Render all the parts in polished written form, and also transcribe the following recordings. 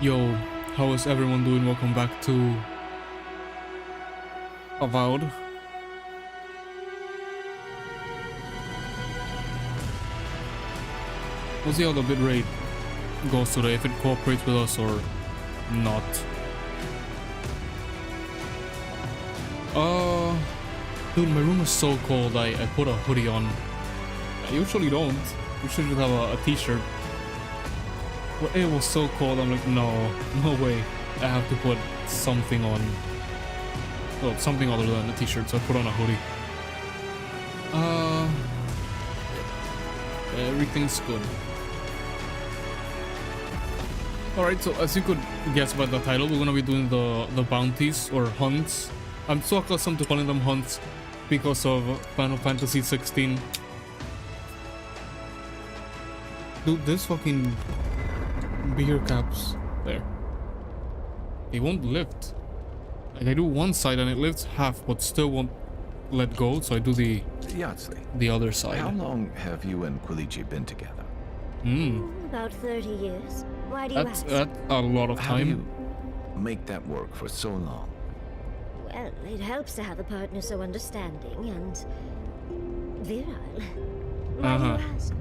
Yo, how is everyone doing? Welcome back to Avowed. We'll see how the bitrate goes today, if it cooperates with us or not. Dude, my room is so cold, I put a hoodie on. I usually don't. Usually just have a t-shirt. But it was so cold, I'm like, no way. I have to put something on. Well, something other than a t-shirt, so I put on a hoodie. Everything's good. Alright, so as you could guess by the title, we're gonna be doing the bounties or hunts. I'm so accustomed to calling them hunts because of Final Fantasy 16. Dude, this fucking beer caps there. It won't lift. Like I do one side and it lifts half, but still won't let go. So I do the other side. How long have you and Quilici been together? About 30 years. Why do you ask? That's a lot of How do time. you make that work for so long? Well, it helps to have a partner so understanding and virile. Why do you ask?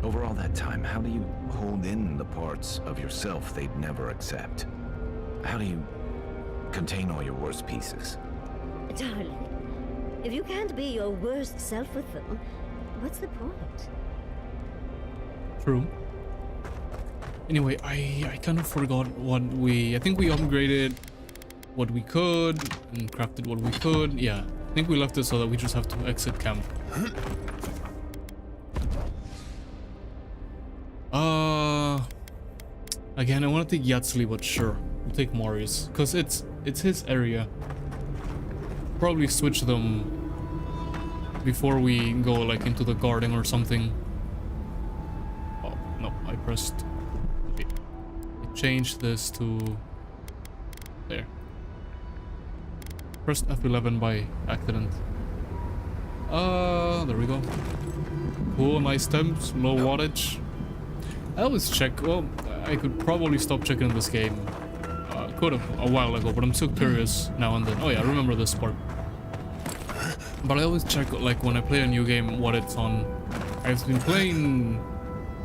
Over all that time, how do you hold in the parts of yourself they'd never accept? How do you contain all your worst pieces? Darling, if you can't be your worst self with them, what's the point? True. Anyway, I kind of forgot what I think we upgraded what we could and crafted what we could. Yeah, I think we left it so that we just have to exit camp. Again, I want to take Yatsli, but sure, we'll take Marius because it's his area. Probably switch them before we go like into the garden or something. Oh no, I pressed. Okay. I changed this to there. Pressed F11 by accident. There we go. Cool, nice temps, low wattage. I always check. Well, I could probably stop checking this game. Could have a while ago, but I'm still curious now and then. Oh yeah, I remember this part. But I always check, like when I play a new game, what it's on. I've been playing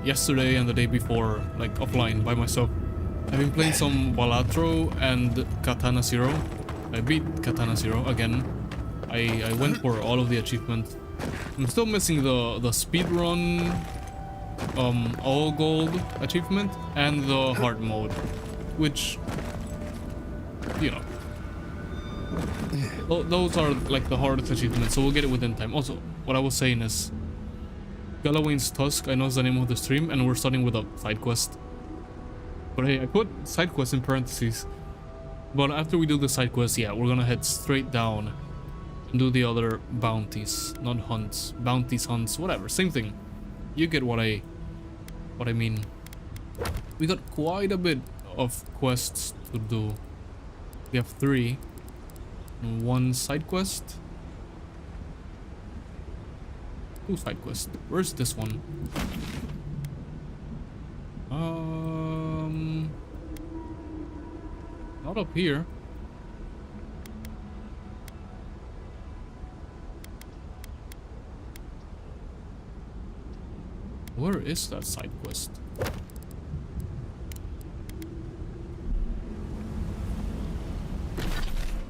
yesterday and the day before, like offline by myself. I've been playing some Balatro and Katana Zero. I beat Katana Zero again. I went for all of the achievements. I'm still missing the speedrun, all gold achievement and the hard mode, which, you know, those are like the hardest achievements, so we'll get it within time. Also, what I was saying is Galawain's Tusk, I know is the name of the stream, and we're starting with a side quest. But hey, I put side quest in parentheses. But after we do the side quest, yeah, we're gonna head straight down and do the other bounties, not hunts, bounties, hunts, whatever, same thing. You get what I mean. We got quite a bit of quests to do. We have 3 and 1 side quest. 2 side quests. Where's this one? Not up here. Where is that side quest?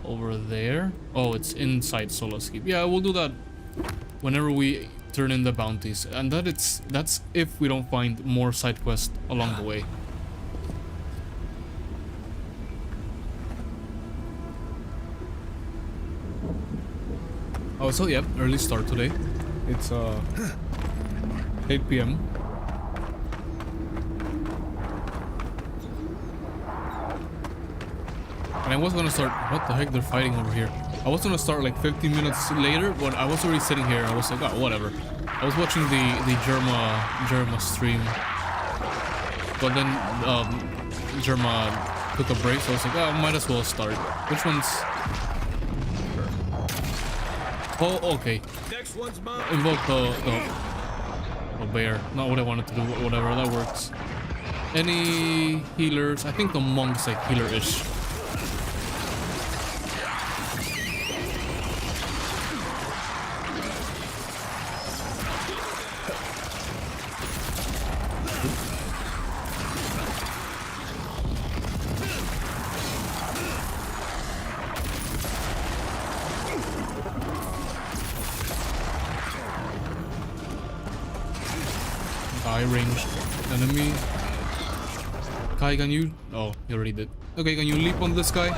Over there? Oh, it's inside Solace Keep. Yeah, we'll do that whenever we turn in the bounties. And that's if we don't find more side quests along the way. Oh, so yeah, early start today. It's 8 p.m. And I was gonna start. What the heck? They're fighting over here. I was gonna start like 15 minutes later, but I was already sitting here. I was like, oh, whatever. I was watching the Germa stream, but then Germa took a break, so I was like, oh, might as well start. Which one's? Oh, okay. Next one's mine. Invoke the bear. Not what I wanted to do, but whatever, that works. Any healers? I think the monk's like healer-ish. High range enemy. Kai, can you? Oh, you already did. Okay, can you leap on this guy?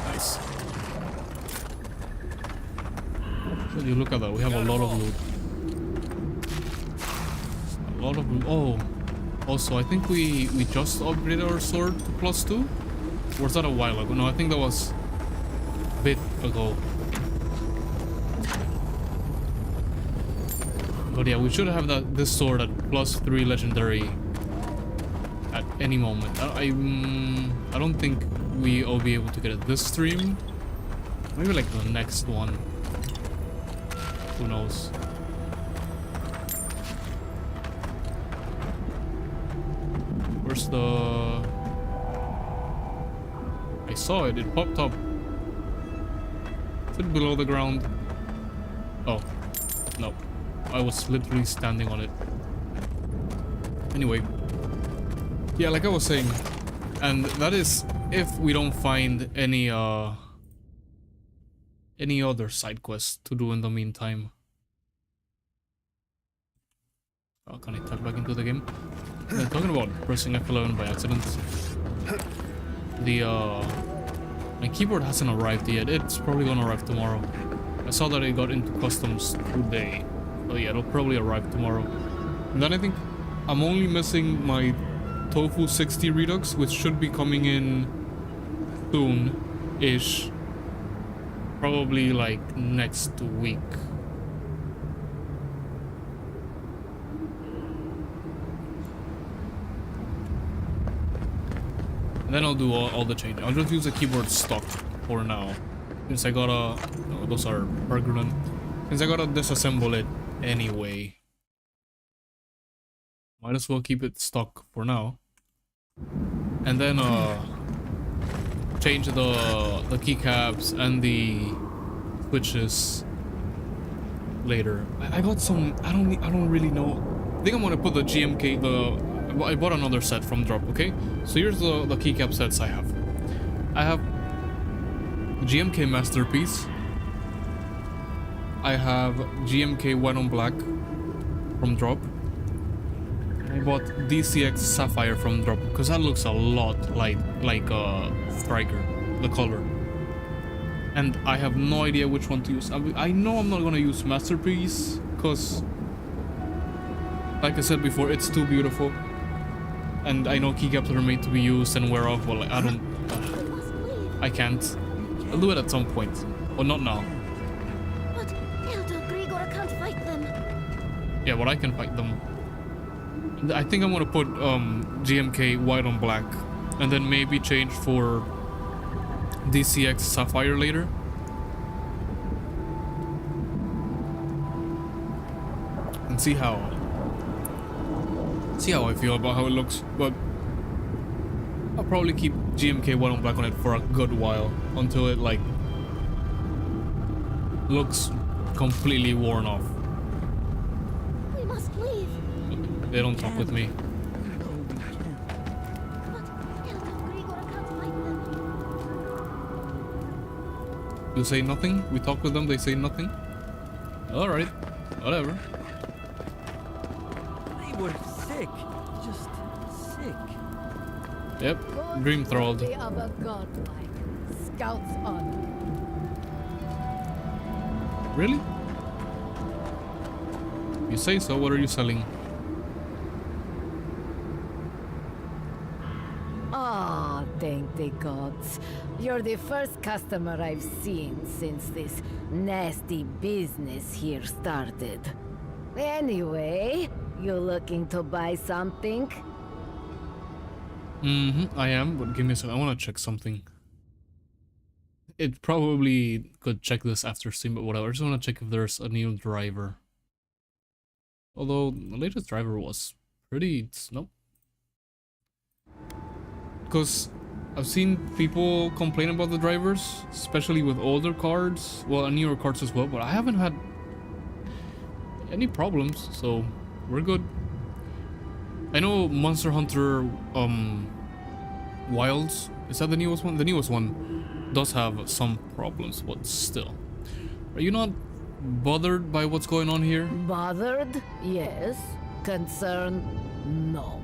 Nice. Will you look at that? We have a lot of loot. A lot of loot. Oh, also, I think we just upgraded our sword to +2. Or was that a while ago? No, I think that was a bit ago. But yeah, we should have this sword at +3 legendary at any moment. I don't think we'll be able to get it this stream. Maybe like the next one. Who knows? Where's the... I saw it. It popped up. Is it below the ground? Oh, no. I was literally standing on it. Anyway. Yeah, like I was saying. And that is if we don't find any other side quests to do in the meantime. Oh, can I tap back into the game? Yeah, talking about pressing F11 by accident. My keyboard hasn't arrived yet. It's probably gonna arrive tomorrow. I saw that it got into customs today. Oh yeah, it'll probably arrive tomorrow. And then I think I'm only missing my Tofu 60 Redux, which should be coming in soon-ish. Probably like next week. And then I'll do all the changes. I'll just use the keyboard stock for now. Since I gotta... No, those are Berggruen. Since I gotta disassemble it anyway. Might as well keep it stock for now. And then change the keycaps and the switches later. I got some... I don't really know. I think I'm gonna put the GMK... I bought another set from Drop, okay? So here's the keycap sets I have. I have GMK Masterpiece. I have GMK White on Black from Drop. I bought DCX Sapphire from Drop because that looks a lot like Striker, the color. And I have no idea which one to use. I know I'm not gonna use Masterpiece because, like I said before, it's too beautiful. And I know keycaps are made to be used and wear off. Well, I don't. I can't. I'll do it at some point, but not now. But Elder Grigor can't fight them. Yeah, but I can fight them. I think I'm gonna put GMK White on Black, and then maybe change for DCX Sapphire later. And see how I feel about how it looks, but I'll probably keep GMK White on Black on it for a good while until it like looks completely worn off. We must leave. They don't talk with me. But Elder Grigor can't fight them. You say nothing? We talk with them, they say nothing? Alright, whatever. They were sick. Just sick. Yep, dream thralled. Of a godlike scout's honor. Really? You say so, what are you selling? Ah, thank the gods. You're the first customer I've seen since this nasty business here started. Anyway, you looking to buy something? I am, but give me a second. I want to check something. It probably could check this after stream, but whatever. I just want to check if there's a new driver. Although, the latest driver was pretty... Nope. Because I've seen people complain about the drivers, especially with older cards, well, and newer cards as well, but I haven't had any problems, so we're good. I know Monster Hunter Wilds, is that the newest one? The newest one does have some problems, but still. Are you not bothered by what's going on here? Bothered? Yes. Concerned? No.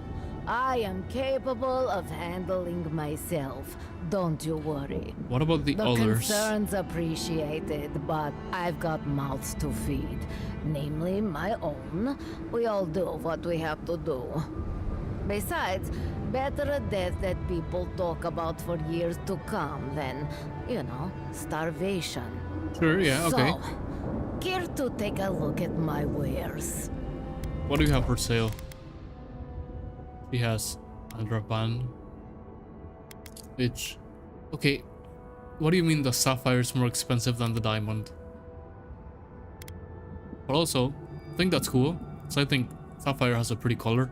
I am capable of handling myself. Don't you worry. What about the others? Concerns appreciated, but I've got mouths to feed. Namely, my own. We all do what we have to do. Besides, better a death that people talk about for years to come than, you know, starvation. Sure, yeah, okay. So, care to take a look at my wares? What do you have for sale? He has Adraban. Which... Okay, what do you mean the sapphire is more expensive than the diamond? But also, I think that's cool. So I think sapphire has a pretty color.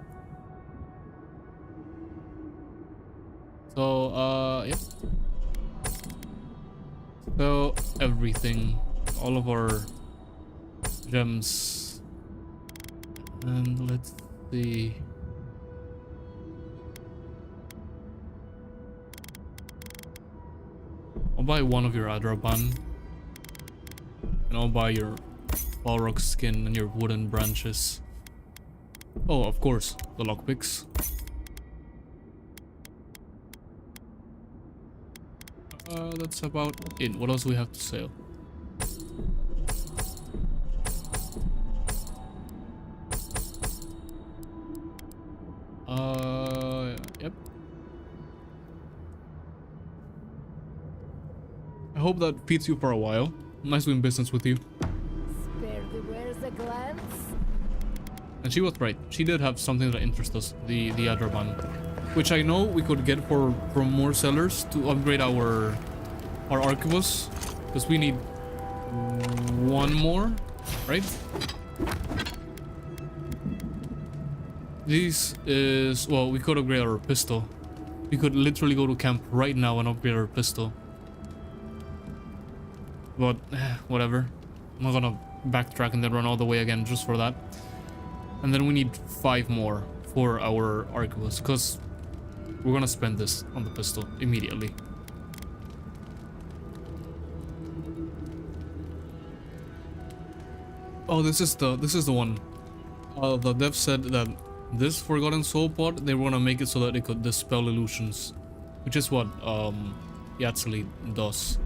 So, yep. So, everything. All of our gems. And let's see. I'll buy one of your Adraban. And I'll buy your Balrog skin and your wooden branches. Oh, of course, the lockpicks. That's about it. What else do we have to sell? Yep. I hope that feeds you for a while. Nice doing business with you. Spare the wares a glance. And she was right. She did have something that interests us, the Adraban, which I know we could get from more sellers to upgrade our arquebus, because we need one more, right? This is, well, we could upgrade our pistol. We could literally go to camp right now and upgrade our pistol. But whatever. I'm not gonna backtrack and then run all the way again just for that. And then we need 5 more for our arquebus, because we're gonna spend this on the pistol immediately. Oh, this is the one. The dev said that this Forgotten Soul pod, they were gonna make it so that it could dispel illusions, which is what Yatsuli does.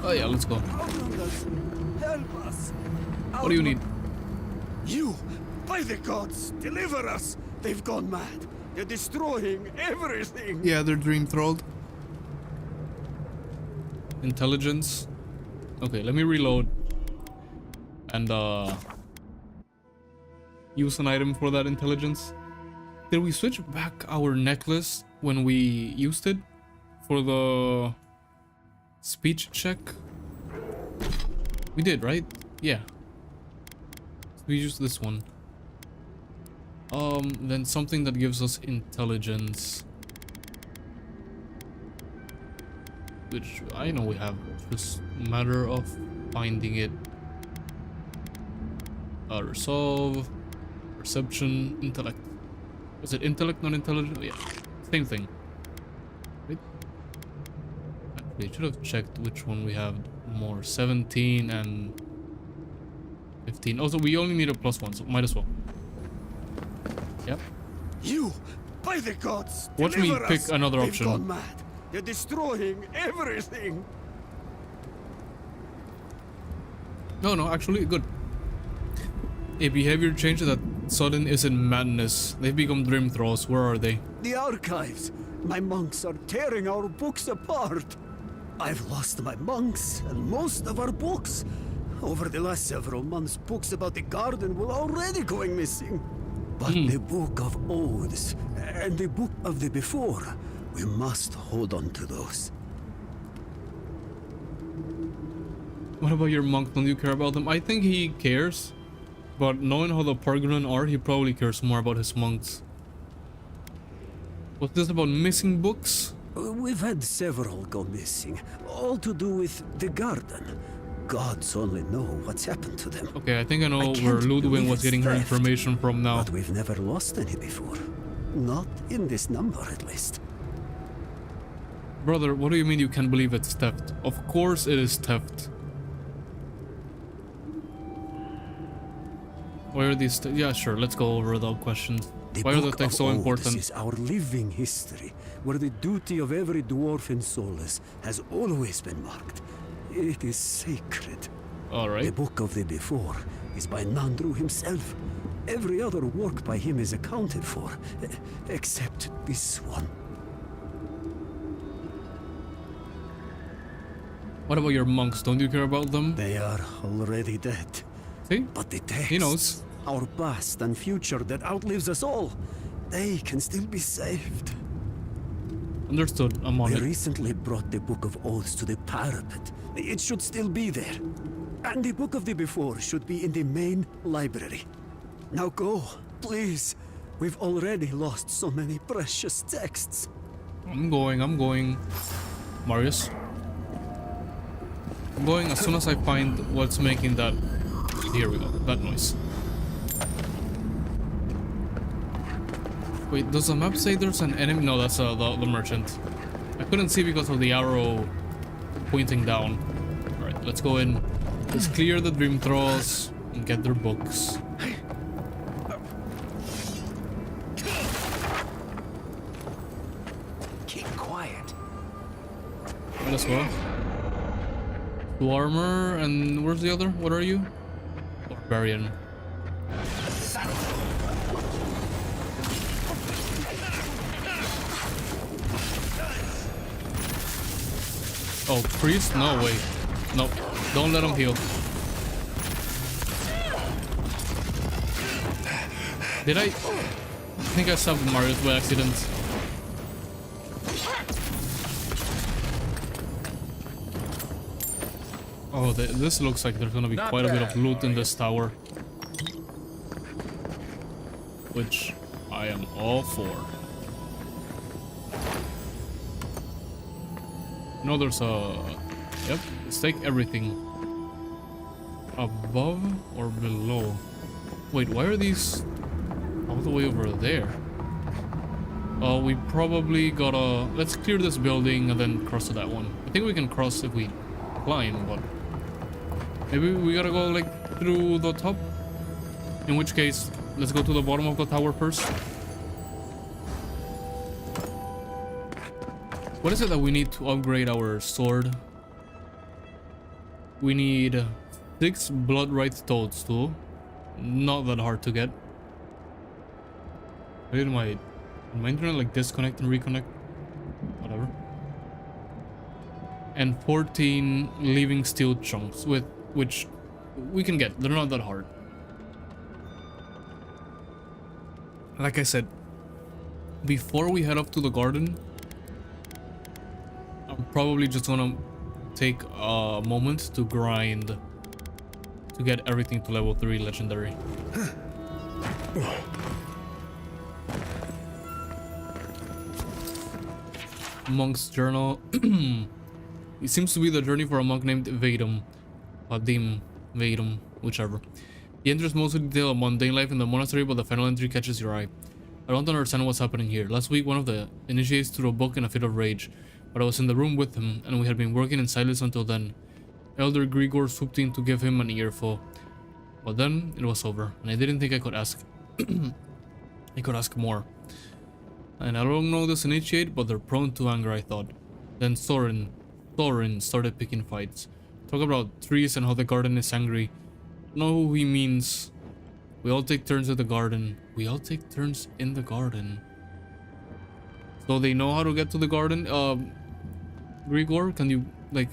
Oh yeah, let's go. Help us! What do you need? You! By the gods! Deliver us! They've gone mad! They're destroying everything! Yeah, they're dream thralled. Intelligence. Okay, let me reload. And use an item for that intelligence. Did we switch back our necklace when we used it? For the speech check? We did, right? Yeah. We used this one. Then something that gives us intelligence. Which I know we have. Just a matter of finding it. Resolve. Perception. Intellect. Was it intellect, not intelligence? Yeah. Same thing. Right? Actually, I should have checked which one we have more. 17 and 15. Also, we only need a +1, so might as well. Yep. You! By the gods! Watch me deliver pick us. another They've option. gone mad! They're destroying everything! No, actually, good. A behavior change that sudden isn't madness. They've become dream thralls. Where are they? The archives! My monks are tearing our books apart! I've lost my monks and most of our books. Over the last several months, books about the garden were already going missing. But the Book of Oaths and the Book of the Before, we must hold on to those. What about your monk? Don't you care about them? I think he cares. But knowing how the Pargolin are, he probably cares more about his monks. Was this about missing books? We've had several go missing, all to do with the garden. Gods only know what's happened to them. Okay, I think I know I where can't Ludwig believe was it's getting her theft, information from now. But we've never lost any before. Not in this number, at least. Brother, what do you mean you can't believe it's theft? Of course it is theft. Why are these? Yeah, sure. Let's go over the questions. Why are the Book texts of so Oaths important? is our living history, where the duty of every dwarf in Solus has always been marked. It is sacred. All The right. Book of the Before is by Nandru himself. Every other work by him is accounted for, except this one. What about your monks? Don't you care about them? They are already dead. See? But the text, He knows. our past and future that outlives us all, they can still be saved. Understood. I'm on I it. recently brought the Book of Oaths to the parapet. It should still be there. And the Book of the Before should be in the main library. Now go, please. We've already lost so many precious texts. I'm going. Marius. I'm going as soon as I find what's making that. Here we go. That noise. Wait, does the map say there's an enemy? No, that's the merchant. I couldn't see because of the arrow pointing down. Alright, let's go in. Let's clear the dream thralls and get their books. Keep quiet. Might as well. Two armor, and where's the other? What are you? Barbarian. Oh, priest? No way. No, don't let him heal. Did I think I stabbed Marius by accident? Oh, this looks like there's gonna be quite a bit of loot in this tower. Which I am all for. No, there's a... Yep, let's take everything. Above or below? Wait, why are these all the way over there? We probably gotta... Let's clear this building and then cross to that one. I think we can cross if we climb, but... Maybe we gotta go, like, through the top? In which case, let's go to the bottom of the tower first. What is it that we need to upgrade our sword? We need 6 blood-right toadstool. Not that hard to get. Why did my internet like disconnect and reconnect? Whatever. And 14 living steel chunks, with which we can get. They're not that hard. Like I said, before we head up to the garden, I'm probably just gonna take a moment to grind to get everything to level 3 legendary. Monk's journal. It seems to be the journey for a monk named Vadum. Vadum, whichever. He enters mostly detail of mundane life in the monastery, but the final entry catches your eye. I don't understand what's happening here. Last week, one of the initiates threw a book in a fit of rage, but I was in the room with him, and we had been working in silence until then. Elder Grigor swooped in to give him an earful. But then, it was over, and I didn't think I could ask... I could ask more. And I don't know this initiate, but they're prone to anger, I thought. Then Thorin started picking fights. Talk about trees and how the garden is angry. Know who he means. We all take turns at the garden. We all take turns in the garden. So they know how to get to the garden. Grigor, can you like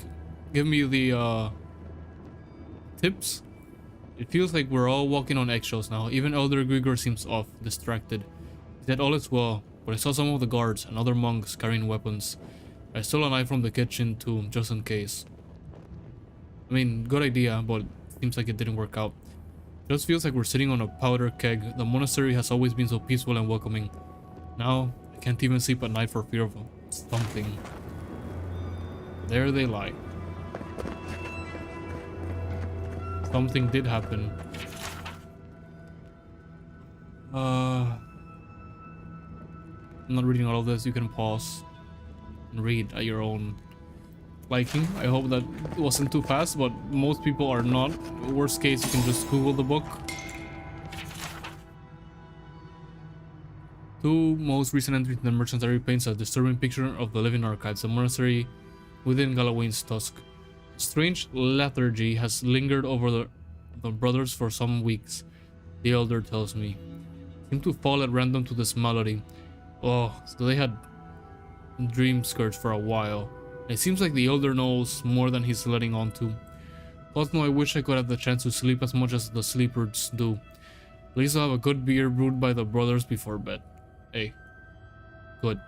give me the tips? It feels like we're all walking on eggshells now. Even Elder Grigor seems off, distracted. He said all is well, but I saw some of the guards and other monks carrying weapons. I stole a knife from the kitchen too, just in case. I mean, good idea, but seems like it didn't work out. Just feels like we're sitting on a powder keg. The monastery has always been so peaceful and welcoming. Now, I can't even sleep at night for fear of something. There they lie. Something did happen. I'm not reading all of this. You can pause and read at your own liking. I hope that wasn't too fast, but most people are not. Worst case, you can just Google the book. Two most recent entries in the Merchant's Diary paints a disturbing picture of the living archives, a monastery within Galawain's Tusk. Strange lethargy has lingered over the brothers for some weeks, the elder tells me. Seem to fall at random to this malady. Oh, so they had dream scourge for a while. It seems like the elder knows more than he's letting on to. Also, I wish I could have the chance to sleep as much as the sleepers do. At least I'll have a good beer brewed by the brothers before bed. Hey. Good.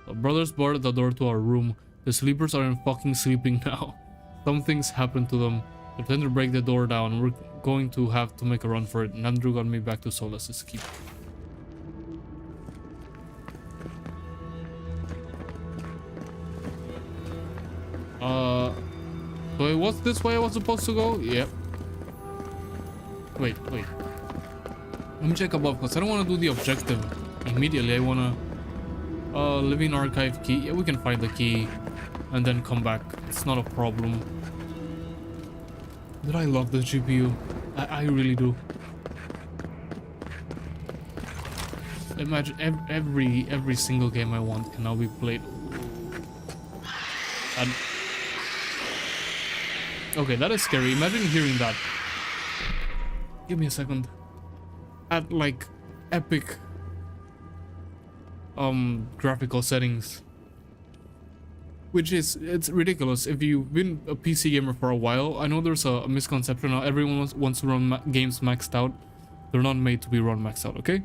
The brothers barred the door to our room. The sleepers aren't fucking sleeping now. Something's happened to them. They tend to break the door down. We're going to have to make a run for it. And Andrew got me back to Solace's keep. Wait, what's this way I was supposed to go? Yep. Wait. Let me check above because I don't want to do the objective immediately. I want to living archive key. Yeah, we can find the key and then come back. It's not a problem. Did I love the GPU? I really do. Imagine every single game I want can now be played. And okay, that is scary. Imagine hearing that. Give me a second. At like epic graphical settings. Which is, it's ridiculous. If you've been a PC gamer for a while, I know there's a misconception now. Everyone wants to run games maxed out. They're not made to be run maxed out, okay?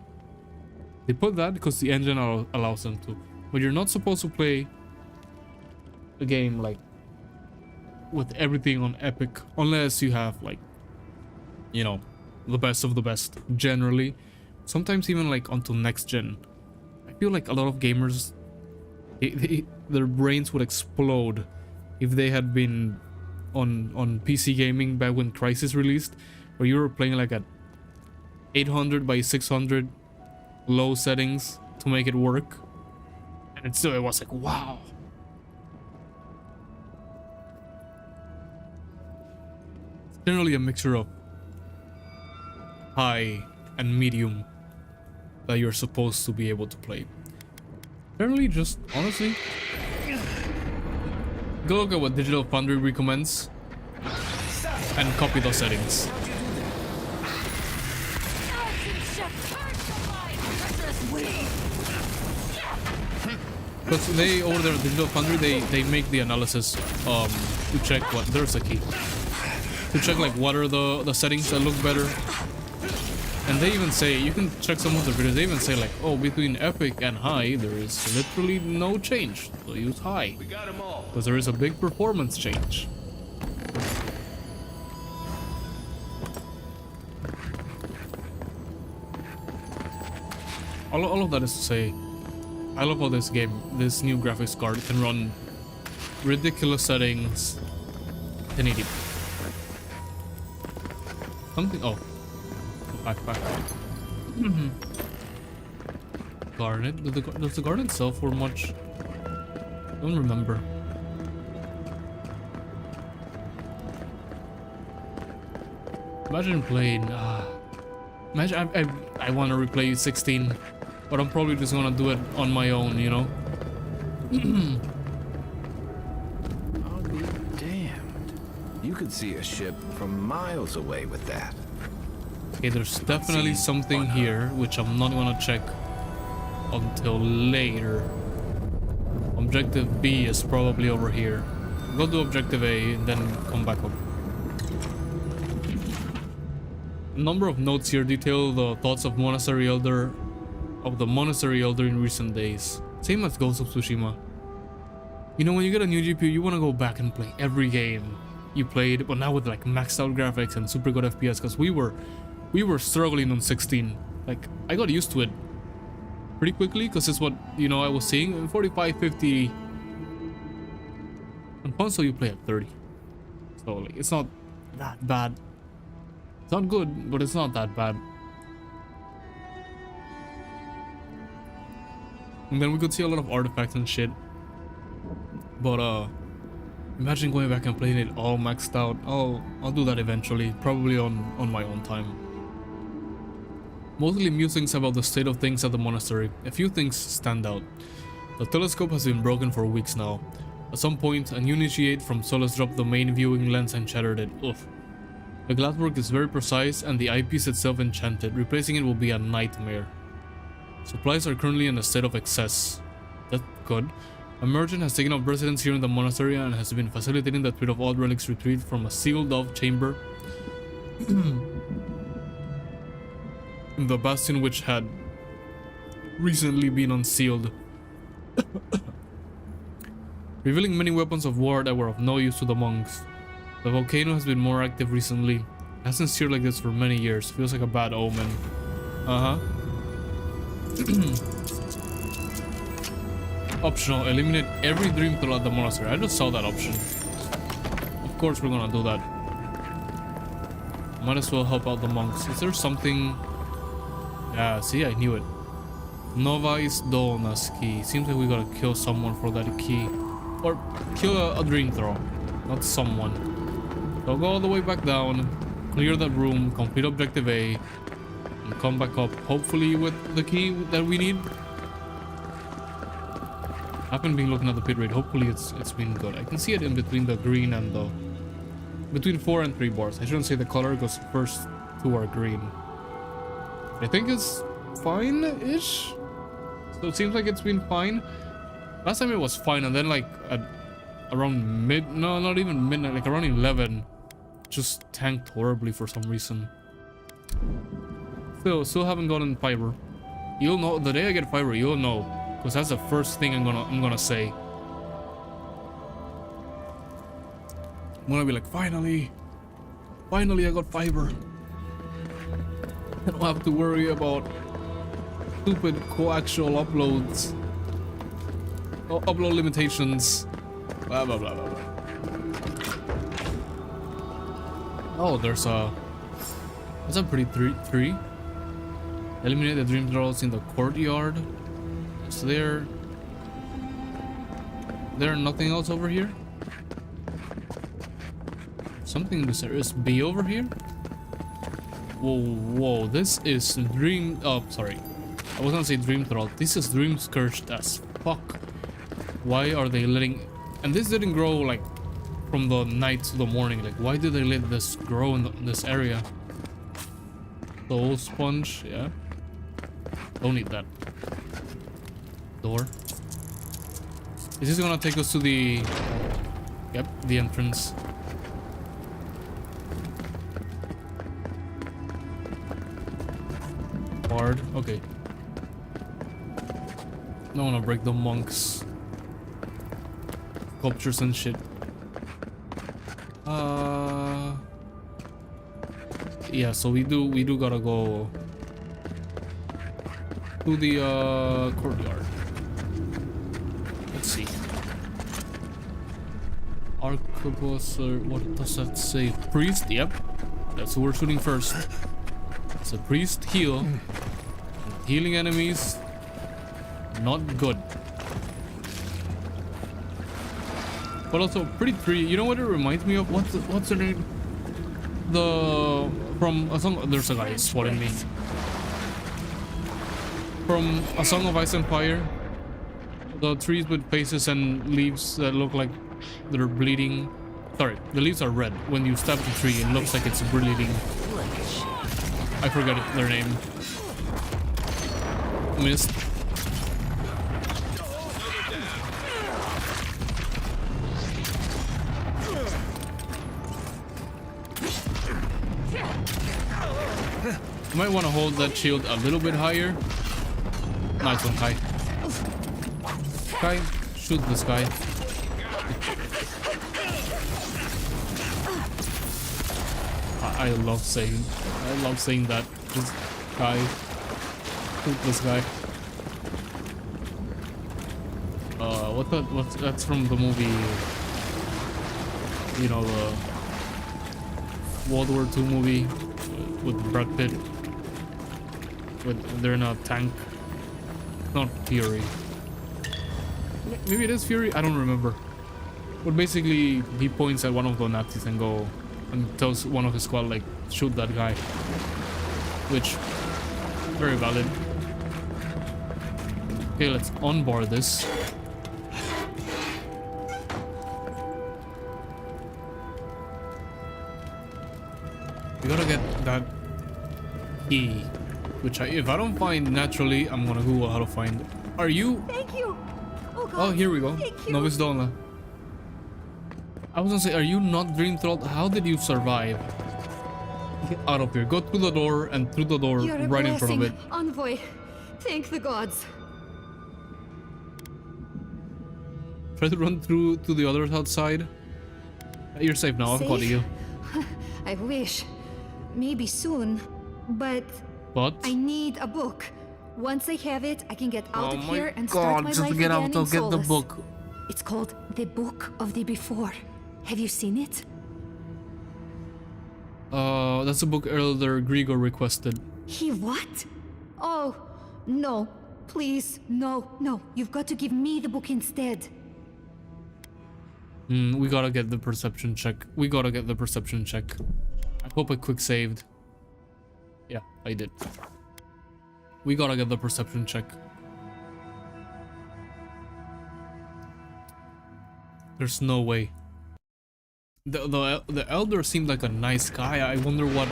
They put that because the engine allows them to. But you're not supposed to play a game like with everything on epic unless you have like, you know, the best of the best generally. Sometimes even like onto next gen. I feel like a lot of gamers, their brains would explode if they had been on PC gaming back when Crysis released, where you were playing like at 800 by 600 low settings to make it work, and it was like, wow. It's generally a mixture of high and medium that you're supposed to be able to play. Generally, just honestly, go look at what Digital Foundry recommends and copy those settings. Because they, over there at Digital Foundry, they make the analysis to check what, there's a key. To check like what are the settings that look better. And they even say, you can check some of the videos, they even say like, oh, between epic and high, there is literally no change. So use high. We got 'em all. Because there is a big performance change. All of that is to say, I love how this game, this new graphics card can run ridiculous settings 1080p. Something, oh. Back. Garnet? Does the garden sell for much? I don't remember. Imagine playing. Imagine I want to replay 16, but I'm probably just gonna do it on my own, you know. I'll be damned. You could see a ship from miles away with that. Okay, there's definitely something here which I'm not gonna check until later. Objective B is probably over here. Go do objective A and then come back up. A number of notes here detail the thoughts of the monastery elder in recent days. Same as Ghost of Tsushima. You know, when you get a new GPU, you want to go back and play every game you played, but now with like maxed out graphics and super good FPS, because we were struggling on 16. Like I got used to it pretty quickly because it's what, you know, I was seeing in 45, 50. On console you play at 30, so like it's not that bad. It's not good, but it's not that bad. And then we could see a lot of artifacts and shit. But imagine going back and playing it all maxed out. I'll do that eventually, probably on my own time. Mostly musings about the state of things at the monastery. A few things stand out. The telescope has been broken for weeks now. At some point, a new initiate from Solus dropped the main viewing lens and shattered it. Oof. The glasswork is very precise and the eyepiece itself enchanted. Replacing it will be a nightmare. Supplies are currently in a state of excess. That's good. A merchant has taken up residence here in the monastery and has been facilitating the trade of odd relics retrieved from a sealed-off chamber in the bastion, which had recently been unsealed, revealing many weapons of war that were of no use to the monks. The volcano has been more active recently. It hasn't seared like this for many years. Feels like a bad omen. Optional, eliminate every dream troll at the monastery. I just saw that option. Of course we're gonna do that. Might as well help out the monks. Is there something? Yeah, see, I knew it. Novice Dolna's key. Seems like we gotta kill someone for that key. Or kill a dream throw, not someone. So go all the way back down, clear that room, complete objective A, and come back up, hopefully with the key that we need. I haven't been looking at the pit rate. Hopefully it's been good. I can see it in between the green and the... between 4 and 3 bars. I shouldn't say the color because first 2 are green. I think it's fine-ish. So it seems like it's been fine. Last time it was fine, and then like at around no, not even midnight, like around 11, just tanked horribly for some reason. Still haven't gotten fiber. You'll know the day I get fiber. You'll know, because that's the first thing I'm gonna say. I'm gonna be like, finally I got fiber. I don't have to worry about stupid coaxial uploads. Oh, upload limitations. Blah blah blah blah blah. Oh, there's a pretty tree. Eliminate the dream trolls in the courtyard. Is there nothing else over here? Something mysterious be over here? Whoa, this is dream... oh, sorry. I was gonna say dream troll. This is dream scourged as fuck. Why are they letting... and this didn't grow like from the night to the morning. Like, why did they let this grow in this area? Soul sponge, yeah. Don't need that. Door. Is this gonna take us to the... yep, the entrance. Bard, okay. Don't wanna break the monks' sculptures and shit. Yeah, so we do gotta go to the courtyard. Let's see. Arquebus, what does that say? Priest, yep. That's who we're shooting first. It's a priest heal. Healing enemies, not good. But also pretty tree. You know what it reminds me of? What's the name? From a song. There's a guy spotting me. From A Song of Ice and Fire. The trees with faces and leaves that look like they're bleeding. Sorry, the leaves are red. When you stab the tree, it looks like it's bleeding. I forgot their name. Missed. You might want to hold that shield a little bit higher. Nice one, Kai. Kai, shoot this guy. I love saying that. This guy. This guy. That's from the movie, you know, the World War II movie with Brad Pitt. They're in a tank. Not Fury. Maybe it is Fury? I don't remember. But basically, he points at one of the Nazis and tells one of his squad, like, shoot that guy. Which, very valid. Okay, let's onboard this. We gotta get that key, which if I don't find naturally, I'm gonna Google how to find. Are you? Thank you. Oh, God. Oh, here we go. Thank you. Novice Donna. I was gonna say, are you not Dream Thrall? How did you survive? Get out of here. Go through the door and through the door You're a right in front of it. blessing, Envoy. Thank the gods. Try to run through to the others outside. You're safe now. I've got Safe? you. I wish. Maybe soon. But But I need a book. Once I have it, I can get out oh of my here and start God! my Just life get again out. in I'll get the Solus. book. It's called The Book of the Before. Have you seen it? That's a book Elder Grigor requested. He what? Oh, no. Please, no, no. You've got to give me the book instead. We gotta get the perception check. I hope I quick saved. Yeah, I did. We gotta get the perception check. There's no way. The elder seemed like a nice guy. I wonder what.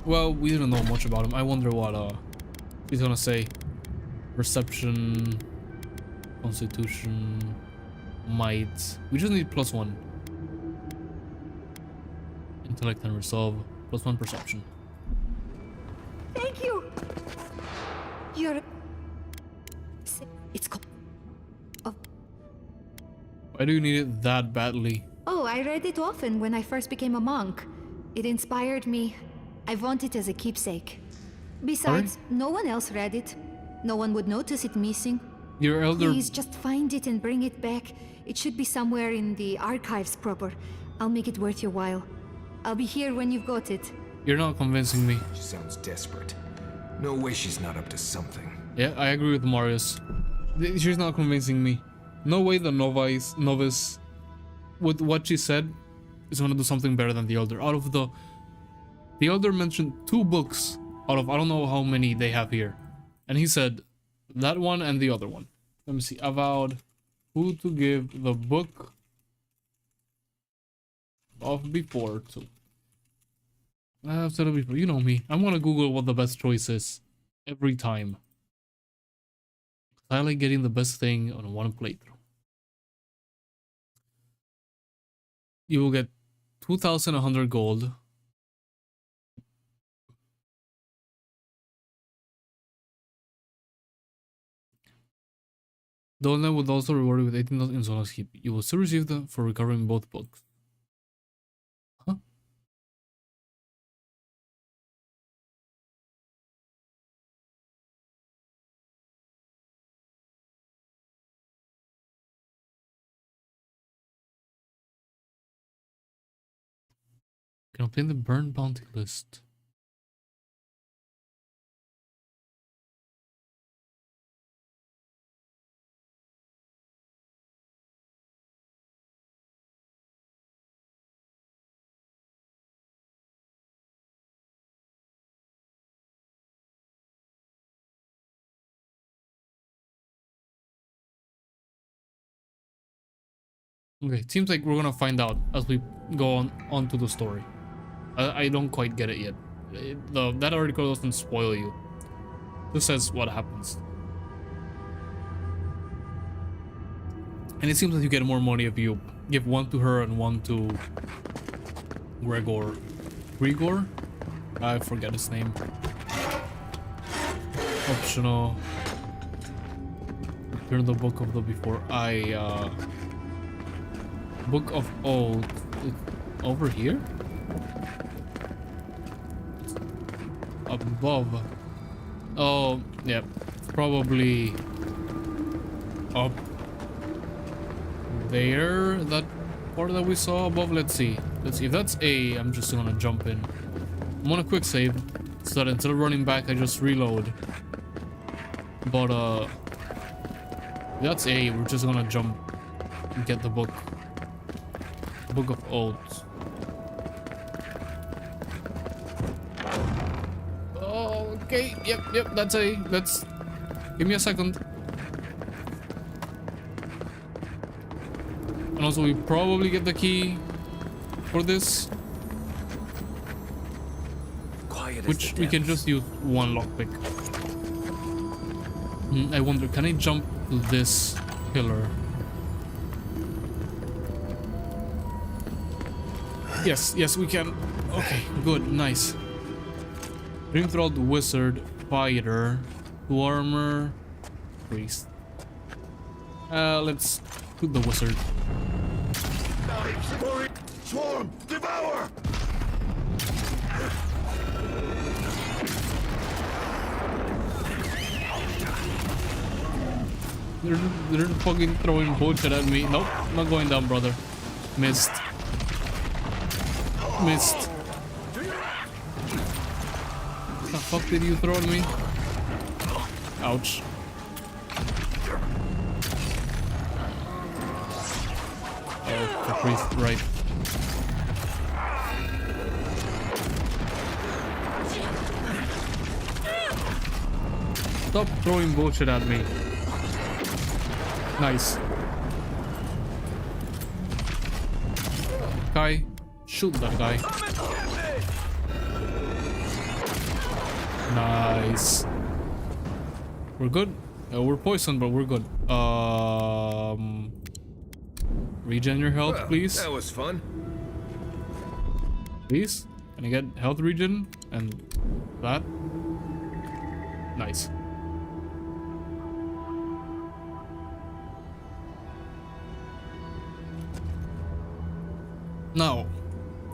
Well, we didn't know much about him. I wonder what he's gonna say. Perception, Constitution, Might. We just need +1. Intellect and Resolve. +1 Perception. Thank you. You're. It's called. Oh. Why do you need it that badly? Oh, I read it often when I first became a monk. It inspired me. I want it as a keepsake. Besides, no one else read it. No one would notice it missing. Your elder. Please just find it and bring it back. It should be somewhere in the archives proper. I'll make it worth your while. I'll be here when you've got it. You're not convincing me. She sounds desperate. No way she's not up to something. Yeah, I agree with Marius. She's not convincing me. No way the novice, with what she said, is gonna do something better than the elder. Out of the elder mentioned 2 books out of I don't know how many they have here, and he said that one and the other one. Let me see. Avowed. Who to give the book of before to? I've said it before. You know me. I'm gonna Google what the best choice is every time. I like getting the best thing on one playthrough. You will get 2,100 gold. Dolna would also reward you with 18,000 in Zona's heap. You will still receive them for recovering both books. Huh? Can obtain the burn bounty list. Okay, it seems like we're gonna find out as we go on to the story. I don't quite get it yet. That article doesn't spoil you. This says what happens. And it seems like you get more money if you give one to her and one to Gregor. Grigor? I forget his name. Optional. Return the book of the before. Book of old. Over here? above. Oh, yeah. Probably up there. That part that we saw above. Let's see. Let's see. If that's A, I'm just gonna jump in. I'm on a quick save so that instead of running back, I just reload. But, if that's A, we're just gonna jump and get the book. Book of Oaths. Okay, yep, that's A. Let's give me a second. And also we probably get the key for this, Quiet as which the we can depths. just use one lockpick. I wonder, can I jump to this pillar? Yes, we can. Okay, good, nice. Dreamthrall, wizard, fighter, armor, priest. Let's put the wizard. Swarm! Devour! They're fucking throwing bullshit at me. Nope, not going down, brother. Missed. Missed. The fuck did you throw at me? Ouch. Oh, the priest, right. Stop throwing bullshit at me. Nice. Guy, shoot that guy. Nice. We're good. We're poisoned, but we're good. Regen your health, please. That was fun. Please. Can I get health regen and that? Nice. Now,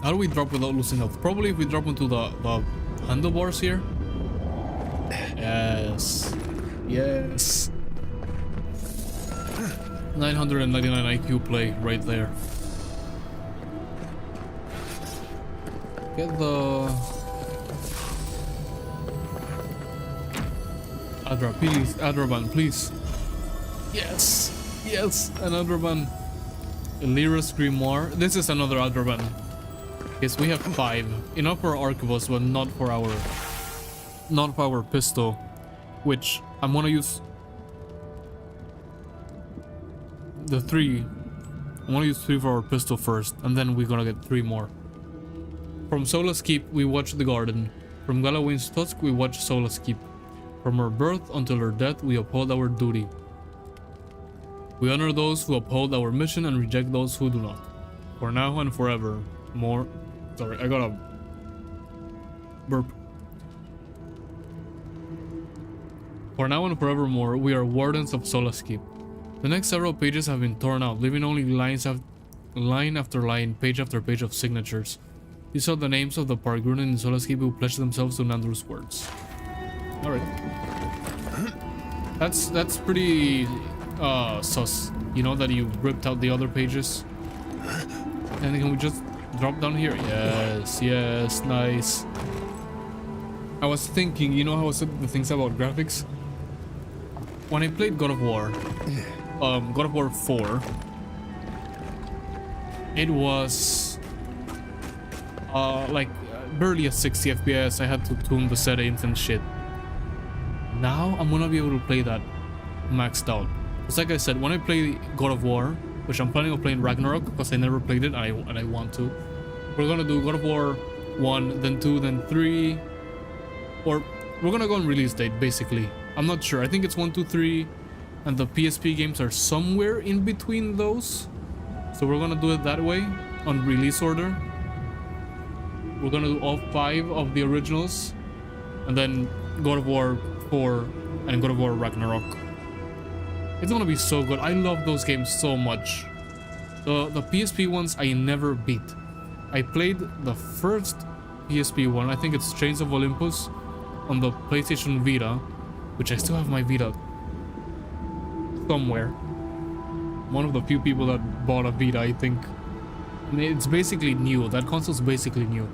how do we drop without losing health? Probably if we drop into the handlebars here. Yes. Yes. 999 IQ play right there. Get the Adra, please. Adraban, please. Yes. Yes, an Adraban. Lyra's Grimoire. This is another Adraban. Yes, we have 5. Enough for our arquebus, but not for our pistol. Which I'm gonna use the 3. I'm gonna use 3 for our pistol first, and then we're gonna get 3 more. From Solace Keep, we watch the garden. From Galawain's Tusk, we watch Solace Keep. From our birth until our death, we uphold our duty. We honor those who uphold our mission and reject those who do not. For now and forever. More. Sorry, I got a burp. For now and forevermore, we are wardens of Solace Keep. The next several pages have been torn out, leaving only line after line, page after page of signatures. These are the names of the Pargrunen in Solace Keep who pledged themselves to Nandru's words. Alright. That's pretty sus. You know that you ripped out the other pages? And can we just drop down here? Yes, yes, nice. I was thinking, you know how I said the things about graphics? When I played God of War 4, it was like barely at 60 FPS. I had to tune the settings and shit. Now I'm gonna be able to play that maxed out. It's like I said, when I play God of War, which I'm planning on playing Ragnarok because I never played it and I want to. We're gonna do God of War 1, then 2, then 3, or we're gonna go on release date basically. I'm not sure. I think it's 1, 2, 3, and the PSP games are somewhere in between those. So we're gonna do it that way on release order. We're gonna do all 5 of the originals, and then God of War 4 and God of War Ragnarok. It's gonna be so good. I love those games so much. The PSP ones I never beat. I played the first PSP one. I think it's Chains of Olympus, on the PlayStation Vita, which I still have my Vita somewhere. One of the few people that bought a Vita, I think. I mean, it's basically new. That console's basically new.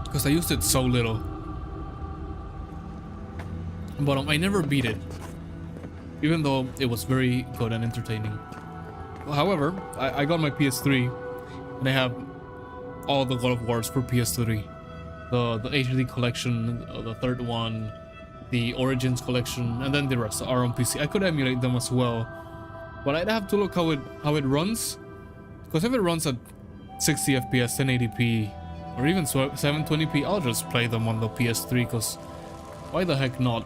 Because I used it so little. But I never beat it. Even though it was very good and entertaining. However, I got my PS3 and I have all the God of Wars for PS3. The HD collection, the third one, the Origins collection, and then the rest are on PC. I could emulate them as well, but I'd have to look how it runs. Because if it runs at 60 FPS, 1080p, or even 720p, I'll just play them on the PS3. Because why the heck not?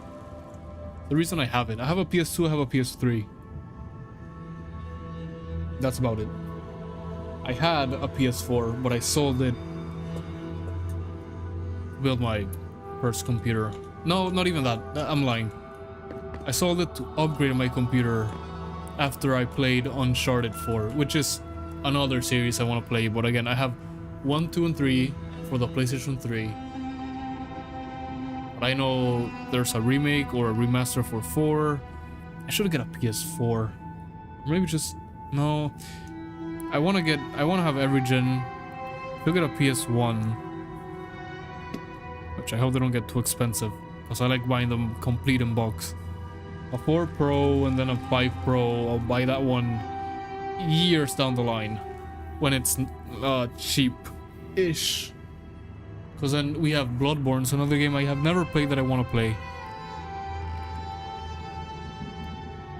The reason I have it, I have a PS2, I have a PS3. That's about it. I had a PS4, but I sold it to build my first computer. No, not even that. I'm lying. I sold it to upgrade my computer after I played Uncharted 4, which is another series I want to play. But again, I have 1, 2, and 3 for the PlayStation 3. But I know there's a remake or a remaster for 4. I should get a PS4. Maybe just... No. I want to have every gen. I'll get a PS1. Which I hope they don't get too expensive. Because I like buying them complete in box. A 4 Pro and then a 5 Pro. I'll buy that one years down the line. When it's cheap-ish. Because then we have Bloodborne, so another game I have never played that I want to play.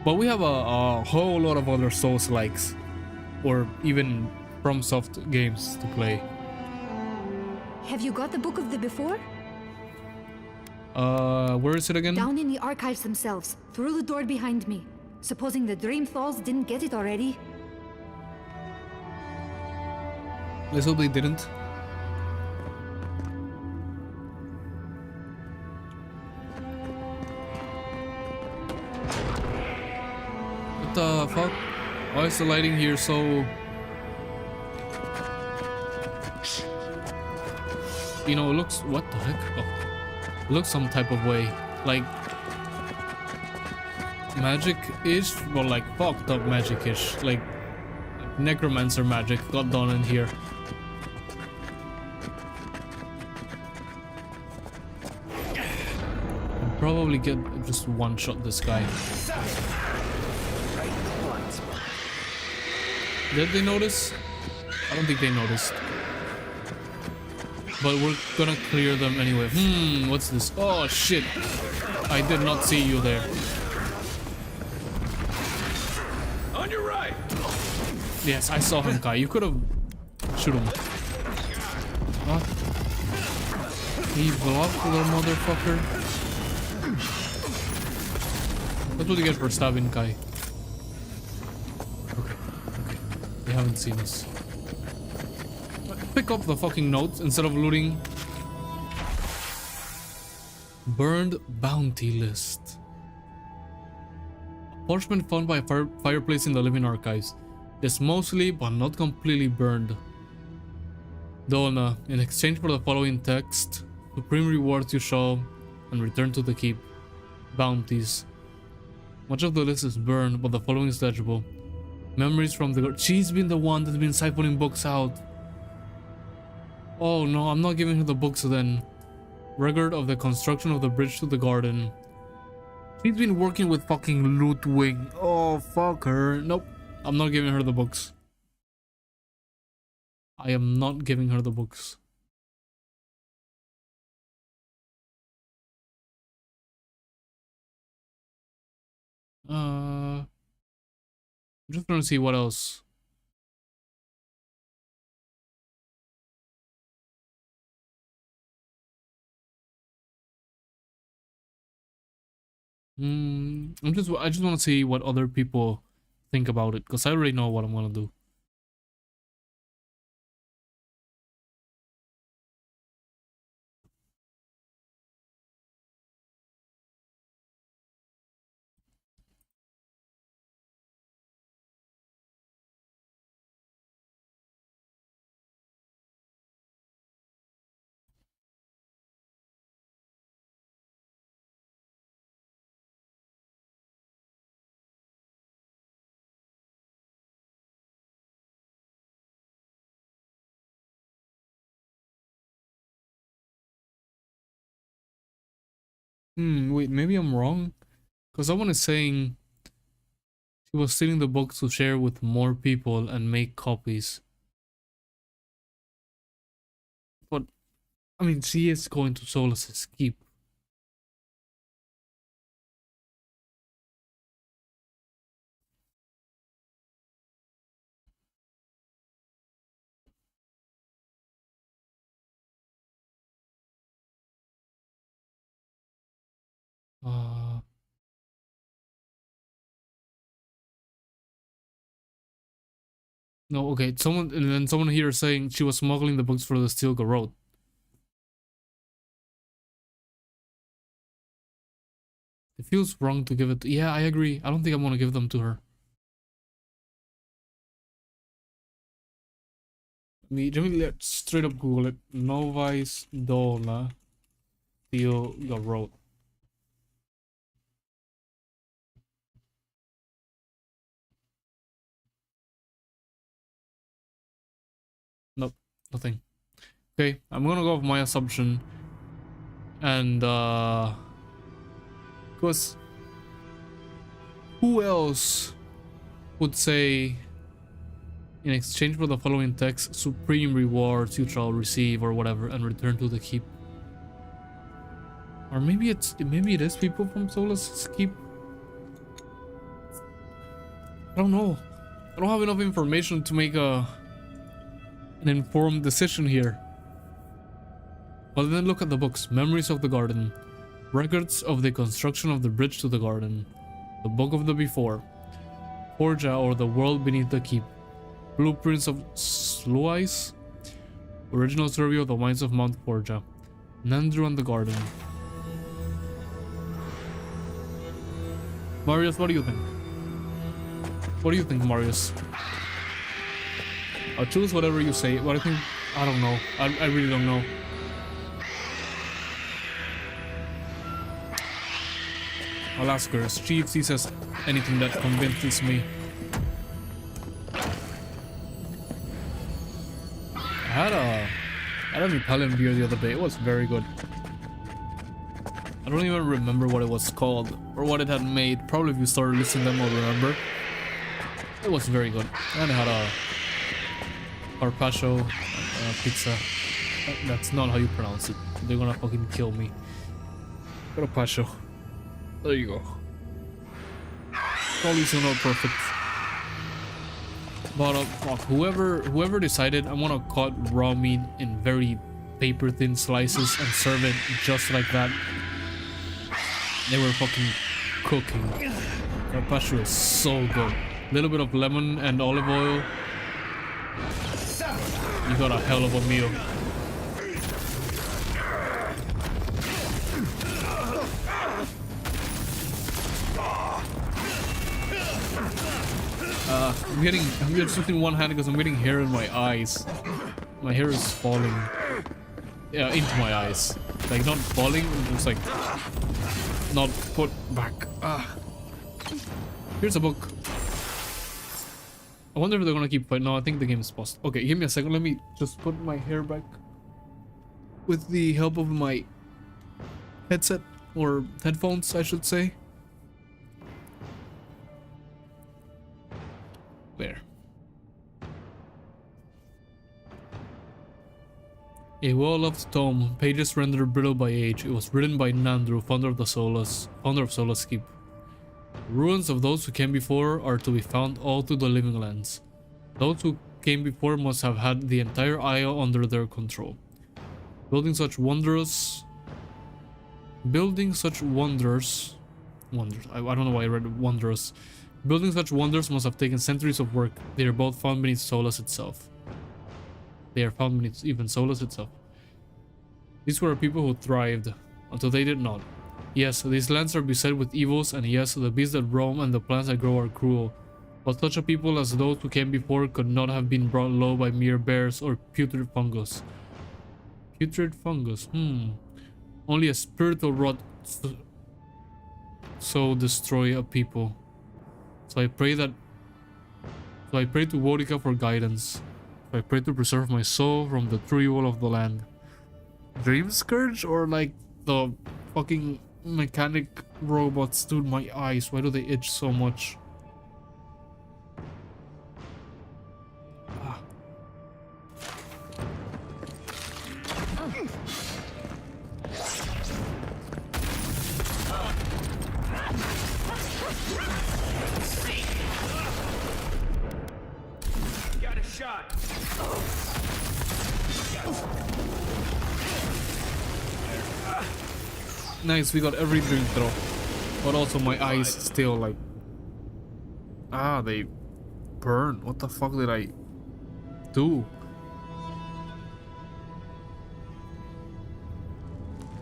But we have a whole lot of other Souls-likes. Or even FromSoft games to play. Have you got the Book of the Before? Where is it again? Down in the archives themselves, through the door behind me. Supposing the Dreamthalls didn't get it already. Let's hope they didn't. What the fuck? Why is the lighting here so... You know, it looks... What the heck? Oh. It looks some type of way. Like... Magic-ish? But like fucked up magic-ish. Like... Necromancer magic got done in here. I'll probably get just one-shot this guy. Did they notice? I don't think they noticed. But we're gonna clear them anyway. What's this? Oh shit! I did not see you there. On your right. Yes, I saw him, Kai. You could have shoot him. What? He blocked, little motherfucker. That's what you get for stabbing Kai. They haven't seen us. Pick up the fucking notes instead of looting. Burned bounty list. A parchment found by a fireplace in the living archives. It is mostly but not completely burned. Donna, in exchange for the following text, supreme rewards you shall and return to the keep. Bounties. Much of the list is burned, but the following is legible. Memories from the... She's been the one that's been siphoning books out. Oh no, I'm not giving her the books then. Record of the construction of the bridge to the garden. She's been working with fucking Lootwing. Oh, fuck her. Nope. I'm not giving her the books. I am not giving her the books. I'm just gonna see what else. I just want to see what other people think about it, because I already know what I'm gonna do. Wait, maybe I'm wrong? Because someone is saying she was stealing the book to share with more people and make copies. But, I mean, she is going to Solas's keep. Uh, no, okay. Someone here is saying she was smuggling the books for the Stilgar Road. It feels wrong to give it. Yeah, I agree. I don't think I'm gonna give them to her. Let me straight up Google it. Novice Dola Stilgar Road. Nope, nothing. Okay, I'm gonna go with my assumption. And because who else would say in exchange for the following text, supreme rewards you shall receive or whatever, and return to the keep? Or maybe it is people from Solas's keep. I don't know. I don't have enough information to make an informed decision here. But then look at the books. Memories of the Garden. Records of the construction of the bridge to the garden. The Book of the Before. Forja, or the world beneath the keep. Blueprints of Sluice. Original survey of the mines of Mount Forja. Nandru and the Garden. Marius, what do you think? What do you think, Marius? I'll choose whatever you say. What I think, I don't know. I really don't know. I'll ask her. See if she says anything that convinces me. I had an Italian beer the other day. It was very good. I don't even remember what it was called or what it had made. Probably if you started listening to them, I'll remember. It was very good. And I had a carpaccio pizza. That's not how you pronounce it. They're gonna fucking kill me. Carpaccio. There you go. Probably still not perfect. But fuck, whoever decided I'm gonna cut raw meat in very paper thin slices and serve it just like that. They were fucking cooking. Carpaccio is so good. Little bit of lemon and olive oil. You got a hell of a meal. I'm just using one hand because I'm getting hair in my eyes. My hair is falling. Yeah, into my eyes. Like not falling, it's like not put back. Here's a book. I wonder if they're gonna keep fighting. No, I think the game is paused. Okay, give me a second. Let me just put my hair back with the help of my headset or headphones, I should say. There. A well-loved tome, pages rendered brittle by age. It was written by Nandru, founder of Solas Keep. Ruins of those who came before are to be found all through the living lands. Those who came before must have had the entire isle under their control. Building such wonders. I don't know why I read wondrous. Building such wonders must have taken centuries of work. They are both found beneath Solas itself. They are found beneath even Solas itself. These were people who thrived, until they did not. Yes, these lands are beset with evils, and yes, the beasts that roam and the plants that grow are cruel. But such a people as those who came before could not have been brought low by mere bears or putrid fungus. Putrid fungus, Only a spiritual rot so destroy a people. So I pray to Wodika for guidance. So I pray to preserve my soul from the true evil of the land. Dream Scourge, or like the fucking mechanic robots, dude. My eyes, why do they itch so much? Ah. Got a shot. Nice, we got every drink throw. But also my eyes still like... Ah, they burn. What the fuck did I do?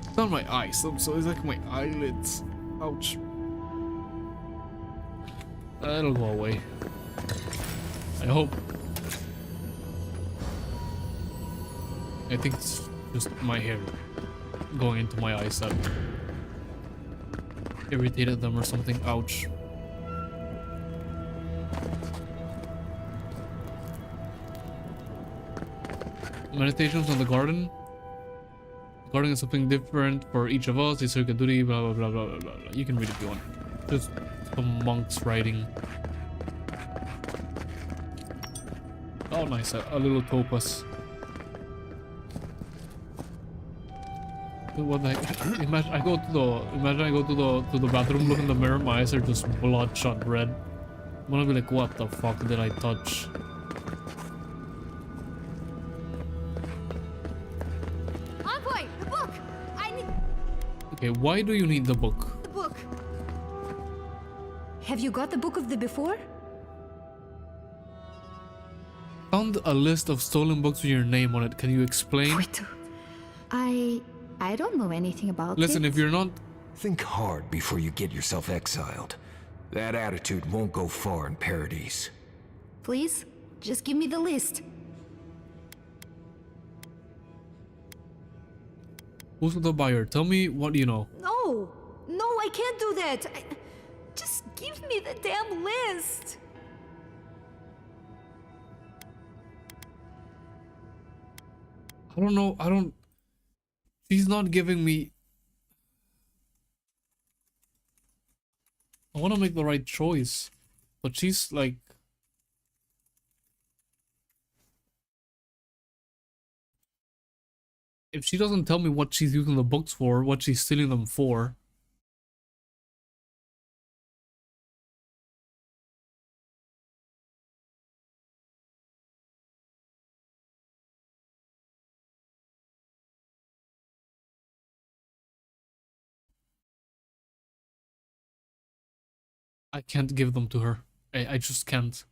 It's not my eyes, so it's like my eyelids. Ouch. It'll go away. I hope. I think it's just my hair going into my eyes that irritated them or something. Ouch. Meditations on the garden. The garden is something different for each of us. It's circuit duty, blah blah blah blah blah blah. You can read it if you want. Just some monks writing. Oh nice, a little topaz. What the heck? Imagine I go to the bathroom, look in the mirror, my eyes are just bloodshot red. I'm gonna be like, what the fuck did I touch? Envoy, the book! I need Okay, why do you need the book? the book. Have you got the book of the before? Found a list of stolen books with your name on it. Can you explain? Wait. I don't know anything about Listen, it. if you're not... Think hard before you get yourself exiled. That attitude won't go far in Paradise. Please, just give me the list. Who's the buyer? Tell me what you know. No, I can't do that. Just give me the damn list. I don't know. I don't... She's not giving me... I want to make the right choice. But she's like... If she doesn't tell me what she's using the books for, what she's stealing them for... I can't give them to her. I just can't.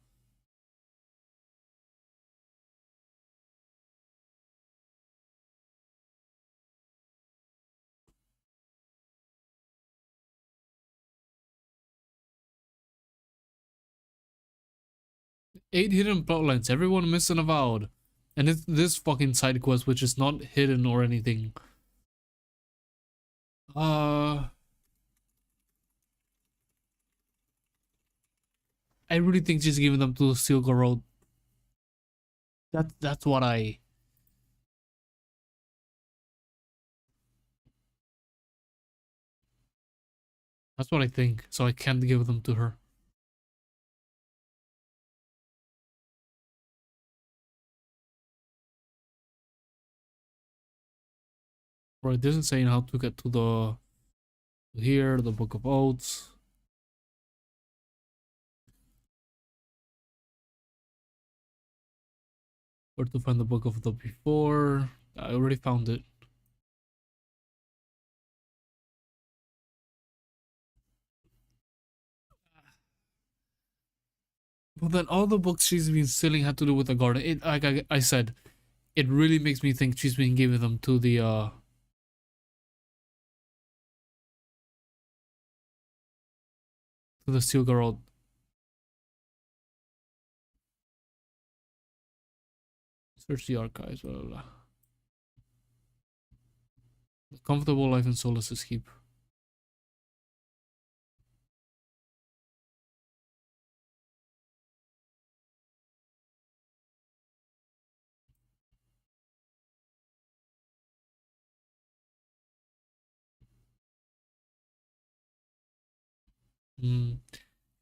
Eight hidden plotlines. Everyone missing Avowed. And it's this fucking side quest, which is not hidden or anything. I really think she's giving them to the Silk Road. That's what I... That's what I think. So I can't give them to her. Right, this is saying how to get to the... Here, the Book of Oaths. Where to find the Book of the Before. I already found it. But then all the books she's been stealing had to do with the garden. It, like I said, it really makes me think she's been giving them to the Steel Girl. Search the archives. Blah, blah, blah. The comfortable life in Solace Escape.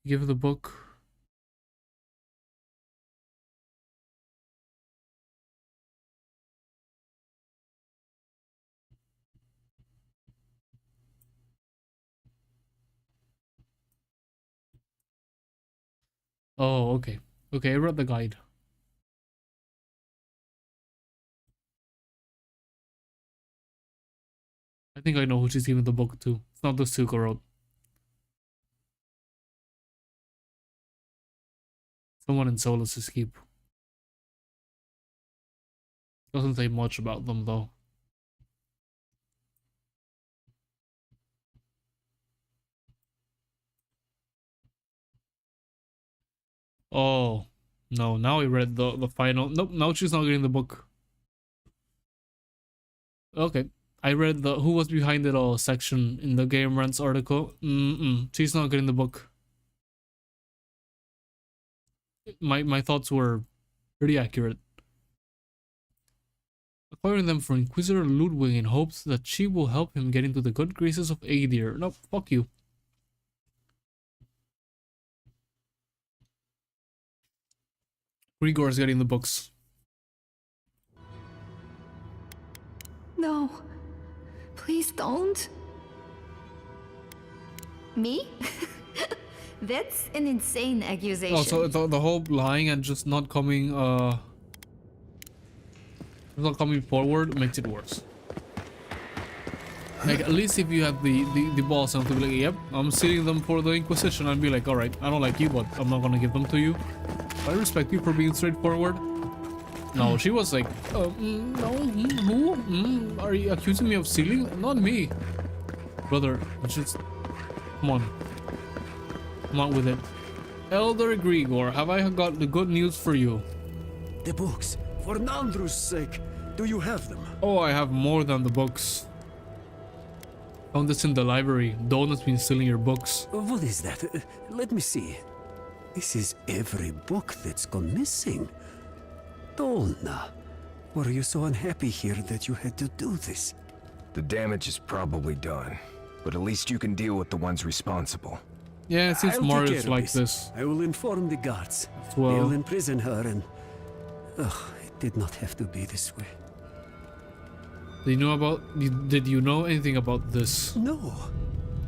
Give her the book. Oh, okay. Okay, I read the guide. I think I know who she's giving the book to. It's not the Silk Road. Someone in Solus's keep. Doesn't say much about them though. Oh no! Now I read the final. Nope. Now she's not getting the book. Okay. I read the who was behind it all section in the Game Rants article. She's not getting the book. My thoughts were pretty accurate. Acquiring them for Inquisitor Ludwig in hopes that she will help him get into the good graces of Aedir. No, fuck you. Grigor's getting the books. No. Please don't. Me? That's an insane accusation. Oh, so the whole lying and just not coming forward makes it worse. Like, at least if you have the balls enough to be like, yep, I'm sealing them for the Inquisition, I'd be like, alright, I don't like you, but I'm not gonna give them to you. I respect you for being straightforward. No, she was like, no, who? Are you accusing me of stealing? Not me. Brother, just, come on. Come on with it. Elder Grigor, have I got the good news for you? The books, for Nandru's sake, do you have them? Oh, I have more than the books. Found this in the library. Dawn has been stealing your books. What is that? Let me see. This is every book that's gone missing. Dolna, were you so unhappy here that you had to do this? The damage is probably done, but at least you can deal with the ones responsible. Yeah, it seems I'll take Mario's care of like this. I will inform the guards. Well. They'll imprison her and... Ugh, it did not have to be this way. Did you know anything about this? No.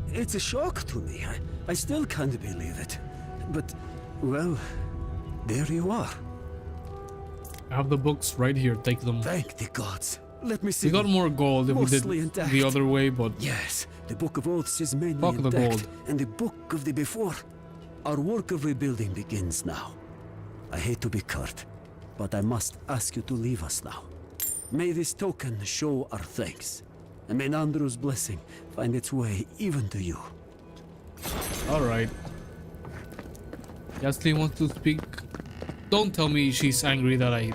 It's a shock to me. I still can't believe it. But, well, there you are. I have the books right here. Take them. Thank the gods. Let me see. We got more gold if we did Mostly intact. the other way, but Yes, the Book of Oaths is mainly Fuck the intact, gold. and the Book of the Before. Our work of rebuilding begins now. I hate to be curt, but I must ask you to leave us now. May this token show our thanks, and may Nandru's blessing find its way even to you. alright. Yasli wants to speak. Don't tell me she's angry that I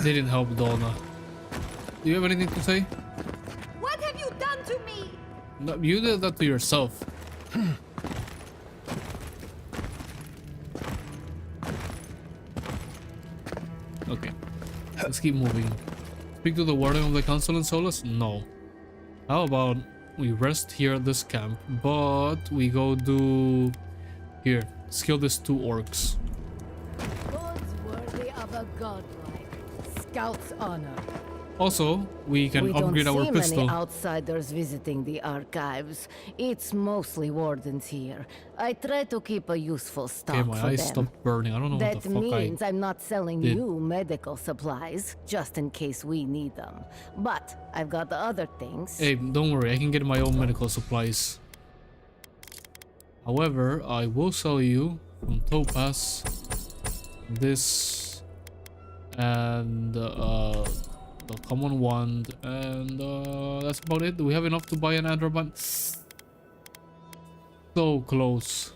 didn't help Donna. Do you have anything to say? What have you done to me? No, you did that to yourself. Okay, let's keep moving. Speak to the warden of the council in Solus? No. How about we rest here at this camp, but we go do... Here, skill these 2 orcs. Goods worthy of a godlike. Scout's honor. Also, we can upgrade our We don't see pistol. many outsiders visiting the archives. It's mostly wardens here. I try to keep a useful stock Okay, my for eyes them. stopped burning. I don't know That what the fuck means I'm not selling did. you medical supplies, just in case we need them. But I've got other things. Hey, don't worry, I can get my own medical supplies. However, I will sell you from Topaz this and the common wand, and that's about it. Do we have enough to buy an Adraban? So close.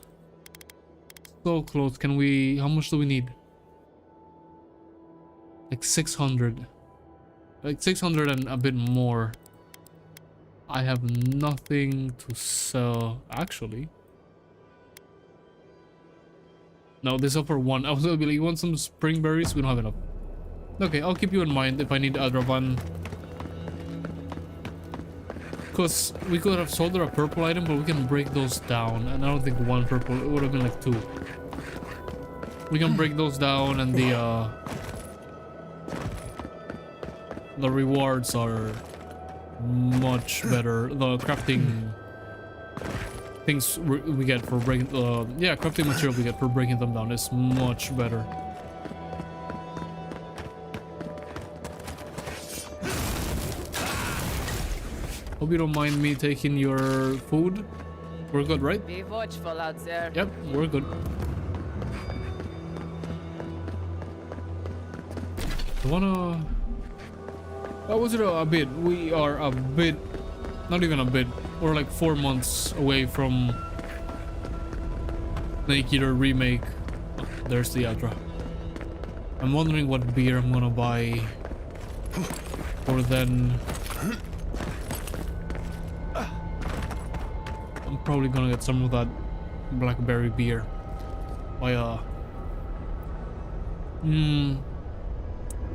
So close. Can we... How much do we need? Like 600. Like 600 and a bit more. I have nothing to sell. Actually. No, this is for 1. I was gonna be like, you want some spring berries? We don't have enough. Okay, I'll keep you in mind if I need Adraban. Because we could have sold her a purple item, but we can break those down. And I don't think one purple, it would have been like 2. We can break those down, and the rewards are much better. The crafting things we get for breaking, yeah, crafting material we get for breaking them down is much better. Hope you don't mind me taking your food. We're good, right? Be watchful out there. Yep, we're good. I wanna... That was it a bit. We are a bit... Not even a bit. We're like 4 months away from Snake Eater remake. Oh, there's the Adra. I'm wondering what beer I'm gonna buy. Or then... I'm probably gonna get some of that blackberry beer. By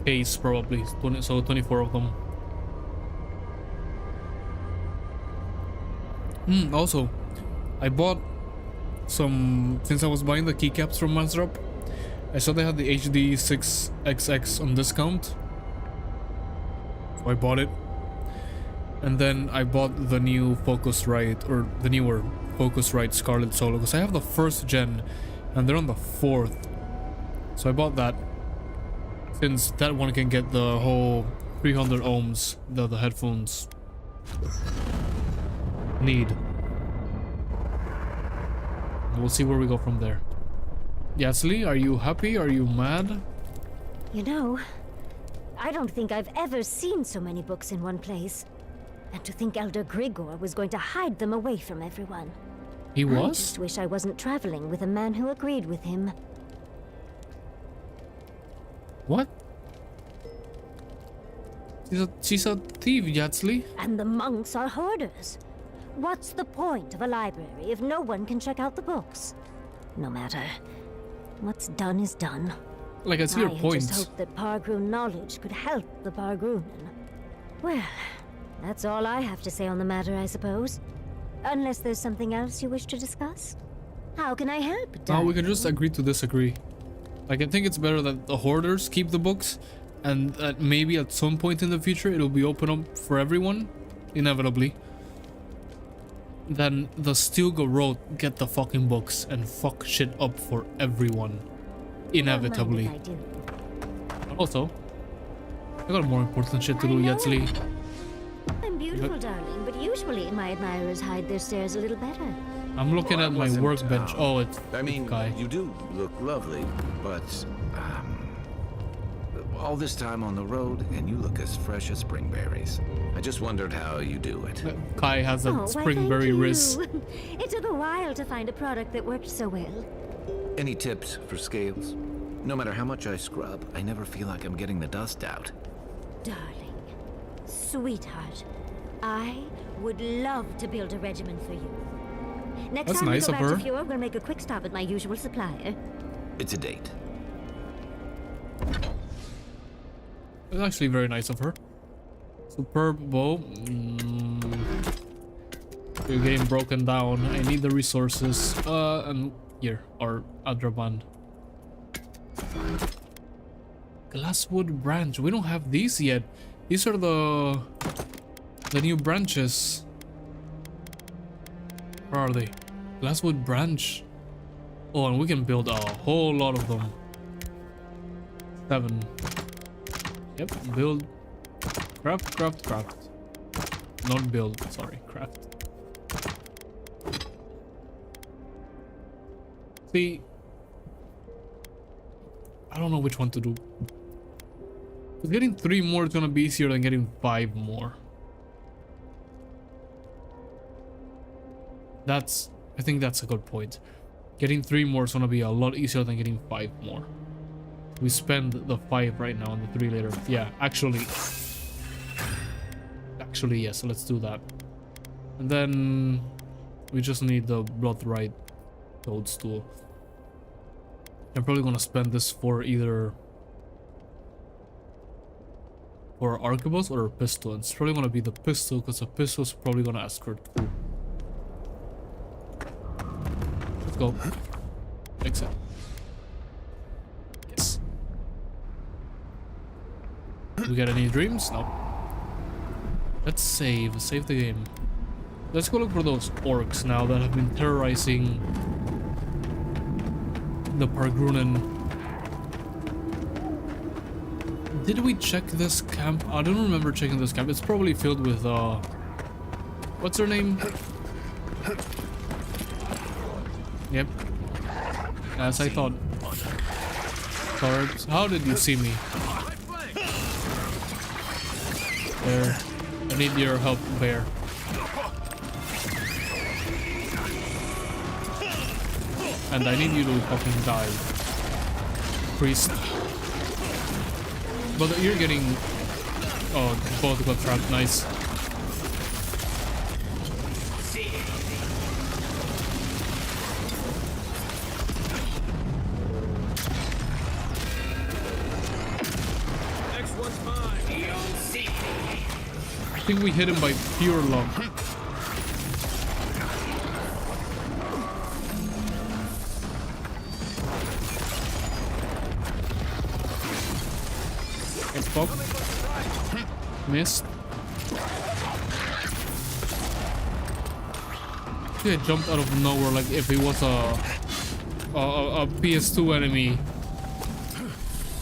case probably. 24 of them. Also, I bought some, since I was buying the keycaps from Monster Up, I saw they had the HD 6XX on discount. So I bought it. And then I bought the new Focusrite, or the newer Focusrite Scarlet Solo, because I have the 1st gen and they're on the 4th. So I bought that, since that one can get the whole 300 ohms that the headphones need. And we'll see where we go from there. Yasli, are you happy? Are you mad? You know, I don't think I've ever seen so many books in one place. And to think Elder Grigor was going to hide them away from everyone. He I was? just wish I wasn't traveling with a man who agreed with him. What? She's a thief, Yatsli. And the monks are hoarders. What's the point of a library if no one can check out the books? No matter. What's done is done. Like, I see your I point. just hoped that Pargroon knowledge could help the Pargroonen. Well, that's all I have to say on the matter, I suppose. Unless there's something else you wish to discuss? How can I help, Now we can darling? just agree to disagree. Like, I think it's better that the hoarders keep the books, and that maybe at some point in the future it'll be open up for everyone, inevitably. Then the Stilgo Road get the fucking books and fuck shit up for everyone, inevitably. Don't mind if I do. Also, I got more important shit to I do, know. Yatsli. I'm beautiful, darling, but usually my admirers hide their stares a little better. I'm looking at my wasn't, workbench. Oh, it's I mean, guy. you do look lovely, but all this time on the road, and you look as fresh as spring berries. I just wondered how you do it. Kai has a Oh, why, springberry thank wrist. you. It took a while to find a product that worked so well. Any tips for scales? No matter how much I scrub, I never feel like I'm getting the dust out. Darling, sweetheart, I would love to build a regimen for you. Next That's time nice we go of back her. to Fjord, we'll make a quick stop at my usual supplier. It's a date. It's actually very nice of her. Superb bow. You're getting broken down. I need the resources. And here, our Adraband. Glasswood branch. We don't have these yet. These are the new branches. Where are they? Glasswood branch. Oh, and we can build a whole lot of them. 7. Yep, build. Craft. Not build, sorry, craft. See, I don't know which one to do. But getting 3 more is gonna be easier than getting 5 more. I think that's a good point. Getting 3 more is gonna be a lot easier than getting 5 more. We spend the 5 right now and the 3 later. Yeah, actually, yes, let's do that. And then we just need the Bloodrite Toadstool. I'm probably gonna spend this for either Or arquebus or a pistol. It's probably gonna be the pistol because the pistol's probably gonna escort through. Let's go. Exit. Yes. We got any dreams? No. Let's save. Save the game. Let's go look for those orcs now that have been terrorizing the Pargrunen. Did we check this camp? I don't remember checking this camp. It's probably filled with what's her name? Yep. As I thought. Cards. How did you see me? There. I need your help, bear. And I need you to fucking die. Priest. But you're getting... Oh, both got trapped. Nice. Next one's mine. I think we hit him by pure luck. Let's pop. Missed. It jumped out of nowhere like if it was a PS2 enemy.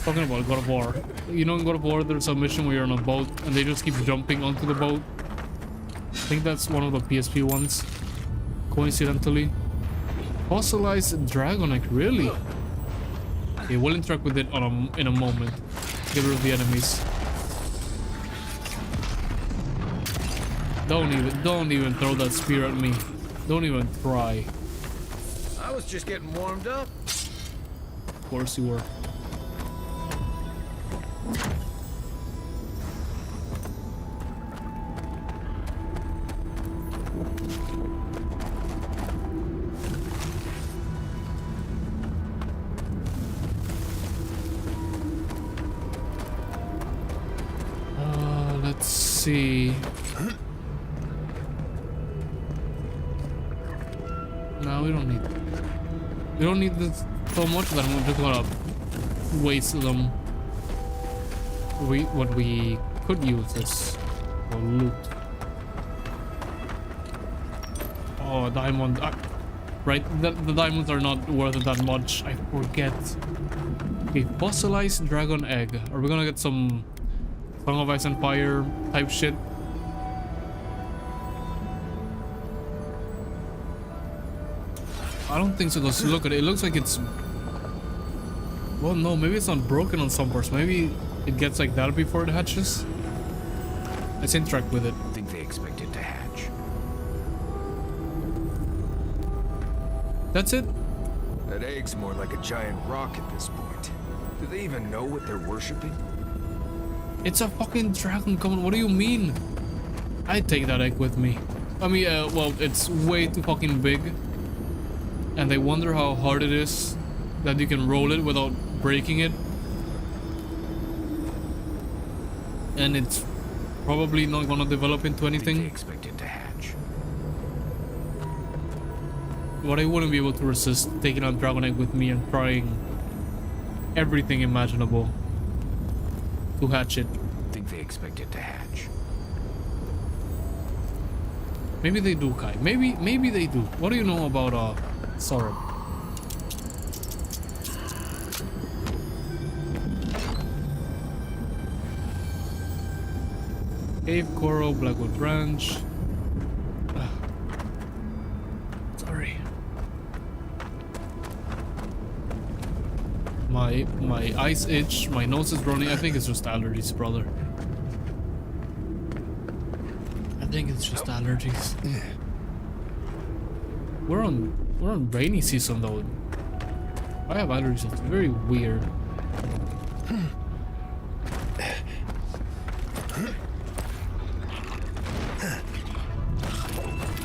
Talking about God of War. You know in God of War there's a mission where you're on a boat and they just keep jumping onto the boat. I think that's one of the PSP ones. Coincidentally. Fossilized dragon egg, really? Okay, we'll interact with it in a moment. Get rid of the enemies. Don't even throw that spear at me. Don't even try. I was just getting warmed up. Of course you were. Let's see. No, we don't need this so much that I'm just gonna waste them. What we could use is for loot. Oh, diamond. Right, the diamonds are not worth it that much. I forget. Okay, fossilized dragon egg. Are we gonna get some Song of Ice and Fire type shit? I don't think so, because look at it. It looks like it's... Well, no, maybe it's not broken on some parts. Maybe it gets like that before it hatches. Let's interact with it. I think they expect it to hatch. That's it? That egg's more like a giant rock at this point. Do they even know what they're worshipping? It's a fucking dragon, come on, what do you mean? I'd take that egg with me. I mean, well, it's way too fucking big. And I wonder how hard it is that you can roll it without breaking it. And it's probably not gonna develop into anything. They expect it to hatch. But I wouldn't be able to resist taking a dragon egg with me and trying everything imaginable to hatch it. I think they expect it to hatch. Maybe they do, Kai. Maybe they do. What do you know about Sorrow? Cave coral, blackwood branch. Sorry. My eyes itch, my nose is running. I think it's just allergies, brother. I think it's just allergies. We're on rainy season though. I have allergies. It's very weird.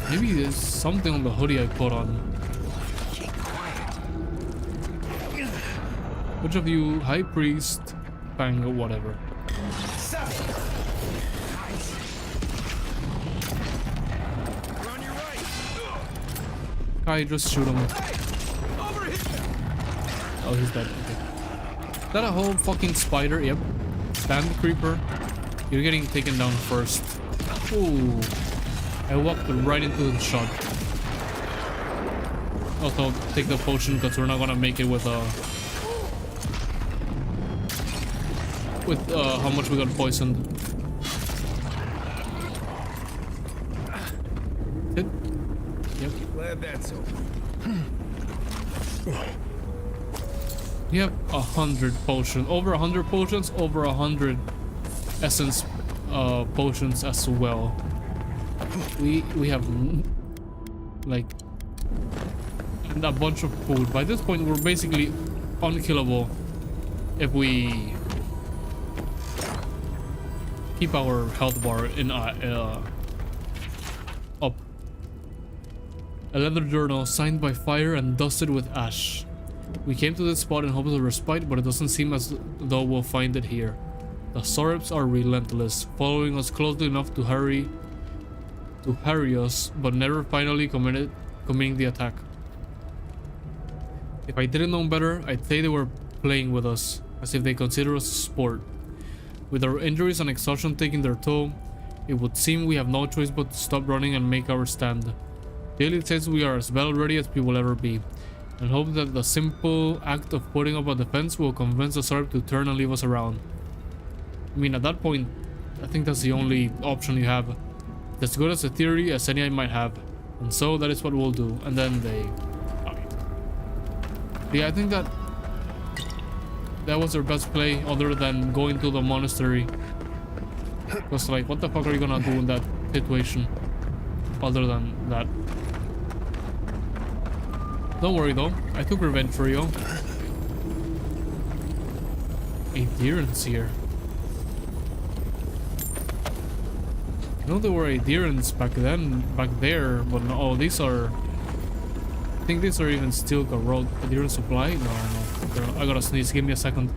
Maybe there's something on the hoodie I put on. Which of you, High Priest, Bang, or whatever? guy, just shoot him. Oh, he's dead. Okay. Is that a whole fucking spider? Yep. Stand creeper. You're getting taken down first. Ooh. I walked right into the shot. Also, take the potion because we're not gonna make it with how much we got poisoned. Hit. Yep. Glad that's over. You have 100 potions. Over 100 potions, over 100 essence potions as well. We have like and a bunch of food. By this point, we're basically unkillable if we keep our health bar in up. A leather journal signed by fire and dusted with ash. We came to this spot in hopes of respite, but it doesn't seem as though we'll find it here. The Soribs are relentless, following us closely enough to harry us, but never finally committing the attack. If I didn't know better, I'd say they were playing with us, as if they consider us a sport. With our injuries and exhaustion taking their toll, it would seem we have no choice but to stop running and make our stand. Daily says we are as battle ready as we will ever be, and hope that the simple act of putting up a defense will convince the Sorib to turn and leave us around. I mean, at that point, I think that's the only option you have. It's as good as a theory as any I might have, and so that is what we'll do. And then they... Yeah, I think that was their best play, other than going to the monastery. Because, like, what the fuck are you gonna do in that situation, other than that? Don't worry though, I took revenge for you. A Deeran's here. I know there were Adirans back there, but no, oh, these are... I think these are even still Garrote. Adiran supply? No. I gotta sneeze, give me a second.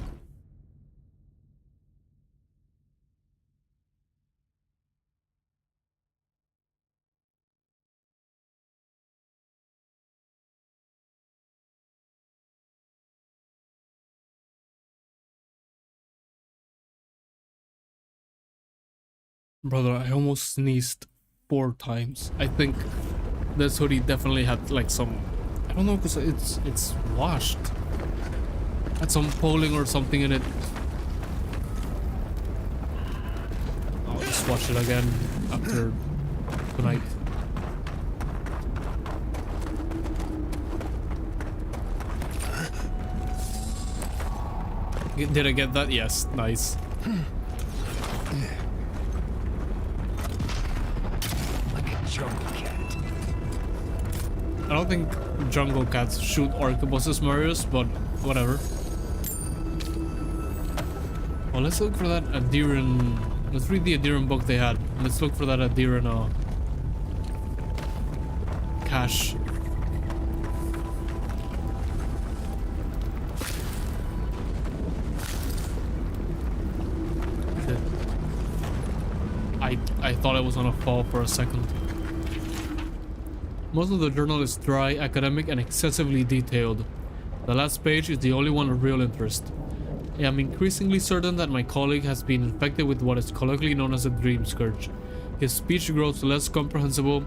Brother, I almost sneezed 4 times. I think this hoodie definitely had like some... I don't know, because it's washed. Had some polling or something in it. I'll just wash it again after tonight. Did I get that? Yes, nice. I don't think jungle cats shoot arquebuses, Marius, but whatever. Well, let's look for that Adiran. Let's read the Adiran book they had. Let's look for that Adiran cache. I thought I was gonna fall for a second. Most of the journal is dry, academic, and excessively detailed. The last page is the only one of real interest. I am increasingly certain that my colleague has been infected with what is colloquially known as a dream scourge. His speech grows less comprehensible,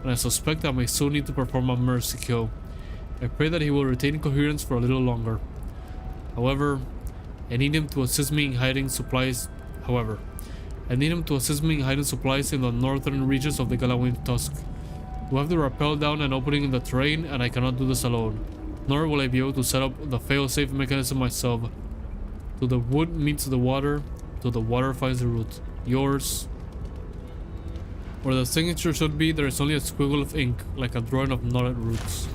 and I suspect I may soon need to perform a mercy kill. I pray that he will retain coherence for a little longer. However, I need him to assist me in hiding supplies in the northern regions of the Galawain Tusks. We have to rappel down an opening in the terrain, and I cannot do this alone. Nor will I be able to set up the fail-safe mechanism myself. Till the wood meets the water, till the water finds the root. Yours. Where the signature should be, there is only a squiggle of ink, like a drawing of knotted roots.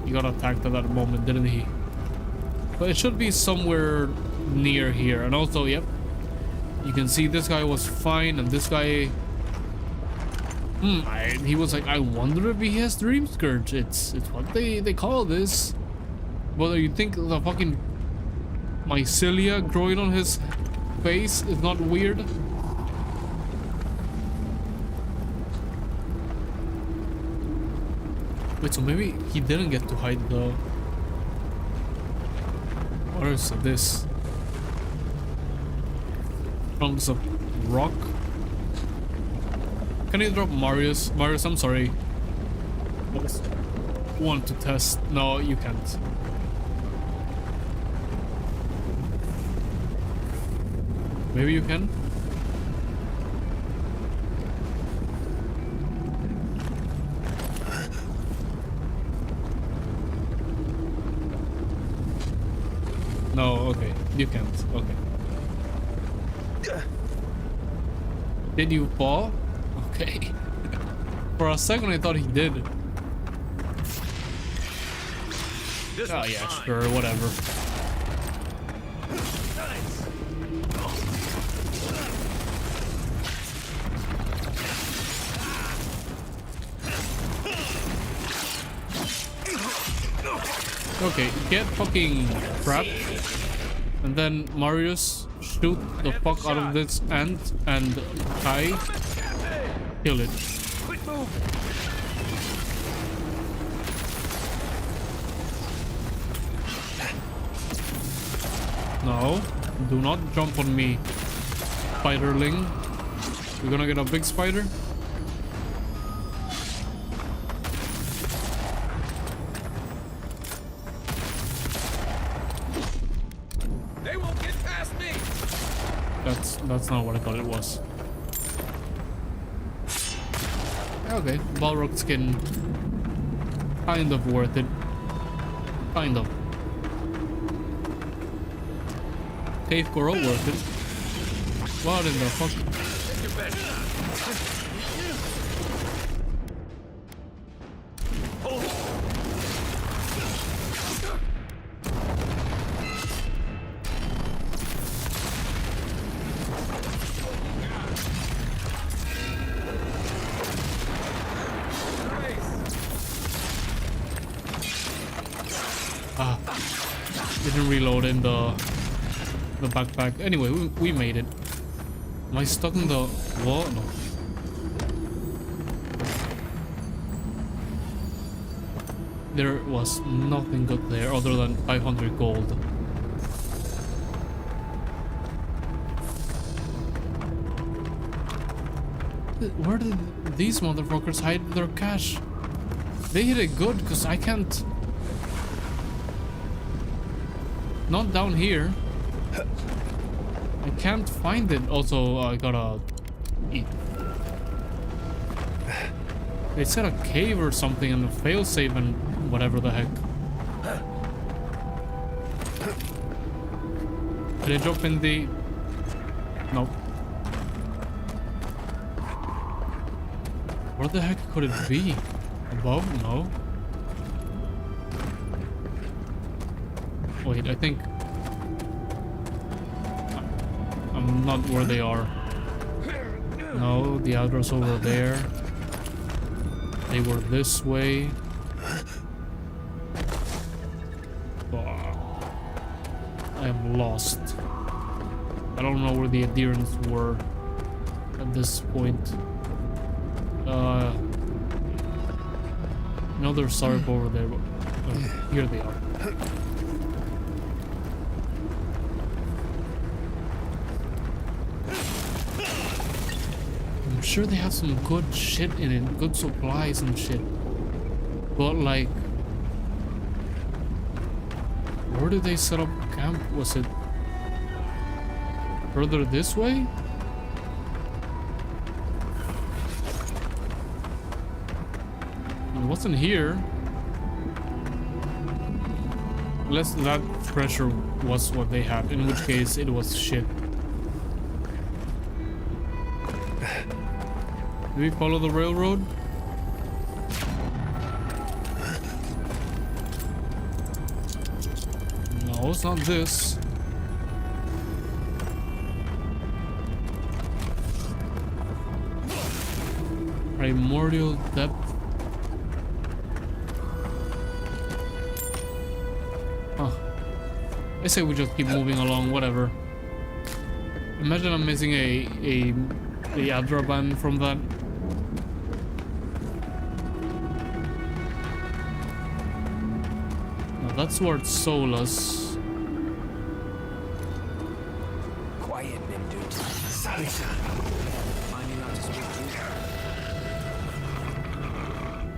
He got attacked at that moment, didn't he? But it should be somewhere near here. And also, yep, you can see this guy was fine, and this guy... he was like, I wonder if he has Dream Scourge. It's what they call this. Whether you think the fucking mycelia growing on his face is not weird. Wait, so maybe he didn't get to hide the... What is this? Oh, it's a rock. Can you drop Marius? Marius, I'm sorry. I just want to test. No, you can't. Maybe you can? No, okay. You can't. Okay. Did you fall? Okay. For a second I thought he did. This Oh one's yeah, mine. sure, whatever. Okay, get fucking trapped. And then Marius shoot the fuck out of this ant and Kai kill it. Quit moving. No, do not jump on me, spiderling. You're gonna get a big spider? They won't get past me. That's not what I thought it was. Okay, Balrog skin. Kind of worth it. Kind of. Cave coral worth it. What in the fuck? Take your best. Hold it. Ah, didn't reload in the backpack. Anyway, we made it. Am I stuck in the wall? No. There was nothing good there other than 500 gold. Where did these motherfuckers hide their cash? They hit it good because I can't. Not down here. I can't find it. Also, I gotta eat. They said a cave or something and a failsafe and whatever the heck. Did I drop in the... Nope. Where the heck could it be? Above? No. Wait, I think... I'm not where they are. No, the others over there. They were this way. Oh, I am lost. I don't know where the adherents were at this point. Another Sarp over there. Here they are. I'm sure they have some good shit in it, good supplies and shit. But like, where did they set up camp? Was it further this way? It wasn't here. Unless that treasure was what they had, in which case it was shit. Do we follow the railroad? No, it's not this. Primordial depth. Huh. I say we just keep moving along, whatever. Imagine I'm missing a Adraban from that. That's towards Solus. Quiet, dude.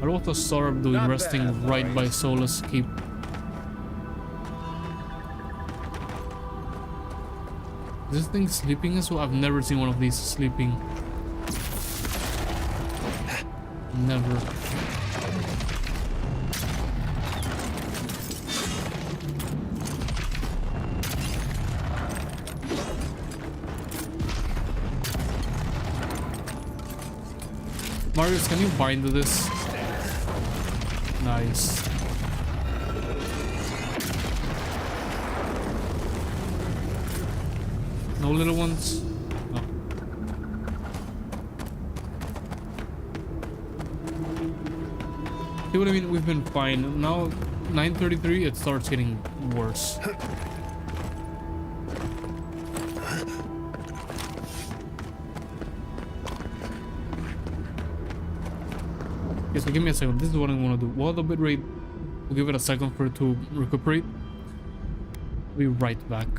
What was Sorb doing Not resting bad, right by boys. Solus Keep? Is this thing sleeping as well? I've never seen one of these sleeping. Never. Marius, can you bind to this? Nice. No little ones? No. See what I mean? We've been fine. Now, 9:33, it starts getting worse. Okay, so give me a second. This is what I want to do. While the bitrate, we'll give it a second for it to recuperate. We'll be right back.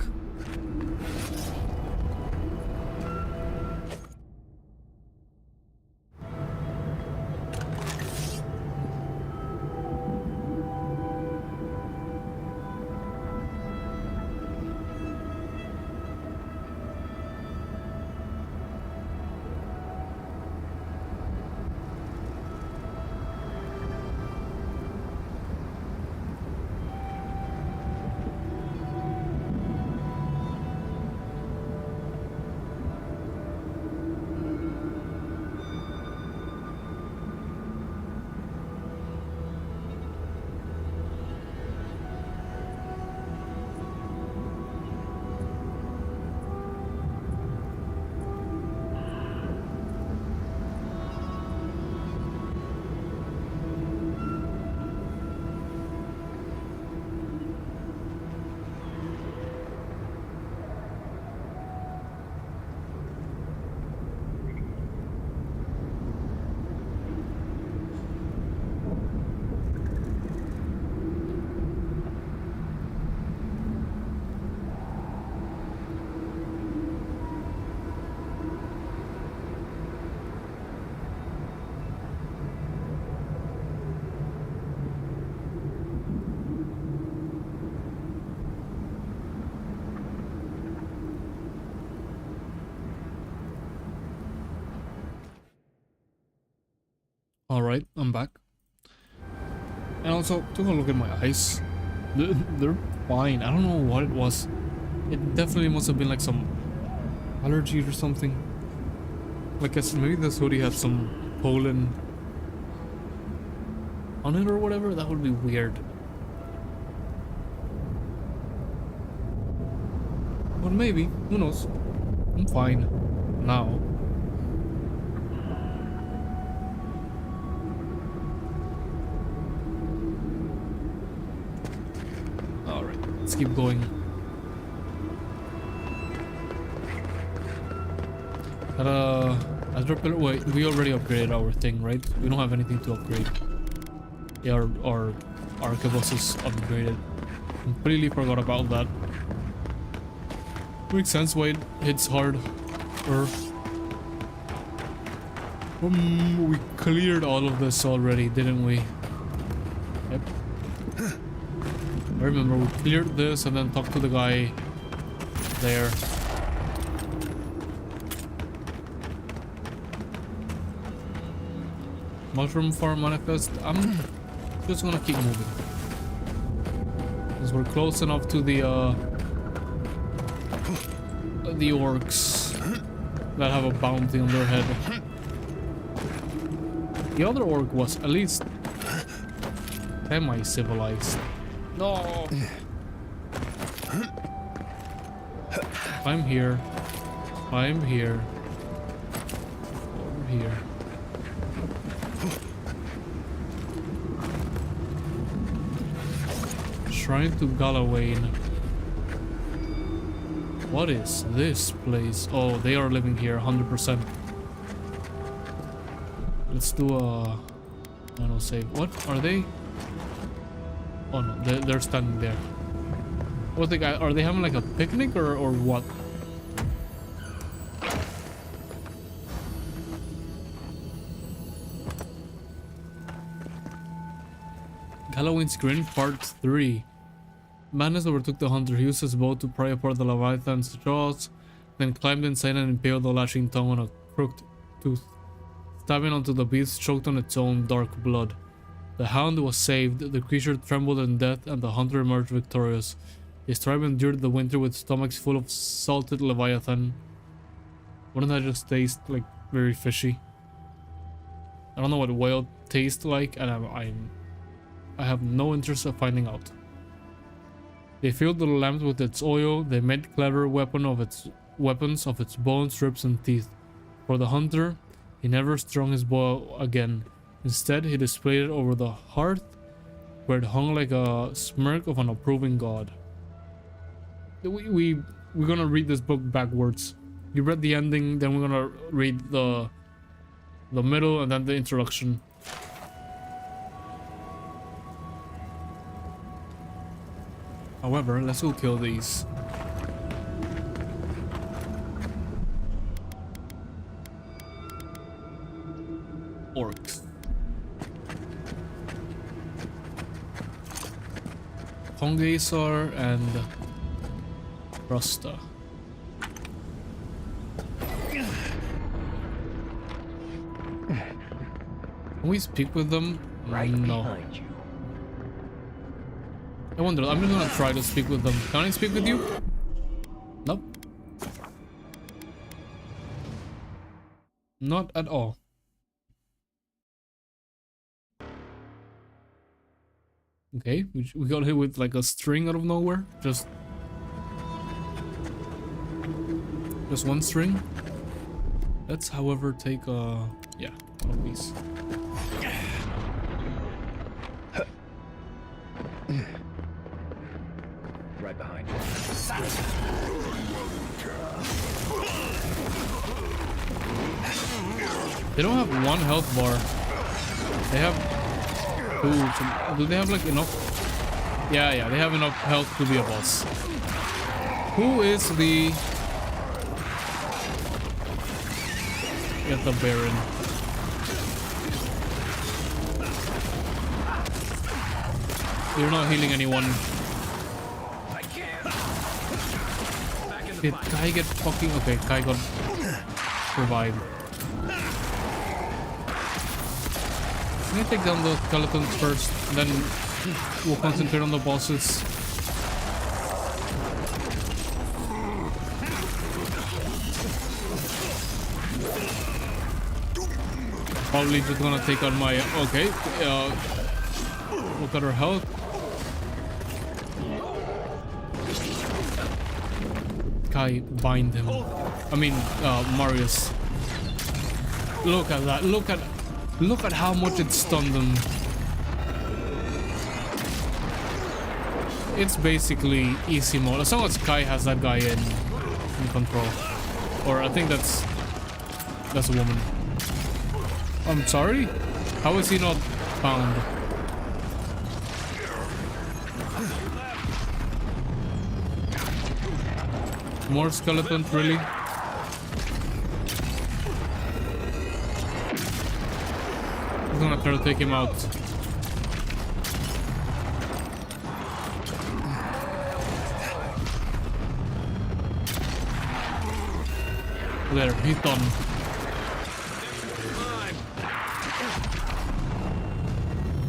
Alright, I'm back. And also, took a look at my eyes. They're fine. I don't know what it was. It definitely must have been like some allergy or something. Like I said, maybe this hoodie had some pollen on it or whatever. That would be weird. But maybe, who knows? I'm fine now. Let's keep going. Wait, we already upgraded our thing, right? We don't have anything to upgrade. Yeah, our arquebus is upgraded. Completely forgot about that. Makes sense why it hits hard. We cleared all of this already, didn't we? Yep. I remember we cleared this and then talked to the guy there. Mushroom farm manifest. I'm just gonna keep moving. Because we're close enough to the orcs that have a bounty on their head. The other orc was at least semi-civilized. No! I'm here. I'm here. Over here. Shrine to Galawain. What is this place? Oh, they are living here 100%. Let's do a... I don't save. What are they? Oh no, they're standing there. What the guy? Are they having like a picnic or what? Galawain's Grin Part 3. Madness overtook the hunter. He used his bow to pry apart the Leviathan's jaws, then climbed inside and impaled the lashing tongue on a crooked tooth. Stabbing onto the beast, choked on its own dark blood. The hound was saved, the creature trembled in death, and the hunter emerged victorious. His tribe endured the winter with stomachs full of salted Leviathan. Wouldn't that just taste like very fishy? I don't know what whale tastes like, and I have no interest of finding out. They filled the lamp with its oil. They made clever weapons of its bones, ribs, and teeth. For the hunter, he never strung his bow again. Instead, he displayed it over the hearth, where it hung like a smirk of an approving god. We're gonna read this book backwards. You read the ending, then we're gonna read the middle, and then the introduction. However, let's go kill these. Orcs. Hongaisar and Rasta. Can we speak with them? No. I wonder, I'm just gonna try to speak with them. Can I speak with you? Nope. Not at all. Okay, we got hit with like a string out of nowhere. Just one string. Let's, however, take yeah, one of these. Right behind you. They don't have one health bar. They have two. So do they have like enough? Yeah, they have enough health to be a boss. Who is the? Get the Baron. You're not healing anyone. Did Kai get fucking... Okay, Kai got revived. I'm gonna take down the skeletons first, and then we'll concentrate on the bosses. Probably just gonna take on my... Okay, look at her health. Kai, bind him. I mean, Marius. Look at that. Look at how much it stunned him. It's basically easy mode. As long as Kai has that guy in control. Or I think that's a woman. I'm sorry? How is he not found? More skeletons, really? I'm gonna try to take him out. There, he's done.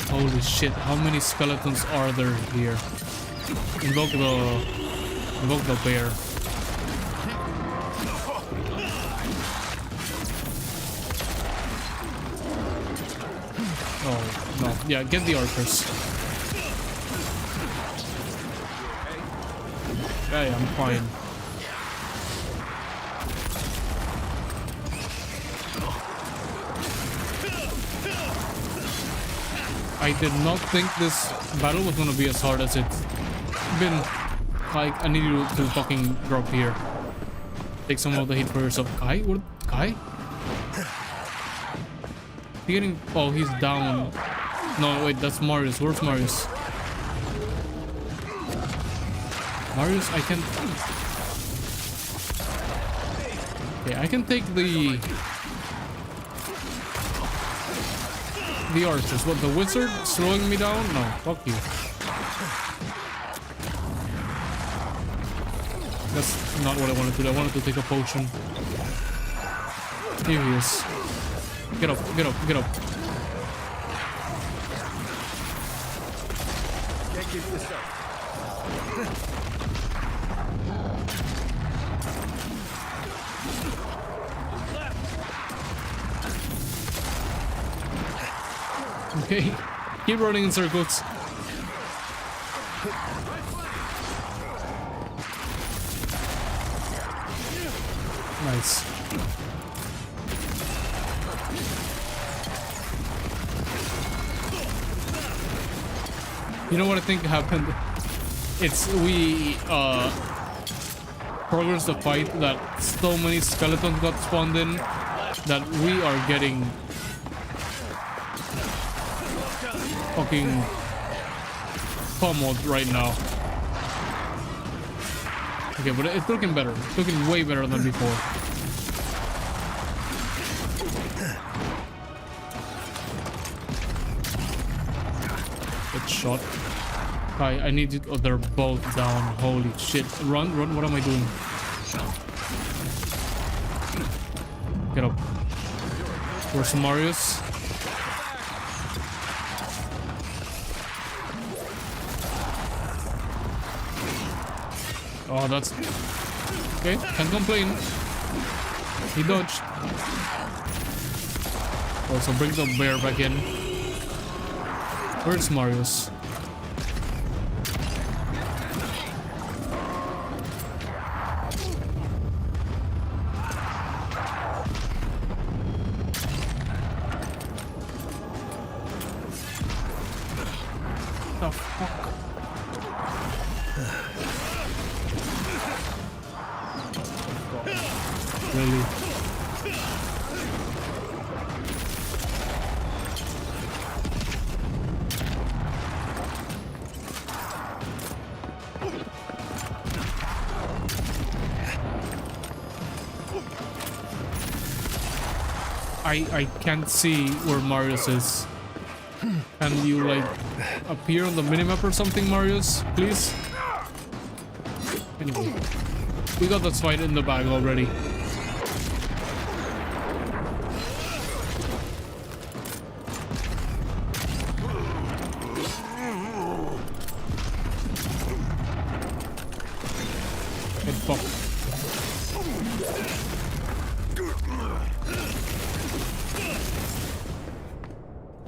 Holy shit, how many skeletons are there here? Invoke the bear. Oh, no. Yeah, get the archers. Yeah, I'm fine. I did not think this battle was gonna be as hard as it's been. Like, I need you to fucking drop here. Take some of the heat for yourself. Kai? What? Kai? He getting... Oh, he's down. No, wait, that's Marius. Where's Marius? Marius, I can... Okay, I can take the archers. What, the wizard slowing me down? No, fuck you. That's not what I wanted to do. I wanted to take a potion. Here he is. Get up, get up, get up. Can't keep this up. Okay, keep running in circles. Nice. You know what I think happened? It's we progressed the fight that so many skeletons got spawned in that we are getting fucking pummeled right now. Okay, but it's looking better. It's looking way better than before. Good shot. I need you. Oh, they're both down. Holy shit. Run, run. What am I doing? Get up. Where's Marius? Oh, that's... Okay, can't complain. He dodged. Also, bring the bear back in. Where's Marius? The fuck? Really? I can't see where Marius is. Can you like appear on the minimap or something, Marius? Please? Anyway. We got that fight in the bag already. Good fuck.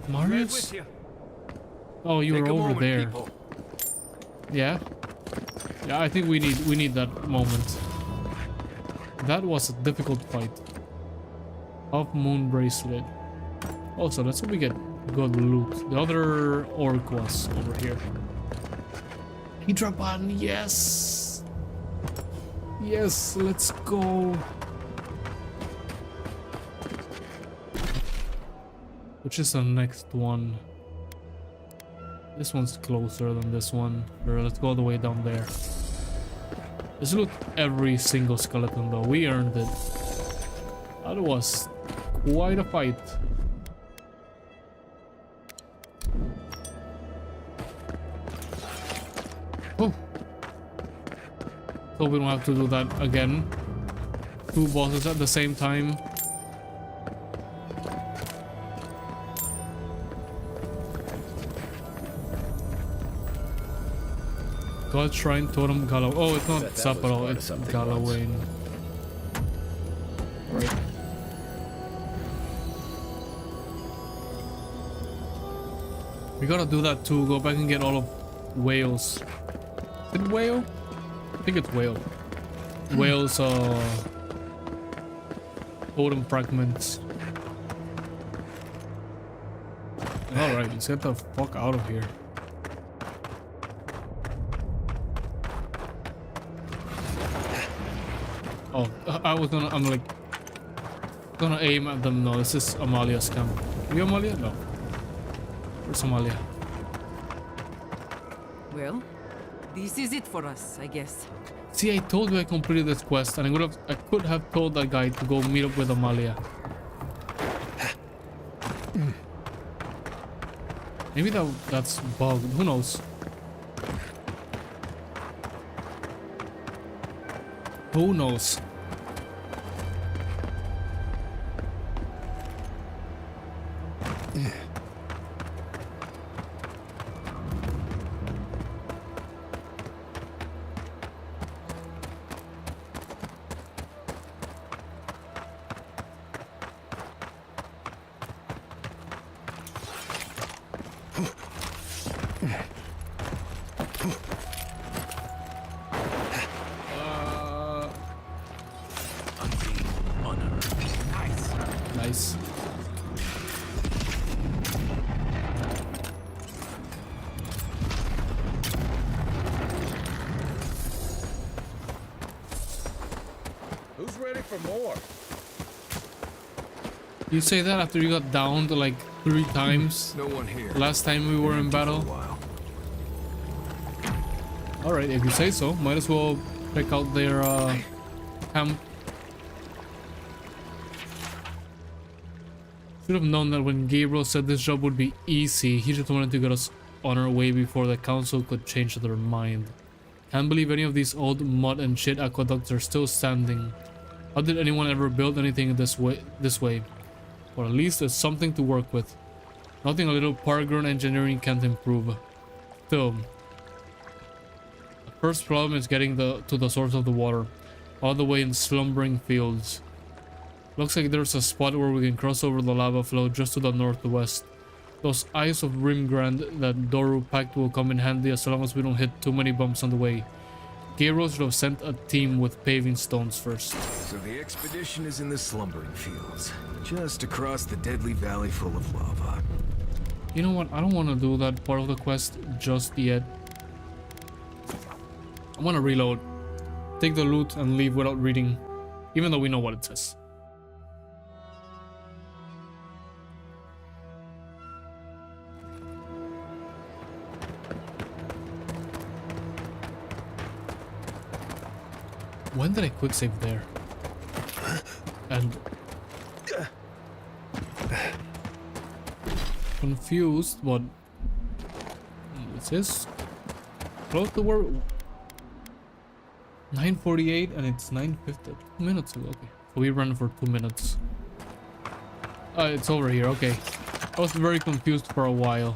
Marius? Oh, you were over there. Yeah? Yeah, I think we need that moment. That was a difficult fight. Half moon bracelet. Also, let's hope we get good loot. The other orc was over here. Hydra button, yes! Yes, let's go. Which is the next one? This one's closer than this one. Sure, let's go all the way down there. Let's loot every single skeleton though. We earned it. That was quite a fight. Oh. So we don't have to do that again. Two bosses at the same time. God Shrine Totem Galawain. Oh, it's not Zaparo, it's Galawain. Right. We gotta do that too. Go back and get all of Whale's. Is it Whale? I think it's Whale. Whale's totem fragments. Alright, let's get the fuck out of here. Oh, I'm like gonna aim at them. No, this is Amalia's camp. Are you Amalia? No. Where's Amalia? Well, This is it for us, I guess. See, I told you I completed this quest, and I could have told that guy to go meet up with Amalia. Maybe that's bugged. Who knows? Who knows? Nice. Who's ready for more? You say that after you got downed like 3 times No one here. last time we were in battle? Alright, if you say so, might as well check out their camp. Should have known that when Gabriel said this job would be easy, he just wanted to get us on our way before the council could change their mind. Can't believe any of these old mud and shit aqueducts are still standing. How did anyone ever build anything this way? Or at least there's something to work with. Nothing a little park-grown engineering can't improve. Still, the first problem is getting to the source of the water, all the way in slumbering fields. Looks like there's a spot where we can cross over the lava flow just to the northwest. Those eyes of Rimgrand that Doru packed will come in handy as long as we don't hit too many bumps on the way. Gabriel should have sent a team with paving stones first. So the expedition is in the slumbering fields, just across the deadly valley full of lava. You know what? I don't want to do that part of the quest just yet. I want to reload, take the loot, and leave without reading, even though we know what it says. When did I quick save there? And confused, but it says close to where 9:48 and it's 9:50. 2 minutes ago. Okay, so we ran for 2 minutes. It's over here. Okay, I was very confused for a while.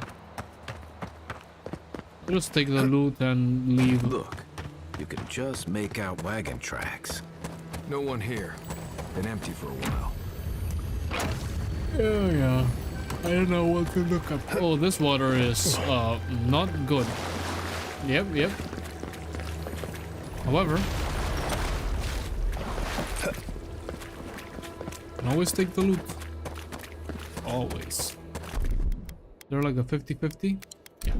I'll just take the loot and leave. Look, you can just make out wagon tracks. No one here. Been empty for a while. Oh yeah, I don't know what to look at. Oh, this water is not good. Yep. However, can always take the loot. Always. They're like a 50-50. Yeah.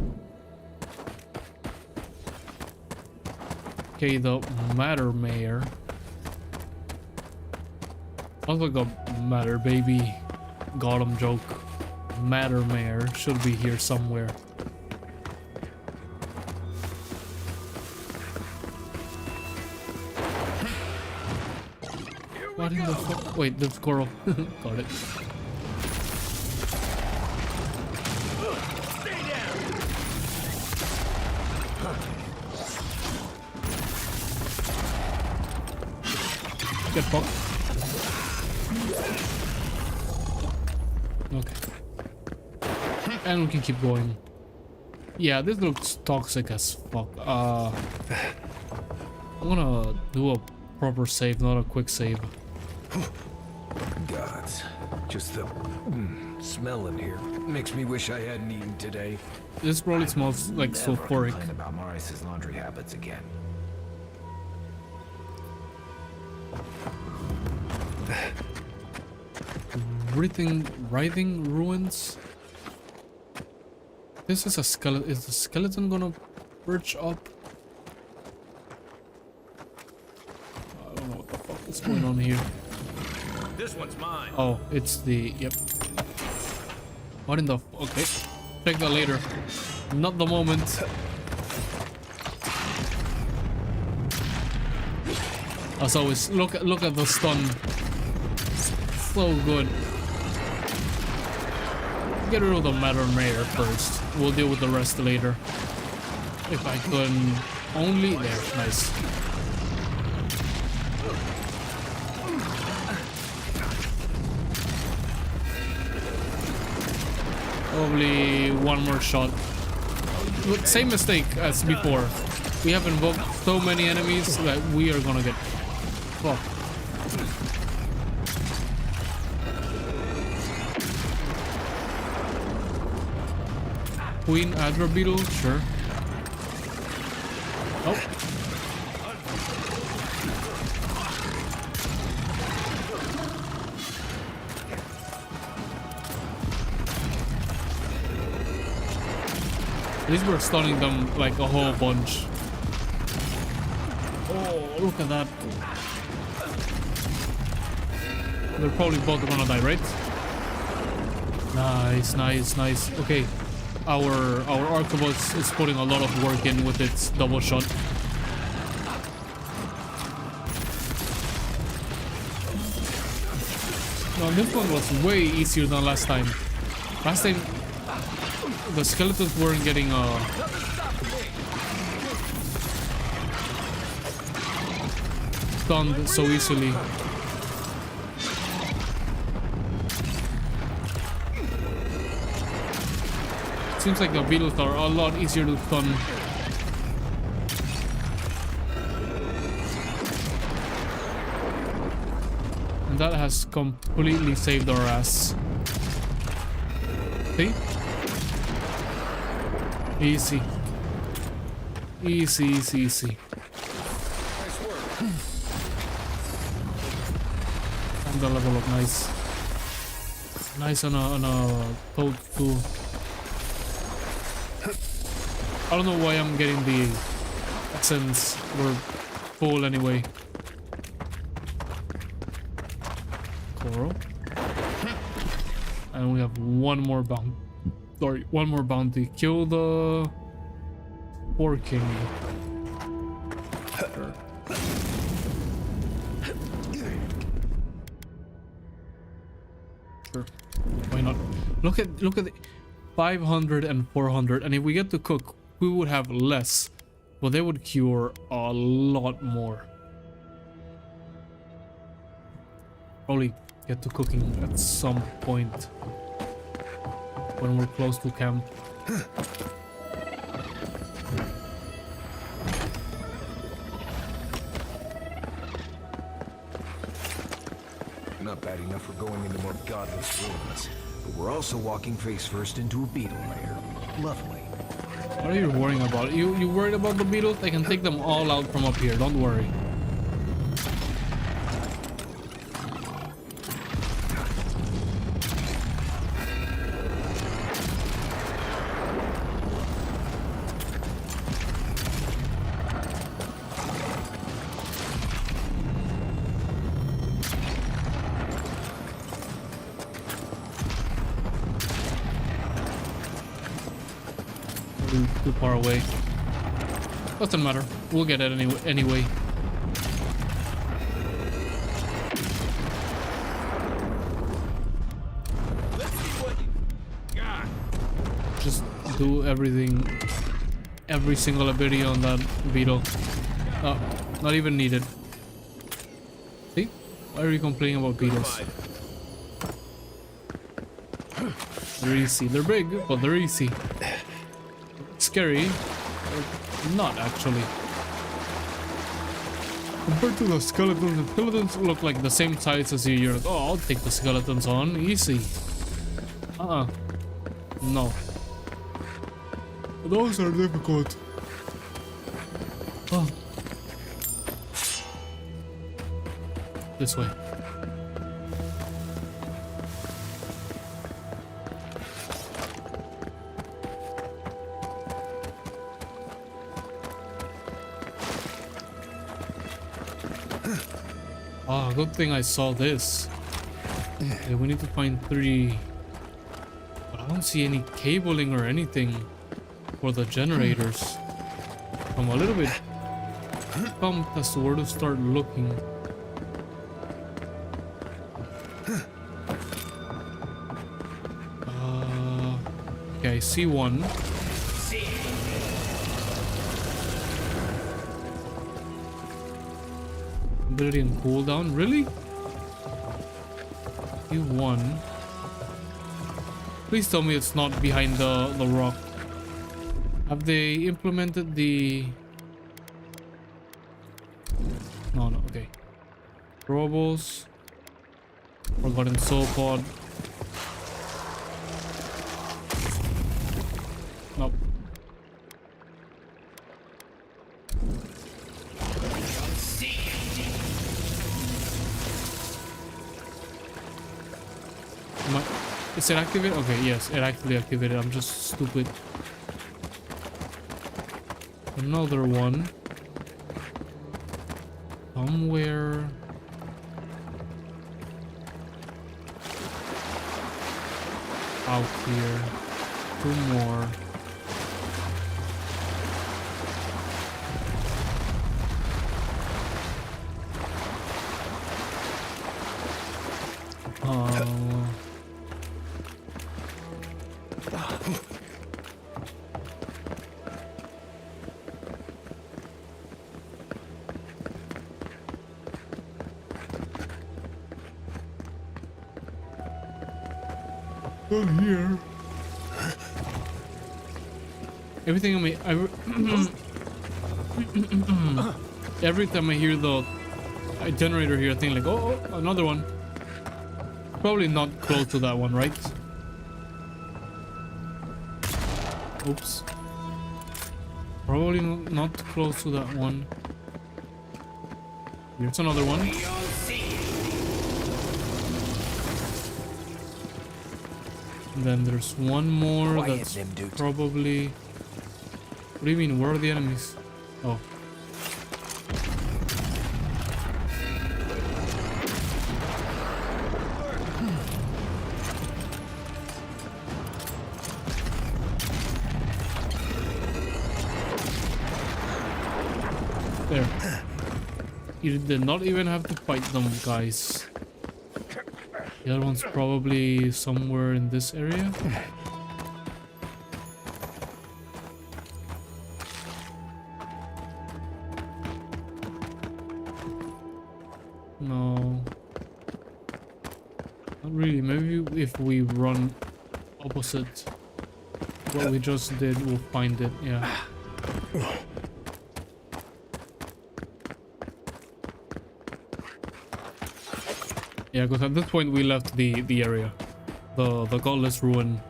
Okay, the Matter Mayor. Sounds like a Matter Baby Gotham joke. Matter Mayor should be here somewhere. What in the fuck? Wait, the squirrel. Got it. Get fucked. Okay. And we can keep going. Yeah, this looks toxic as fuck. I'm gonna do a proper save, not a quick save. Gods, just the smell in here makes me wish I hadn't eaten today. This probably smells like Never sulfuric. complain about Maurice's laundry habits again. Writhing ruins. This is a skeleton. Is the skeleton gonna perch up? I don't know what the fuck is going on here. This one's mine. Oh, it's the yep. What in the okay? Check that later. Not the moment. As always, look at the stun. So good. Get rid of the Matter Mayor first. We'll deal with the rest later. If I can only... There, nice. Probably one more shot. Look, same mistake as before. We have invoked so many enemies that we are gonna get fucked. Queen Adra Beetle, sure. Oh. At least we're stunning them like a whole bunch. Oh, look at that. They're probably both gonna die, right? Nice, nice, nice. Okay. Our Arquebus is putting a lot of work in with its double shot. No, this one was way easier than last time. Last time, the skeletons weren't getting stunned so easily. Seems like the beetles are a lot easier to stun. And that has completely saved our ass. See? Easy. Easy, easy, easy. Nice work. And the level up, nice. Nice on a toad too. I don't know why I'm getting the essence. We're full anyway. Coral. And we have one more bounty. Sorry, one more bounty. Kill the Poor King. Sure. Sure. Why not? Look at the 500 and 400, and if we get to cook, we would have less, but they would cure a lot more. Probably get to cooking at some point when we're close to camp. Not bad enough for going into more godless ruins, but we're also walking face first into a beetle lair. Lovely. What are you worrying about? You worried about the beetles? I can take them all out from up here, don't worry. Too far away. Doesn't matter. We'll get it anyway. Let's see what you got. Just do everything, every single ability on that beetle. Not even needed. See? Why are you complaining about beetles? They're easy. They're big, but they're easy. Scary, but not actually. Compared to the skeletons look like the same size as you. You're like, oh, I'll take the skeletons on, easy. No. Those are difficult. Oh. This way. Ah, good thing I saw this. Okay, we need to find 3. But I don't see any cabling or anything for the generators. I'm a little bit pumped as to where to start looking. Okay, I see one. Ability and cooldown, really? You won. Please tell me it's not behind the rock. Have they implemented the... No, okay. Throwables. Forgotten Soul Pod. Nope. Is it activated? Okay, yes, it actually activated. I'm just stupid. Another one. Somewhere. Out here. 2 more. Here. Everything every time I hear the generator here, I think like, oh, another one. Probably not close to that one, right? Oops. Probably not close to that one. Here's another one. And then there's one more that's probably... What do you mean? Where are the enemies? Oh. There. You did not even have to fight them, guys. The other one's probably somewhere in this area. No. Not really. Maybe if we run opposite what we just did, we'll find it. Yeah. Yeah, because at this point we left the area. The Godless Ruin.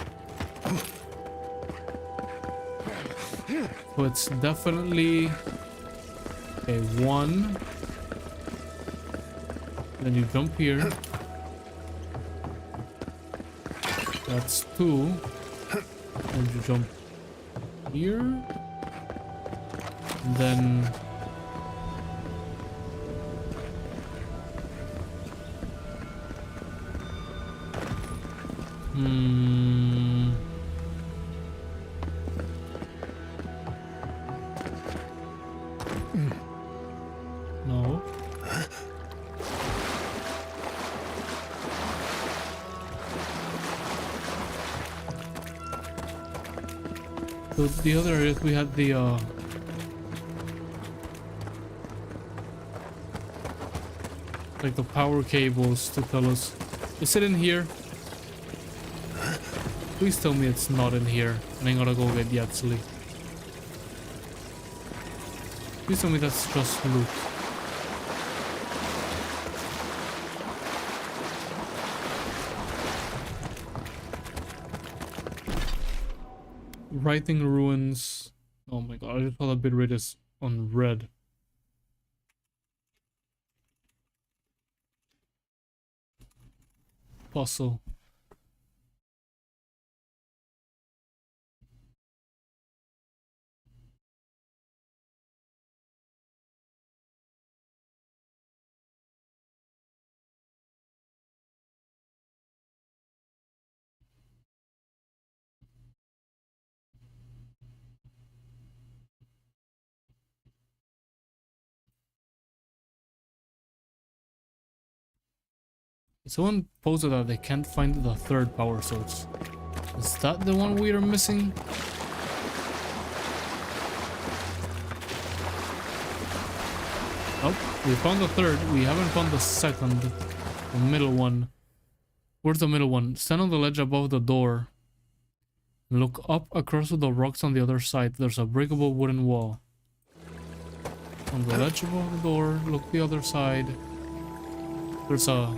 So it's definitely a 1. Then you jump here. That's 2. And you jump here. And then... No. So the other areas we had the like the power cables to tell us, is it in here? Please tell me it's not in here and I gotta go get Yatsuli. Please tell me that's just loot. Writing ruins. Oh my god, I just saw that bit rate is on red. Puzzle. Someone posted that they can't find the third power source. Is that the one we are missing? Nope, we found the third. We haven't found the second. The middle one. Where's the middle one? Stand on the ledge above the door. Look up across the rocks on the other side. There's a breakable wooden wall. On the ledge above the door, look the other side. There's a...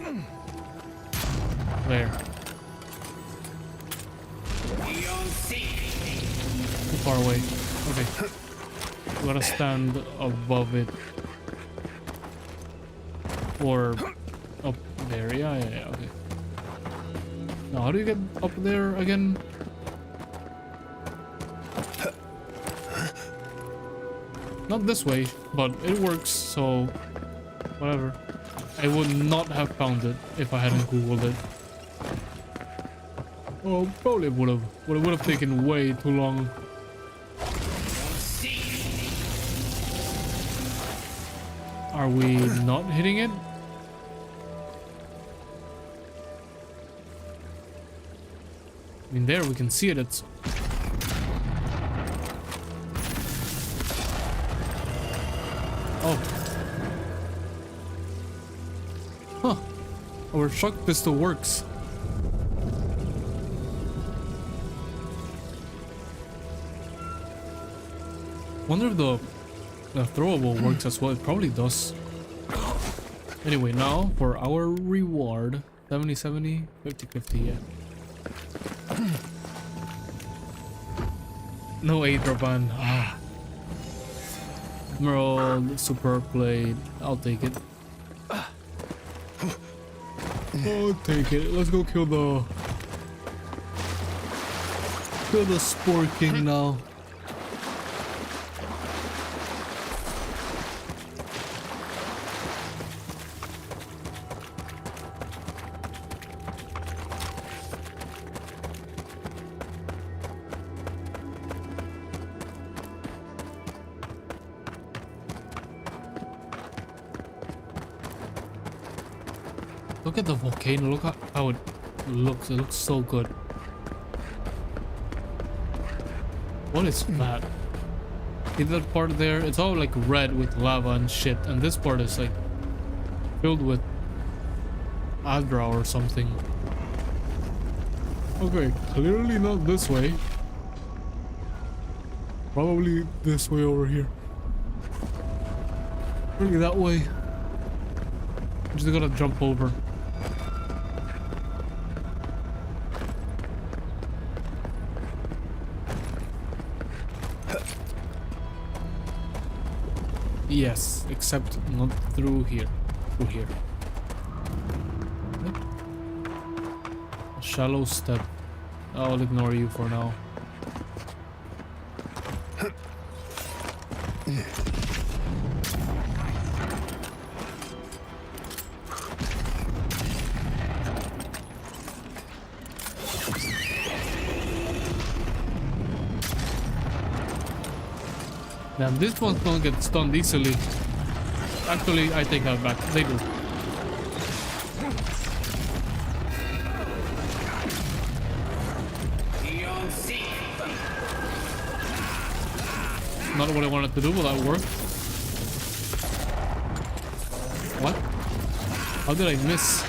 There. Too far away. Okay. We gotta stand above it. Or up there. Yeah, okay. Now, how do you get up there again? Not this way, but it works, so whatever. I would not have found it if I hadn't googled it. Oh, probably would have. But it would have taken way too long. Are we not hitting it? I mean, there we can see it. It's... Oh. Huh. Our shock pistol works. Wonder if the throwable works as well. It probably does. Anyway, now for our reward. 70-70, 50-50, yeah. No Aether Band. Ah. Emerald, Super Blade. I'll take it. I'll take it. Let's go kill the Spore King now. Look at the volcano, look how it looks so good. What is that? See that part there? It's all like red with lava and shit, and this part is like filled with Adra or something. Okay, clearly not this way. Probably this way over here. Really that way. I'm just gonna jump over. Yes, except not through here. Through here. Yep. A shallow step. I'll ignore you for now. Damn, this one's gonna get stunned easily. Actually, I take that back. They do. Not what I wanted to do, but that worked. What? How did I miss?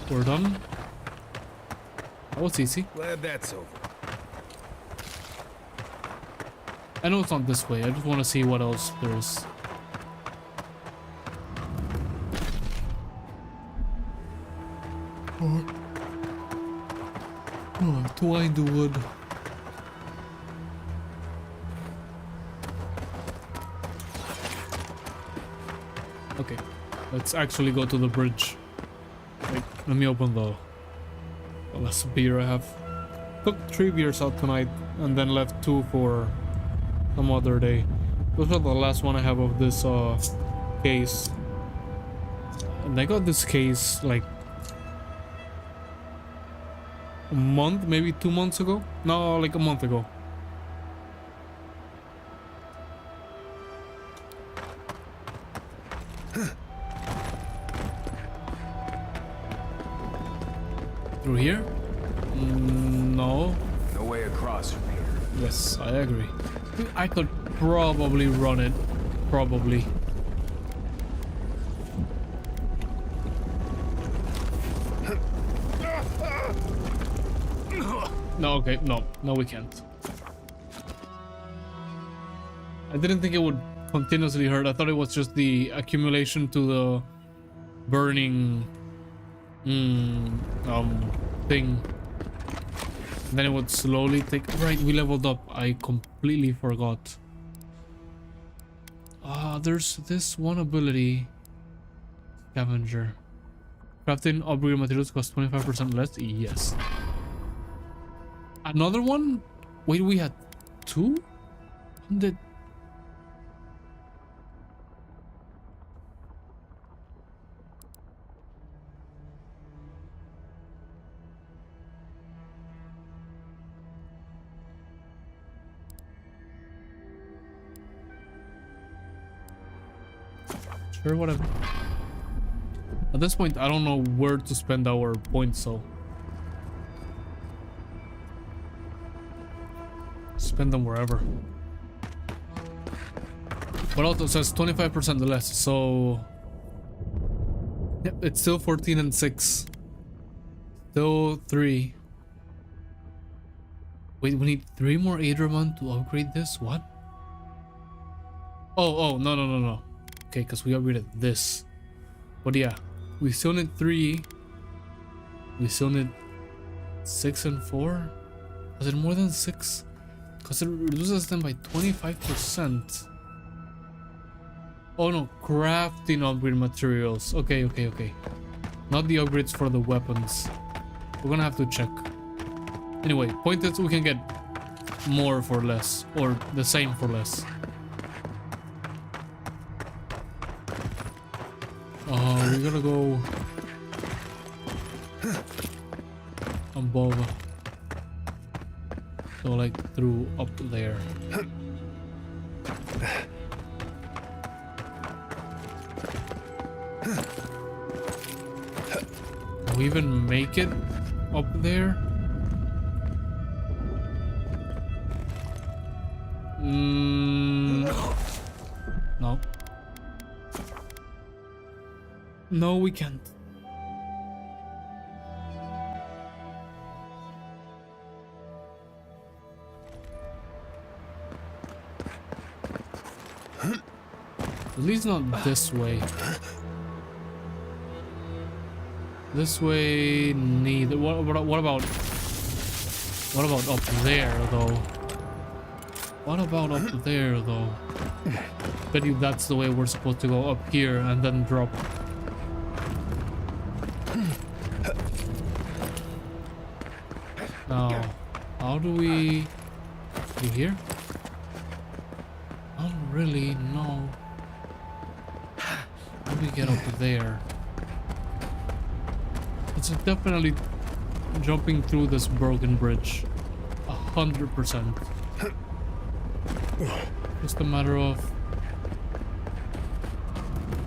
We're done. That was easy. Glad that's over. I know it's not this way. I just want to see what else there is. To wind the wood. Okay, let's actually go to the bridge. Wait, let me open the last beer I have. Took 3 beers out tonight and then left 2 for some other day. Those are the last one I have of this case. And I got this case like a month, maybe 2 months ago. No, like a month ago. Through here? No. No way across from here. Yes, I agree. I could probably run it. Probably. No, okay, no, we can't. I didn't think it would continuously hurt. I thought it was just the accumulation to the burning thing. And then it would slowly take. Right, we leveled up. I completely forgot. There's this one ability. Scavenger. Crafting upgrade materials cost 25% less. Yes. Another one? Wait, we had two? Did... Sure, whatever. At this point, I don't know where to spend our points, so... Spend them wherever. But also it says 25% less, so... Yep, it's still 14 and 6. Still 3. Wait, we need 3 more Adramon to upgrade this? What? Oh, no. Okay, because we upgraded this. But yeah, we still need 3. We still need 6 and 4. Was it more than 6? Because it reduces them by 25%. Oh no, crafting upgrade materials. Okay. Not the upgrades for the weapons. We're gonna have to check. Anyway, point is we can get more for less. Or the same for less. We gotta go above. So like through up there. Can we even make it up there? No. No, we can't. At least not this way. This way, neither. What about up there, though? What about up there, though? Bet you that's the way we're supposed to go, up here and then drop. Now, how do we... Through here? I don't really know. How do we get up there? It's definitely jumping through this broken bridge. 100%. Just a matter of...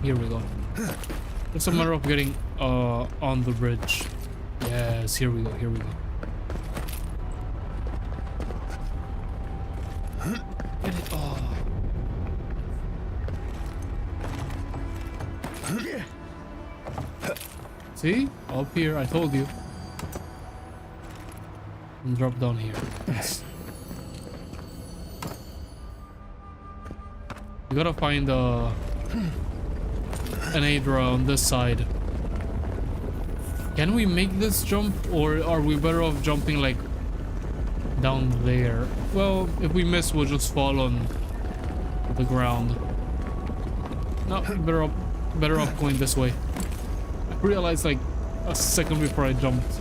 Here we go. It's a matter of getting on the bridge. Yes, here we go. Get it. Oh. See? Up here, I told you. And drop down here. Yes. We gotta find an Adra on this side. Can we make this jump, or are we better off jumping like down there? Well, if we miss, we'll just fall on the ground. No, better off going this way. I realized like a second before I jumped.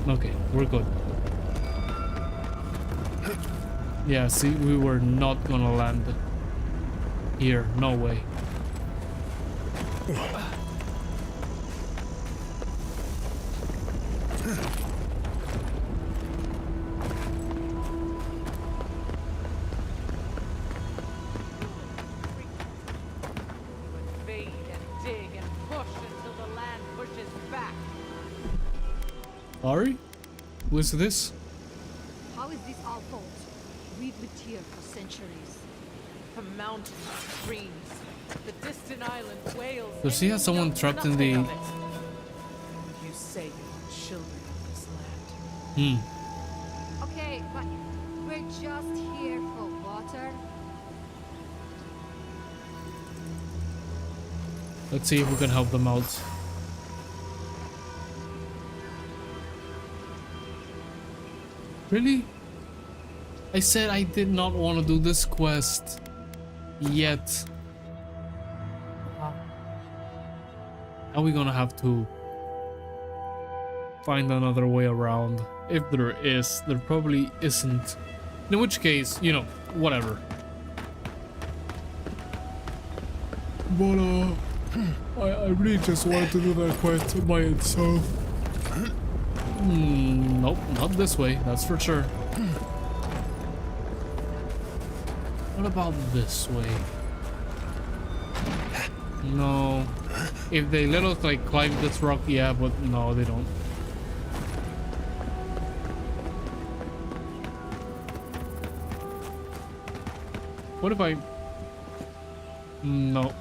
Okay, we're good. Yeah, see, we were not gonna land here. No way. Sorry? Who is this? How is this our fault? We've lived here for centuries. The mountains, streams, the distant island, whales. Does he have someone trapped in the... You say you are children of this land. Okay, but we're just here for water. Let's see if we can help them out. Really? I said I did not want to do this quest yet. Are we gonna have to find another way around? If there is, there probably isn't. In which case, you know, whatever. But I really just wanted to do that quest by itself. Nope, not this way, that's for sure. What about this way? No. If they let us like climb this rock, yeah, but no, they don't. What if I... No.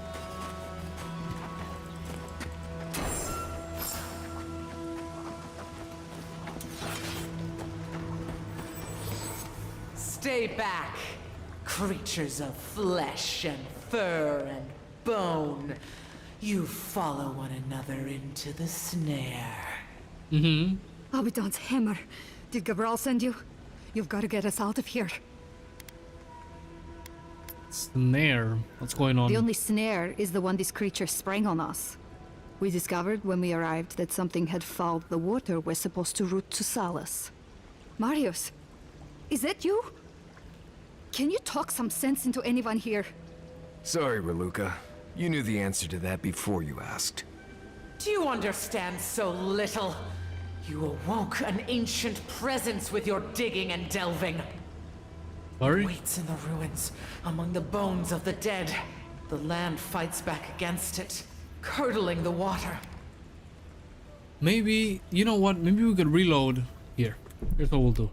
Stay back, creatures of flesh and fur and bone. You follow one another into the snare. Abaddon's hammer. Did Gabriel send you? You've got to get us out of here. Snare? What's going on? The only snare is the one this creature sprang on us. We discovered when we arrived that something had fouled the water we're supposed to route to Salus. Marius, is that you? Can you talk some sense into anyone here? Sorry, Raluca. You knew the answer to that before you asked. Do you understand so little? You awoke an ancient presence with your digging and delving. Sorry? Waits in the ruins, among the bones of the dead. The land fights back against it, curdling the water. Maybe, you know what? Maybe we could reload. Here. Here's what we'll do.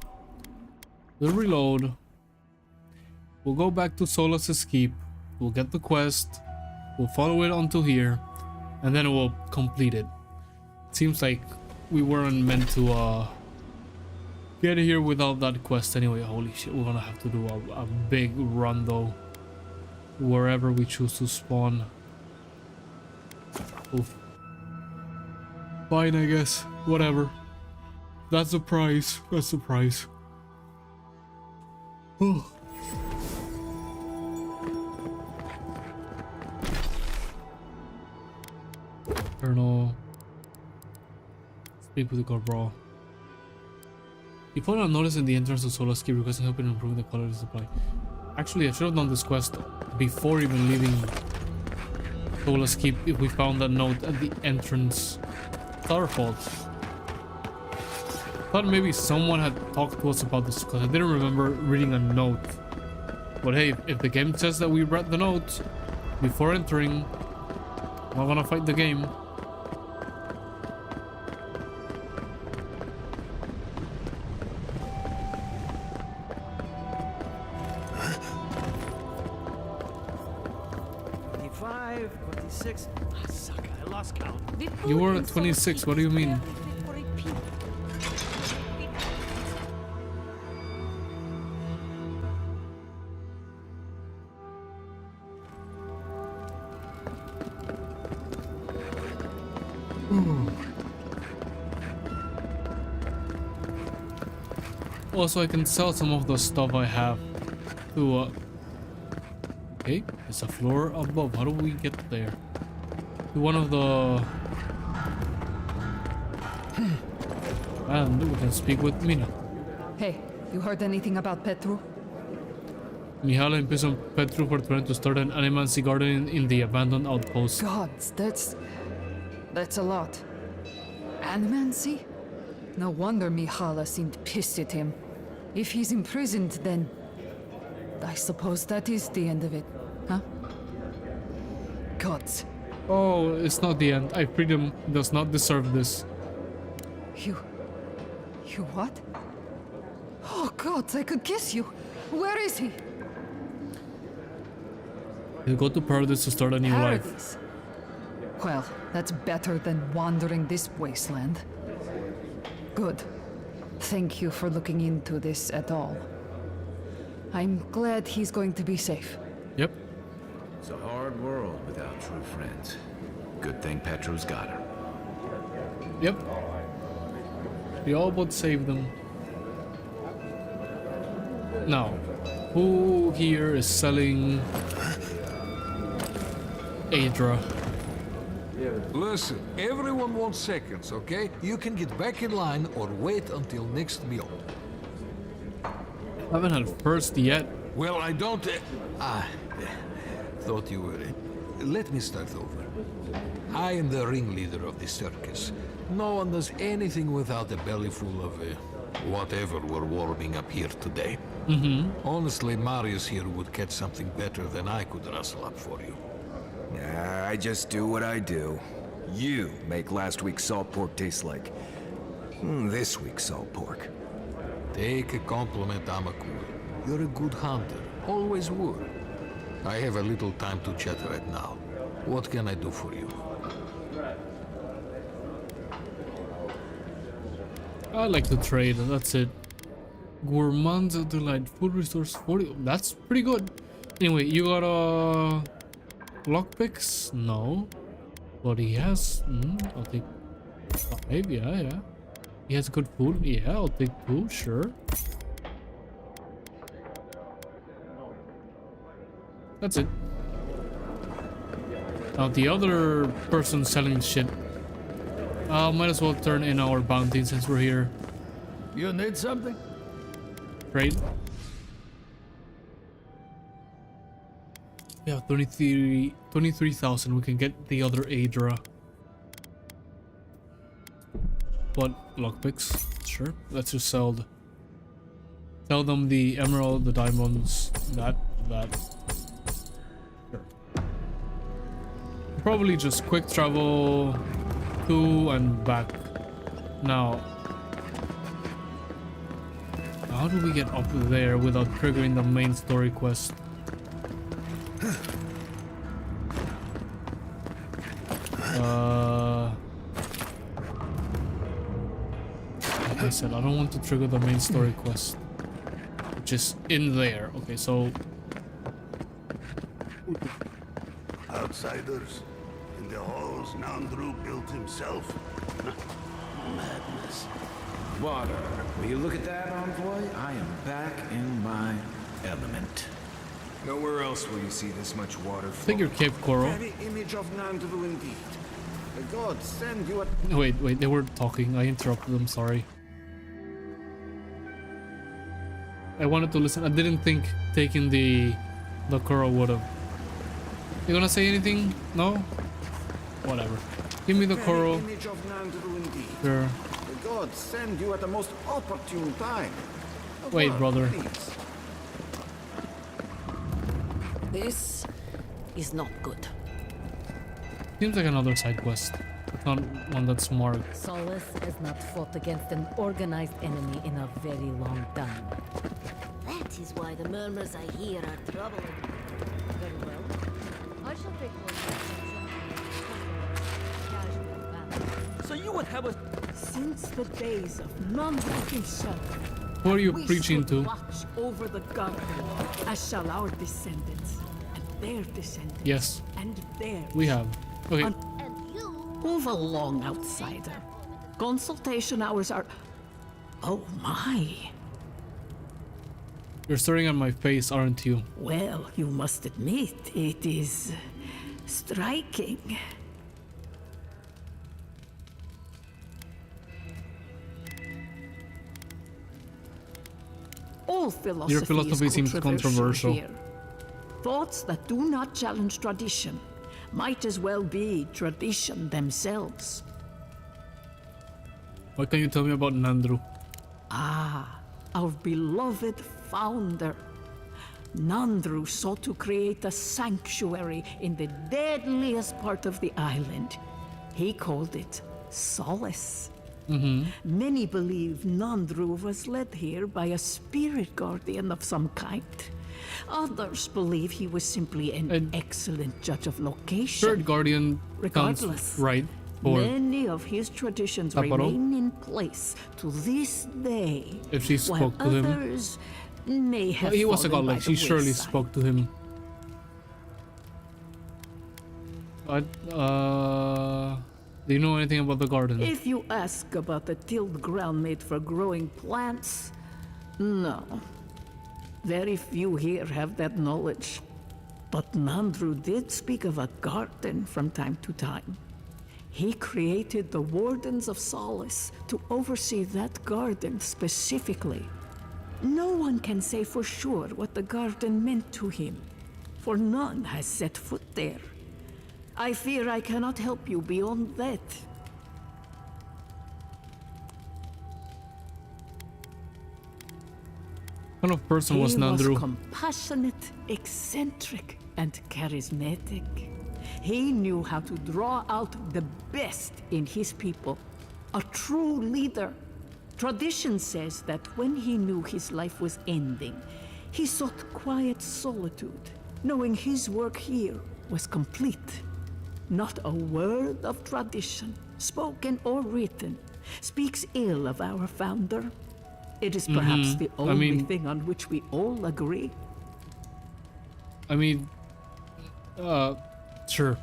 We'll reload. We'll go back to Solus's Keep. We'll get the quest. We'll follow it onto here. And then we'll complete it. It seems like we weren't meant to get here without that quest anyway. Holy shit, we're gonna have to do a big run though. Wherever we choose to spawn. Oof. Fine, I guess. Whatever. That's the price. That's the price. Oh. Colonel. Speak with the corporal. You found a notice in the entrance to Solar's Keep requesting help in improving the quality of the supply. Actually, I should have done this quest before even leaving Solar's Keep if we found that note at the entrance. It's our fault. I thought maybe someone had talked to us about this because I didn't remember reading a note. But hey, if the game says that we read the note before entering, I'm not gonna fight the game. You were at 26, what do you mean? Also, I can sell some of the stuff I have to okay, there's a floor above. How do we get there? To one of the... And we can speak with Mina. Hey, you heard anything about Petru? Mihala imprisoned Petru for trying to start an animancy garden in the abandoned outpost. Gods, that's a lot. Animancy? No wonder Mihala seemed pissed at him. If he's imprisoned, then... I suppose that is the end of it, huh? Gods. Oh, it's not the end. I freedom does not deserve this. You You what? Oh God, I could kiss you. Where is he? You go to Paradise to start a new life. Paradise. Well, that's better than wandering this wasteland. Good. Thank you for looking into this at all. I'm glad he's going to be safe. Yep. It's a hard world without true friends. Good thing Petro's got her. Yep. We all but saved them. Now, who here is selling Adra? Listen, everyone wants seconds, okay? You can get back in line or wait until next meal. I haven't had first yet. Well, I don't... thought you were... Let me start over. I am the ringleader of the circus. No one does anything without a belly full of whatever we're warming up here today. Honestly, Marius here would catch something better than I could rustle up for you. I just do what I do. You make last week's salt pork taste like this week's salt pork. Take a compliment, Amakul. You're a good hunter. Always were. I have a little time to chat right now. What can I do for you? I like to trade, and that's it. Gourmand delight, food restores 40. That's pretty good. Anyway, you got lockpicks? No. But he has. I'll take 5. Yeah. He has good food. Yeah, I'll take 2. Sure. That's it. Now the other person selling shit. Might as well turn in our bounty since we're here. You need something? Trade. We have 23,000. We can get the other Adra. But lockpicks, sure. Let's just sell them the emerald, the diamonds, that. Sure. Probably just quick travel to and back. Now, how do we get up there without triggering the main story quest? Like I said, I don't want to trigger the main story quest, which is in there. Okay, so Outsiders in the halls Nandru built himself. Madness. Water. Will you look at that, envoy? I am back in my element. Nowhere else will you see this much water flow. figure Cape Coral. Very image of Nandru indeed. The gods send you a... Wait, they were talking. I interrupted them, sorry. I wanted to listen. I didn't think taking the coral would have. You gonna say anything? No? Whatever. Give me the coral. Image of Nandru indeed. Sure. The gods send you at the most opportune time. A Wait, word, brother. please. This is not good. Seems like another side quest. It's not one that's marked. Solace has not fought against an organized enemy in a very long time. That is why the murmurs I hear are troubling. Very well. I shall take So you would have us... Since the days of Nandru himself, Who are you we preaching stood to? watch over the garden, as shall our descendants, and their descendants, Yes, and theirs. we have. Okay, And move along, outsider. Consultation hours are... Oh my. you're staring at my face, aren't you? Well, you must admit, it is striking. All philosophy Your philosophy is seems controversial. here. Thoughts that do not challenge tradition might as well be tradition themselves. What can you tell me about Nandru? Ah, our beloved founder. Nandru sought to create a sanctuary in the deadliest part of the island. He called it Solace. Many believe Nandru was led here by a spirit guardian of some kind. Others believe he was simply an excellent judge of location. Spirit guardian sounds Regardless, right. For many of his traditions Sapporo? remain in place to this day. if she while spoke to him. others may have He was a god, fallen by like the she surely wayside. spoke to him. But do you know anything about the garden? If you ask about the tilled ground made for growing plants, no. Very few here have that knowledge. But Nandru did speak of a garden from time to time. He created the Wardens of Solace to oversee that garden specifically. No one can say for sure what the garden meant to him, for none has set foot there. I fear I cannot help you beyond that. What kind of person was He Nandru? was compassionate, eccentric, and charismatic. He knew how to draw out the best in his people. A true leader. Tradition says that when he knew his life was ending, he sought quiet solitude, knowing his work here was complete. Not a word of tradition, spoken or written, speaks ill of our founder. It is perhaps the only thing on which we all agree. I mean, sure,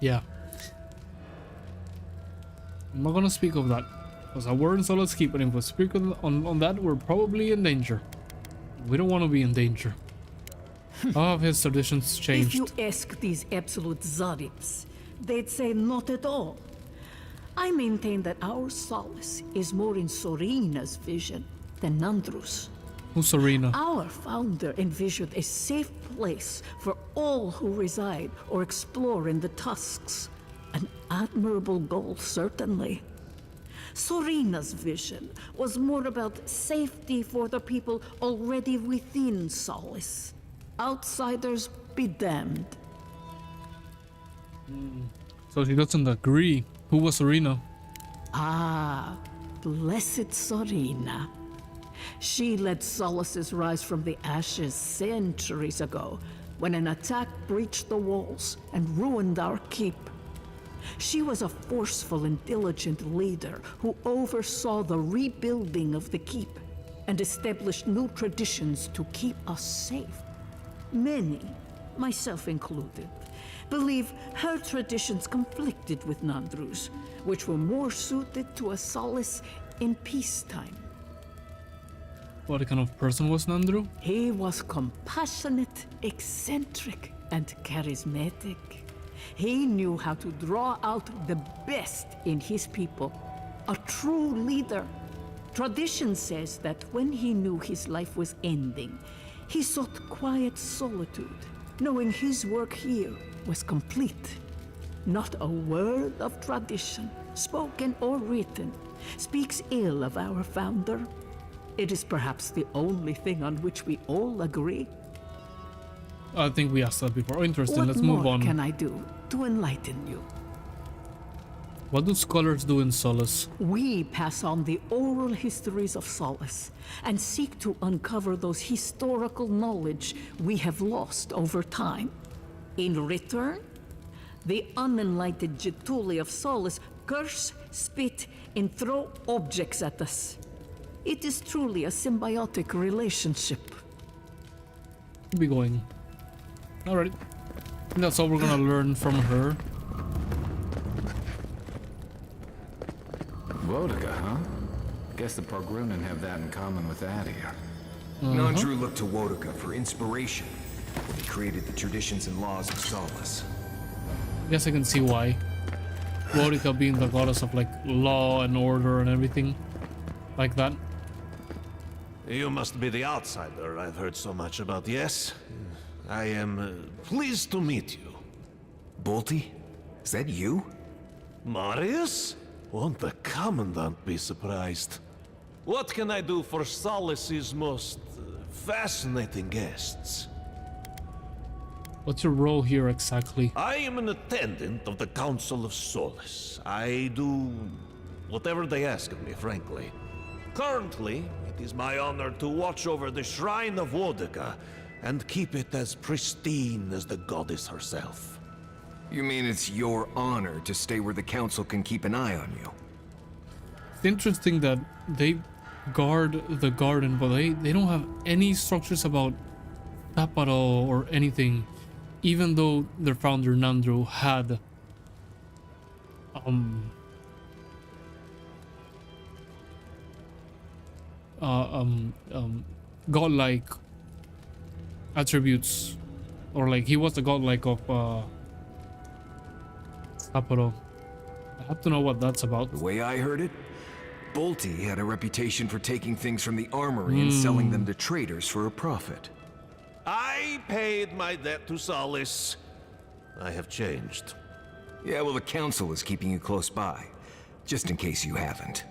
yeah. I'm not gonna speak of that, because our word in Solace keep, and if we speak on that, we're probably in danger. We don't want to be in danger. How have his traditions changed? If you ask these absolute Zaribs, they'd say not at all. I maintain that our solace is more in Sorina's vision than Nandru's. Who's Serena? Our founder envisioned a safe place for all who reside or explore in the Tusks. An admirable goal, certainly. Sorina's vision was more about safety for the people already within Solace. Outsiders be damned. So she doesn't agree. Who was Serena? Ah, blessed Sorina. She led Solace's rise from the ashes centuries ago, when an attack breached the walls and ruined our keep. She was a forceful and diligent leader who oversaw the rebuilding of the keep and established new traditions to keep us safe. Many, myself included, believe her traditions conflicted with Nandru's, which were more suited to a solace in peacetime. What kind of person was Nandru? He was compassionate, eccentric, and charismatic. He knew how to draw out the best in his people. A true leader. Tradition says that when he knew his life was ending, he sought quiet solitude, knowing his work here was complete. Not a word of tradition, spoken or written, speaks ill of our founder. It is perhaps the only thing on which we all agree. I think we asked that before. Oh, interesting. What Let's move more on. can I do to enlighten you? What do scholars do in Solace? We pass on the oral histories of Solace and seek to uncover those historical knowledge we have lost over time. In return, the unenlightened Getuli of Solace curse, spit, and throw objects at us. It is truly a symbiotic relationship. We'll be going. Alright. That's all we're gonna learn from her. Vodka, huh? Guess the Pargrunen have that in common with that here. Nandru looked to Wodaka for inspiration when he created the traditions and laws of Solace. I guess I can see why. Boudica being the goddess of like law and order and everything like that. You must be the outsider I've heard so much about, yes? I am pleased to meet you. Bolty? Is that you? Marius? Won't the Commandant be surprised? What can I do for Solace's most fascinating guests? What's your role here exactly? I am an attendant of the Council of Solace. I do whatever they ask of me, frankly. Currently, it is my honor to watch over the Shrine of Wodeka and keep it as pristine as the goddess herself. You mean it's your honor to stay where the council can keep an eye on you? It's interesting that they guard the garden, but they don't have any structures about Taparo or anything, even though their founder Nandro had godlike attributes, or like he was the godlike of Taparo. I have to know what that's about. The way I heard it, Bolty had a reputation for taking things from the armory and selling them to traders for a profit. I paid my debt to Solace. I have changed. Yeah, well, the council is keeping you close by, just in case you haven't.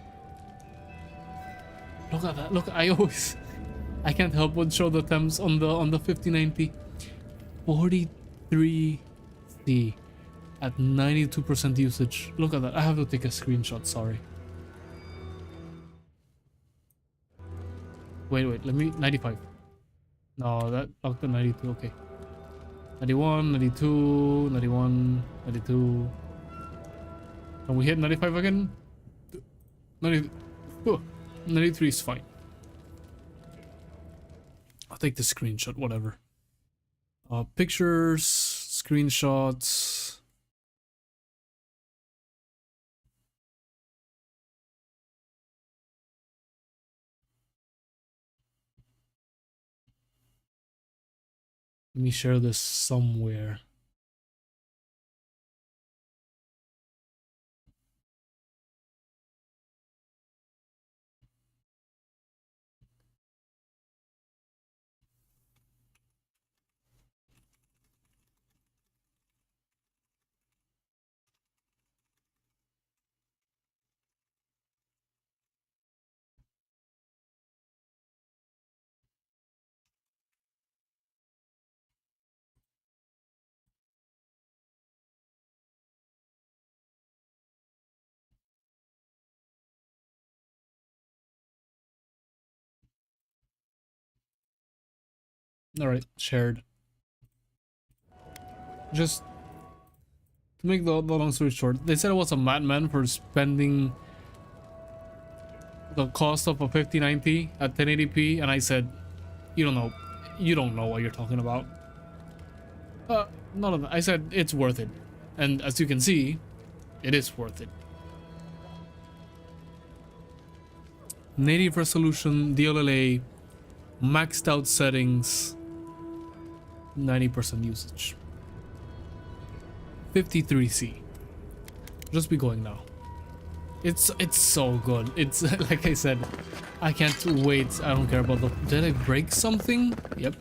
Look at that. Look, I can't help but show the temps on the 5090. 43C at 92% usage. Look at that. I have to take a screenshot, sorry. Wait, let me 95. No, that locked the 92, okay. 91, 92, 91, 92. Can we hit 95 again? 93 is fine. I'll take the screenshot, whatever. Pictures, screenshots. Let me share this somewhere. Alright, shared. Just to make the long story short, they said I was a madman for spending the cost of a 5090 at 1080p, and I said, you don't know what you're talking about. None of that. I said it's worth it, and as you can see, it is worth it. Native resolution, DLLA, maxed out settings, 90% usage. 53C. Just be going now. It's so good. It's like I said, I can't wait. I don't care about the... Did I break something? Yep.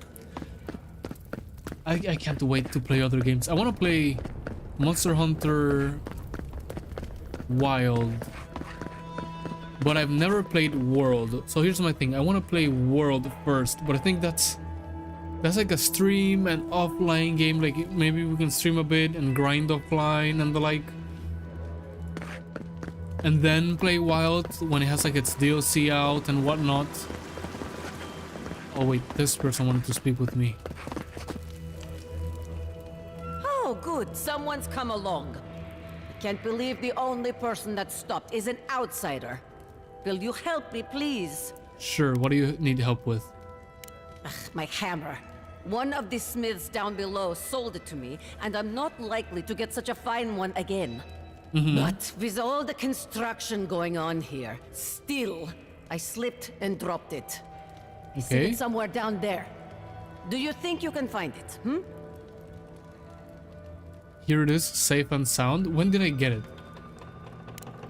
I can't wait to play other games. I want to play Monster Hunter Wild, but I've never played World. So here's my thing. I want to play World first, but I think that's like a stream and offline game. Like maybe we can stream a bit and grind offline and the like, and then play Wild when it has like its DLC out and whatnot. Oh wait, this person wanted to speak with me. Oh, good. Someone's come along. I can't believe the only person that stopped is an outsider. Will you help me, please? Sure, what do you need help with? Ugh, my hammer. One of the smiths down below sold it to me, and I'm not likely to get such a fine one again. But with all the construction going on here, still, I slipped and dropped it. I see it somewhere down there. Do you think you can find it, Here it is, safe and sound. When did I get it?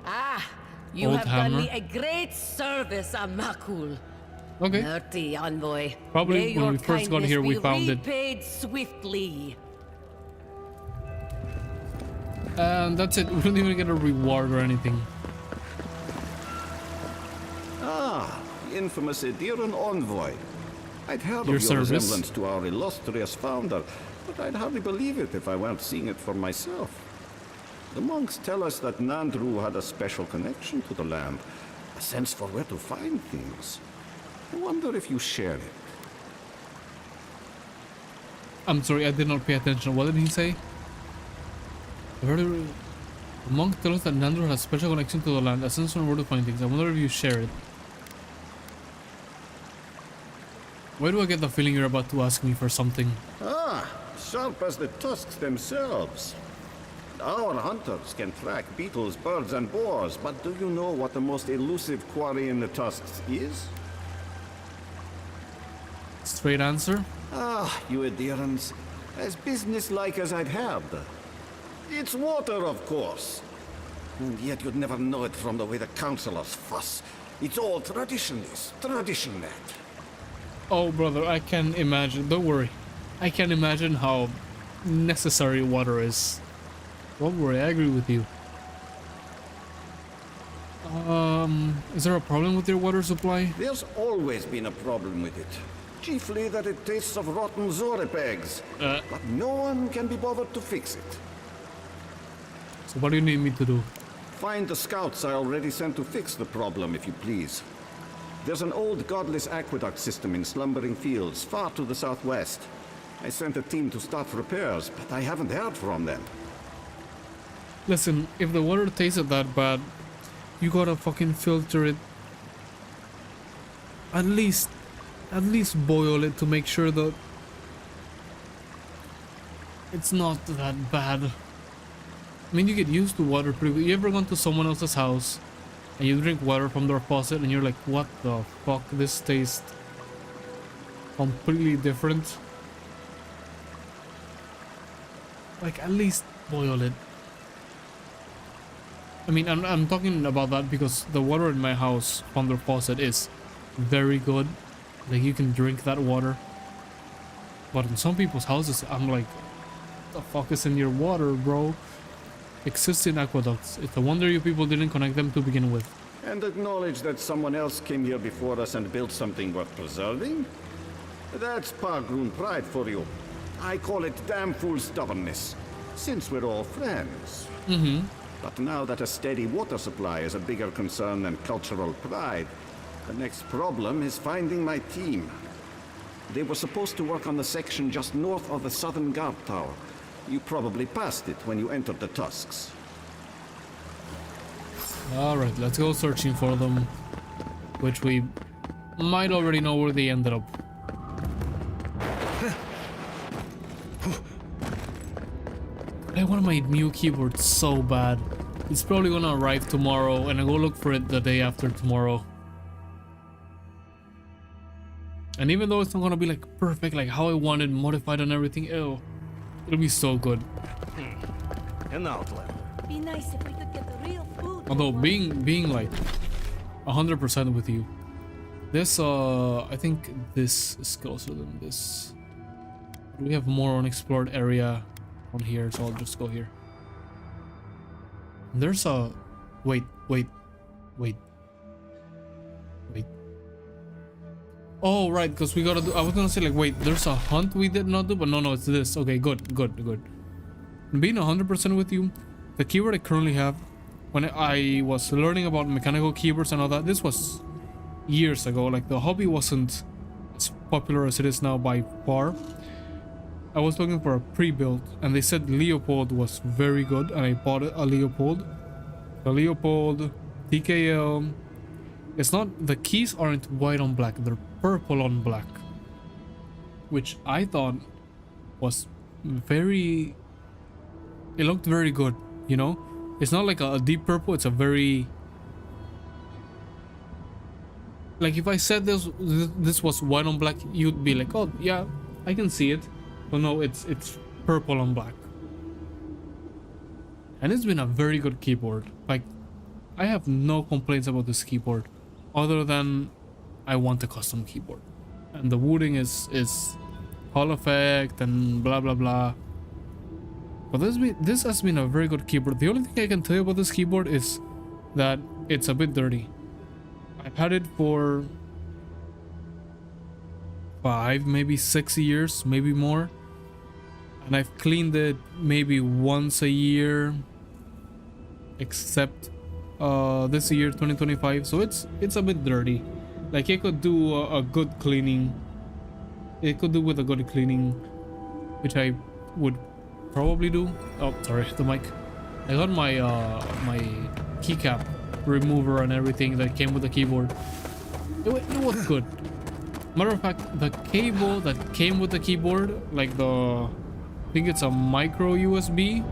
Ah, you Old have hammer. done me a great service, Amakul. Okay. Dirty envoy. Probably May when your we first got kindness here, we be found it. repaid swiftly. And that's it. We don't even get a reward or anything. Ah, the infamous Ediran envoy. I'd heard Your of your service. resemblance to our illustrious founder, but I'd hardly believe it if I weren't seeing it for myself. The monks tell us that Nandru had a special connection to the land, a sense for where to find things. I wonder if you share it. I'm sorry, I did not pay attention. What did he say? The monk tells us that Nandru has special connection to the land, a sense for where to find things. I wonder if you share it. Why do I get the feeling you're about to ask me for something? Ah, sharp as the tusks themselves. Our hunters can track beetles, birds, and boars, but do you know what the most elusive quarry in the tusks is? Straight answer? Ah, you Adherents. As businesslike as I'd had. It's water, of course. And yet you'd never know it from the way the councilors fuss. It's all traditionist, traditionette. Oh, brother, I can imagine. Don't worry. I can imagine how necessary water is. Don't worry, I agree with you. Is there a problem with your water supply? There's always been a problem with it. Chiefly that it tastes of rotten Zorip eggs. But no one can be bothered to fix it. So what do you need me to do? Find the scouts I already sent to fix the problem, if you please. There's an old godless aqueduct system in Slumbering Fields, far to the southwest. I sent a team to start repairs, but I haven't heard from them. Listen, if the water tasted that bad, you gotta fucking filter it. At least boil it to make sure that it's not that bad. I mean, you get used to water pretty quick. You ever gone to someone else's house and you drink water from their faucet and you're like, what the fuck, this tastes completely different? Like, at least boil it. I mean, I'm talking about that because the water in my house from their faucet is very good. Like, you can drink that water. But in some people's houses, I'm like, what the fuck is in your water, bro? Existing aqueducts. It's a wonder you people didn't connect them to begin with. And acknowledge that someone else came here before us and built something worth preserving? That's Pargroon pride for you. I call it damn fool stubbornness, since we're all friends. But now that a steady water supply is a bigger concern than cultural pride, the next problem is finding my team. They were supposed to work on the section just north of the southern guard tower. You probably passed it when you entered the Tusks. Alright, let's go searching for them. Which we might already know where they ended up. I want my new keyboard so bad. It's probably gonna arrive tomorrow and I go look for it the day after tomorrow. And even though it's not gonna be like perfect, like how I wanted, modified and everything, it'll be so good. An outlander. Be nice if we could get the real food. Although being like 100% with you, this I think this is closer than this. We have more unexplored area on here, so I'll just go here. There's a wait. Oh right, because we gotta do. I was gonna say like wait, there's a hunt we did not do, but no, it's this. Okay, good. Being 100% with you, the keyword I currently have, when I was learning about mechanical keyboards and all that, this was years ago. Like the hobby wasn't as popular as it is now by far. I was looking for a pre-built and they said Leopold was very good and I bought a Leopold. The Leopold TKL. It's not, the keys aren't white on black, they're purple on black. Which I thought was very, it looked very good, you know? It's not like a deep purple, it's a very, like if I said this was white on black, you'd be like, oh yeah, I can see it. But no, it's purple on black. And it's been a very good keyboard. Like, I have no complaints about this keyboard other than I want a custom keyboard. And the wooden is Hall effect and blah blah blah. But this has been a very good keyboard. The only thing I can tell you about this keyboard is that it's a bit dirty. I've had it for 5, maybe 6 years, maybe more. And I've cleaned it maybe once a year. except this year 2025, so it's a bit dirty. Like it could do a good cleaning. It could do with a good cleaning, which I would probably do. Oh, sorry, the mic. I got my my keycap remover and everything that came with the keyboard. It was good. Matter of fact, the cable that came with the keyboard, like I think it's a micro USB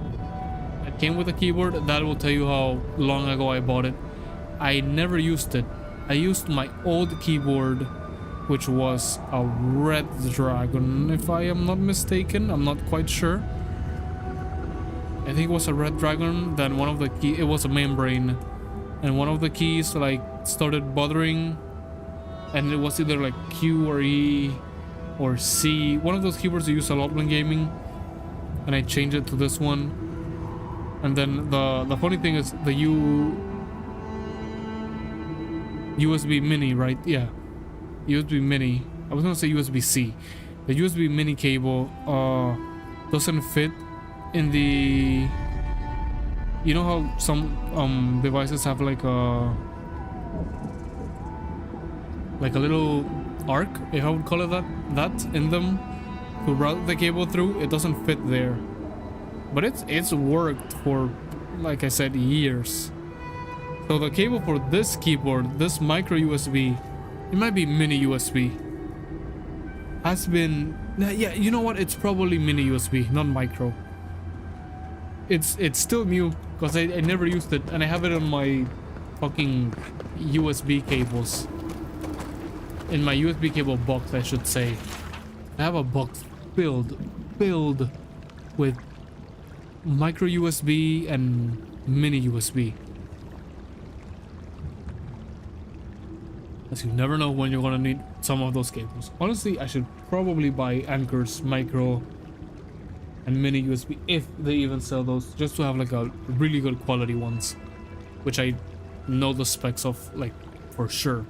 that came with the keyboard, that will tell you how long ago I bought it. I never used it. I used my old keyboard, which was a red dragon, if I am not mistaken. I'm not quite sure. I think it was a red dragon. Then one of the key, it was a membrane, and one of the keys like started bothering, and it was either like Q or E or C. One of those keyboards I use a lot when gaming, and I changed it to this one. And then the funny thing is the USB mini, right? Yeah, USB mini. I was gonna say USB-C. The USB mini cable doesn't fit in the. You know how some devices have like a little arc, if I would call it that in them to route the cable through. It doesn't fit there, but it's worked for, like I said, years. So the cable for this keyboard, this micro USB, it might be mini USB, has been, yeah, you know what, it's probably mini USB, not micro. It's still new because I never used it, and I have it on my fucking USB cables. In my USB cable box, I should say. I have a box filled with micro USB and mini USB. As you never know when you're gonna need some of those cables. Honestly, I should probably buy Anker's micro and mini USB, if they even sell those, just to have like a really good quality ones, which I know the specs of, like, for sure.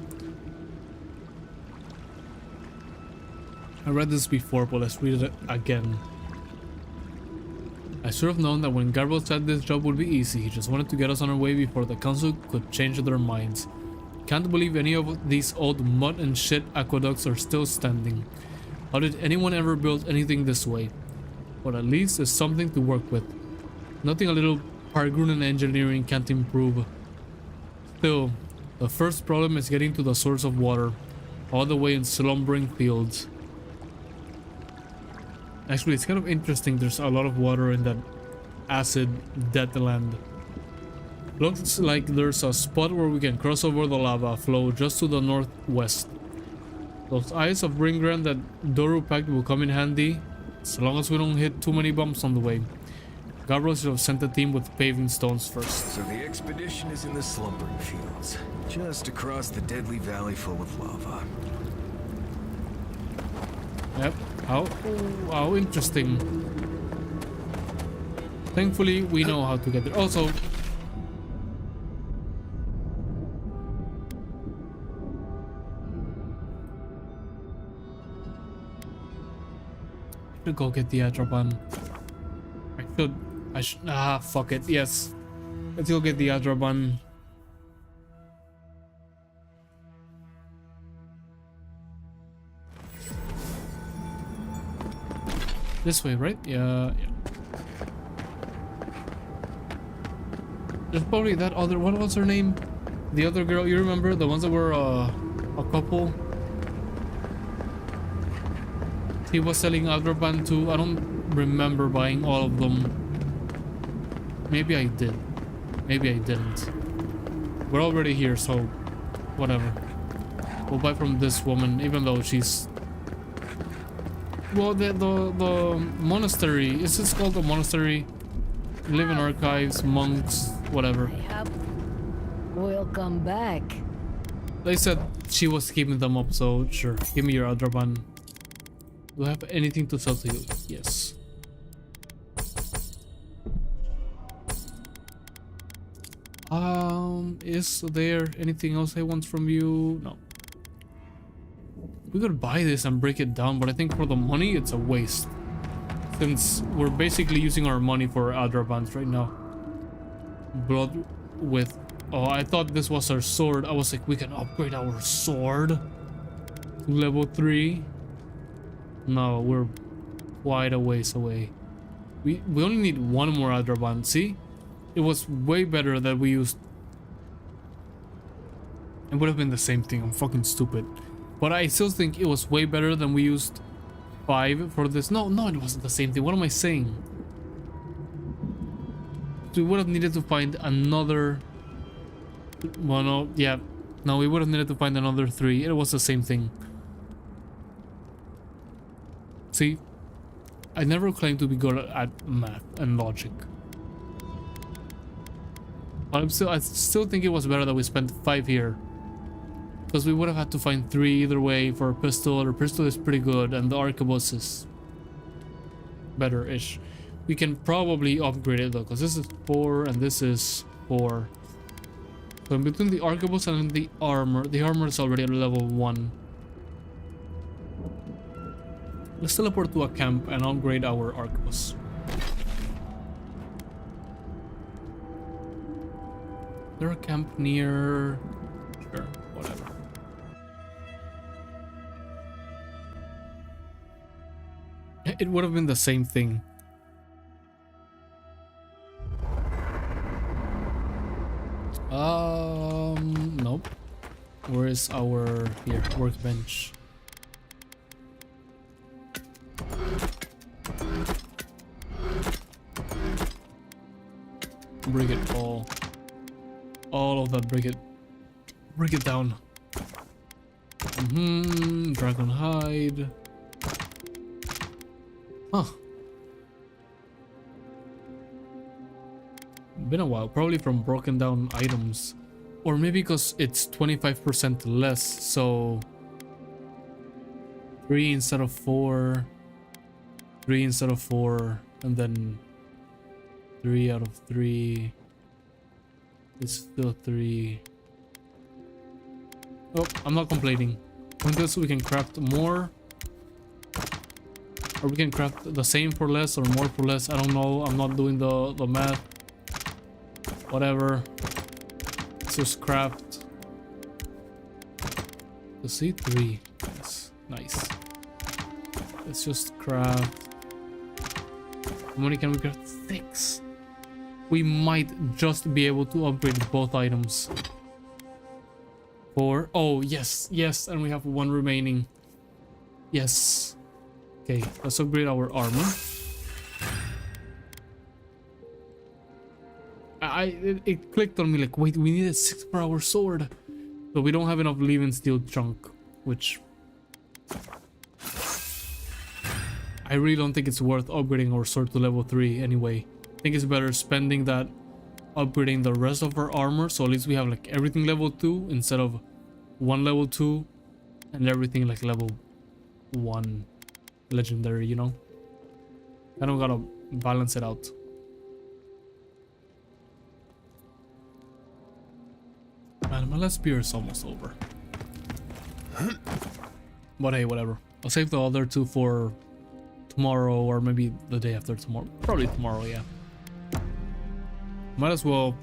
I read this before, but let's read it again. I should have known that when Gabriel said this job would be easy. He just wanted to get us on our way before the council could change their minds. Can't believe any of these old mud and shit aqueducts are still standing. How did anyone ever build anything this way? But at least there's something to work with. Nothing a little Pargrunan engineering can't improve. Still, the first problem is getting to the source of water, all the way in slumbering fields. Actually, it's kind of interesting. There's a lot of water in that acid deadland. Looks like there's a spot where we can cross over the lava flow just to the northwest. Those eyes of Ringgren that Doru packed will come in handy, as long as we don't hit too many bumps on the way. Gabriel should have sent a team with paving stones first. So the expedition is in the slumbering fields, just across the deadly valley full of lava. Yep. How interesting. Thankfully, we know how to get there. Also, I should go get the Adraban. I should. Fuck it. Yes. Let's go get the Adraban. This way, right? Yeah. There's probably that other. What was her name? The other girl. You remember the ones that were a couple? He was selling Adraban too. I don't remember buying all of them. Maybe I did. Maybe I didn't. We're already here, so whatever. We'll buy from this woman, even though she's. Well, the monastery. Is this called the monastery? Live in archives, monks, whatever. Welcome back. They said she was keeping them up, so sure. Give me your Adraban. Do I have anything to sell to you? Yes. Is there anything else I want from you? No. We could buy this and break it down, but I think for the money, it's a waste. Since we're basically using our money for Adrabans right now. blood with... Oh, I thought this was our sword. I was like, we can upgrade our sword to level 3. No, we're quite a ways away. We only need one more Adraban. See? It was way better that we used... It would have been the same thing. I'm fucking stupid. But I still think it was way better than we used 5 for this. No, it wasn't the same thing. What am I saying? We would have needed to find another... Well, no, yeah. No, we would have needed to find another 3. It was the same thing. See? I never claimed to be good at math and logic. But I still think it was better that we spent 5 here. Because we would have had to find 3 either way for a pistol. Our pistol is pretty good and the arquebus is better-ish. We can probably upgrade it though, because this is 4 and this is 4. So in between the arquebus and the armor is already at level 1. Let's teleport to a camp and upgrade our arquebus. Is there a camp near? Sure, whatever. It would have been the same thing. Nope. Where is our workbench? Bring it all of that. Break it down. Dragon hide. Huh. Been a while, probably from broken down items, or maybe because it's 25% less, so 3 instead of 4, 3 instead of 4, and then 3 out of 3. It's still 3. Oh, I'm not complaining. With this we can craft more, or we can craft the same for less or more for less. I don't know. I'm not doing the math. Whatever. Let's just craft. The C3. Yes, nice. Let's just craft. How many can we craft? 6. We might just be able to upgrade both items. 4. Oh, yes, and we have 1 remaining. Yes. Okay, let's upgrade our armor. It clicked on me like, wait, we needed 6 for our sword. So we don't have enough leaven steel chunk, which... I really don't think it's worth upgrading our sword to level 3 anyway. I think it's better spending that upgrading the rest of our armor, so at least we have like everything level 2 instead of 1 level 2 and everything like level 1 legendary, you know? I don't gotta balance it out. Man, my last beer is almost over. But hey, whatever. I'll save the other 2 for tomorrow or maybe the day after tomorrow. Probably tomorrow, yeah. Might as well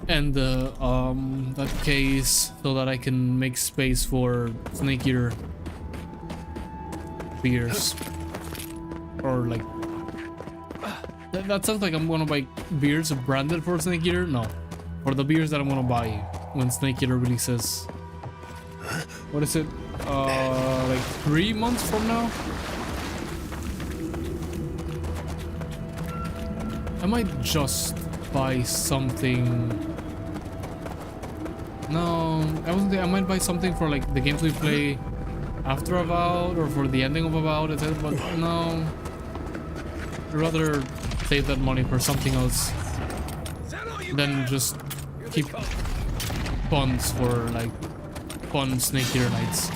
end that case so that I can make space for Snake Eater beers. Or like... That sounds like I'm gonna buy beers branded for Snake Eater? No. For the beers that I'm gonna buy when Snake Eater releases. What is it? Like 3 months from now? I might just buy something. No, I might buy something for like the games we play after Avowed or for the ending of Avowed, etc. But no, I'd rather save that money for something else than just keep funds for like fun Snake Eater nights.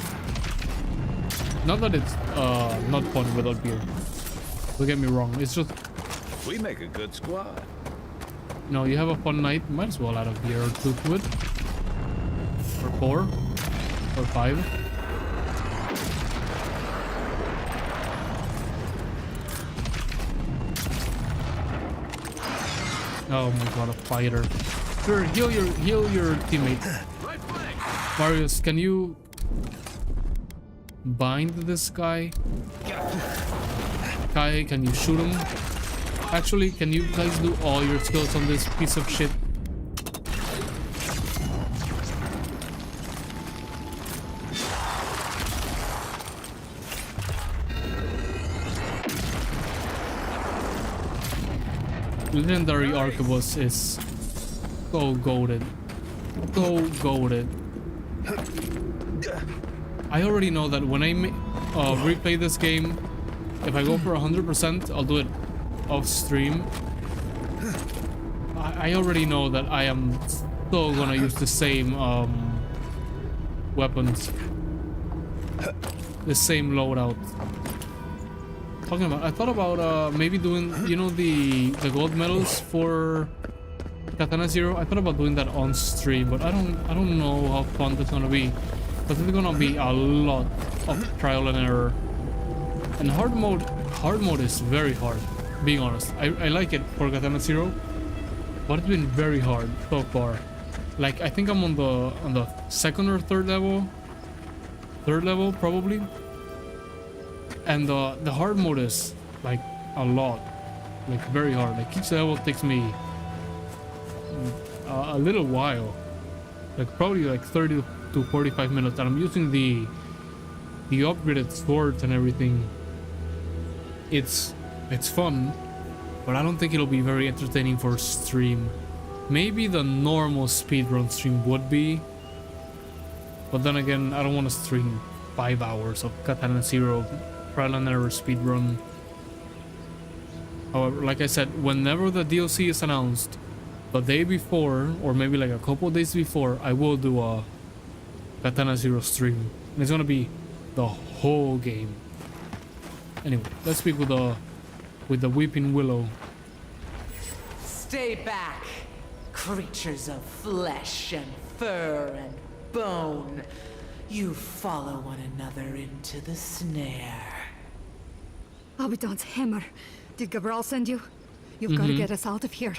Not that it's not fun without beer. Don't get me wrong. It's just we make a good squad. No, you have a fun night. Might as well add a beer or 2 to it, or 4, or 5. Oh my god, a fighter. Sure, heal your teammate. Marius, can you bind this guy? Kai, can you shoot him? Actually, can you guys do all your skills on this piece of shit? Legendary Arquebus is so goated. So goated. I already know that when I replay this game, if I go for 100%, I'll do it off stream. I already know that I am still gonna use the same weapons, the same loadout. I thought about maybe doing, you know, the gold medals for Katana Zero. I thought about doing that on stream, but I don't know how fun that's gonna be, because it's gonna be a lot of trial and error. And hard mode is very hard, being honest. I like it for Katana Zero, but it's been very hard so far. Like, I think I'm on the second or third level probably. And the hard mode is like a lot, like very hard. Like each level takes me a little while, like probably like 30 to 45 minutes. And I'm using the upgraded swords and everything. It's fun, but I don't think it'll be very entertaining for stream. Maybe the normal speedrun stream would be, but then again, I don't want to stream 5 hours of Katana Zero trial and error speedrun. However, like I said, whenever the DLC is announced, the day before, or maybe like a couple of days before, I will do a Katana Zero stream. And it's gonna be the whole game. Anyway, let's speak with the Weeping Willow. Stay back, creatures of flesh and fur and bone. You follow one another into the snare. Abaddon's hammer. Did Gabral send you? You've got to get us out of here.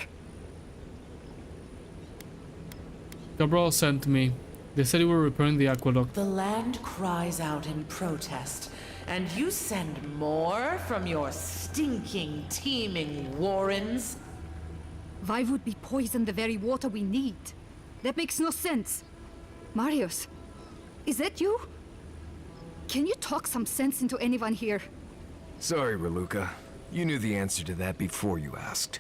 Gabral sent me. They said you were repairing the aqueduct. The land cries out in protest, and you send more from your stinking, teeming warrens? Why would we poison the very water we need? That makes no sense. Marius, is that you? Can you talk some sense into anyone here? Sorry, Raluca. You knew the answer to that before you asked.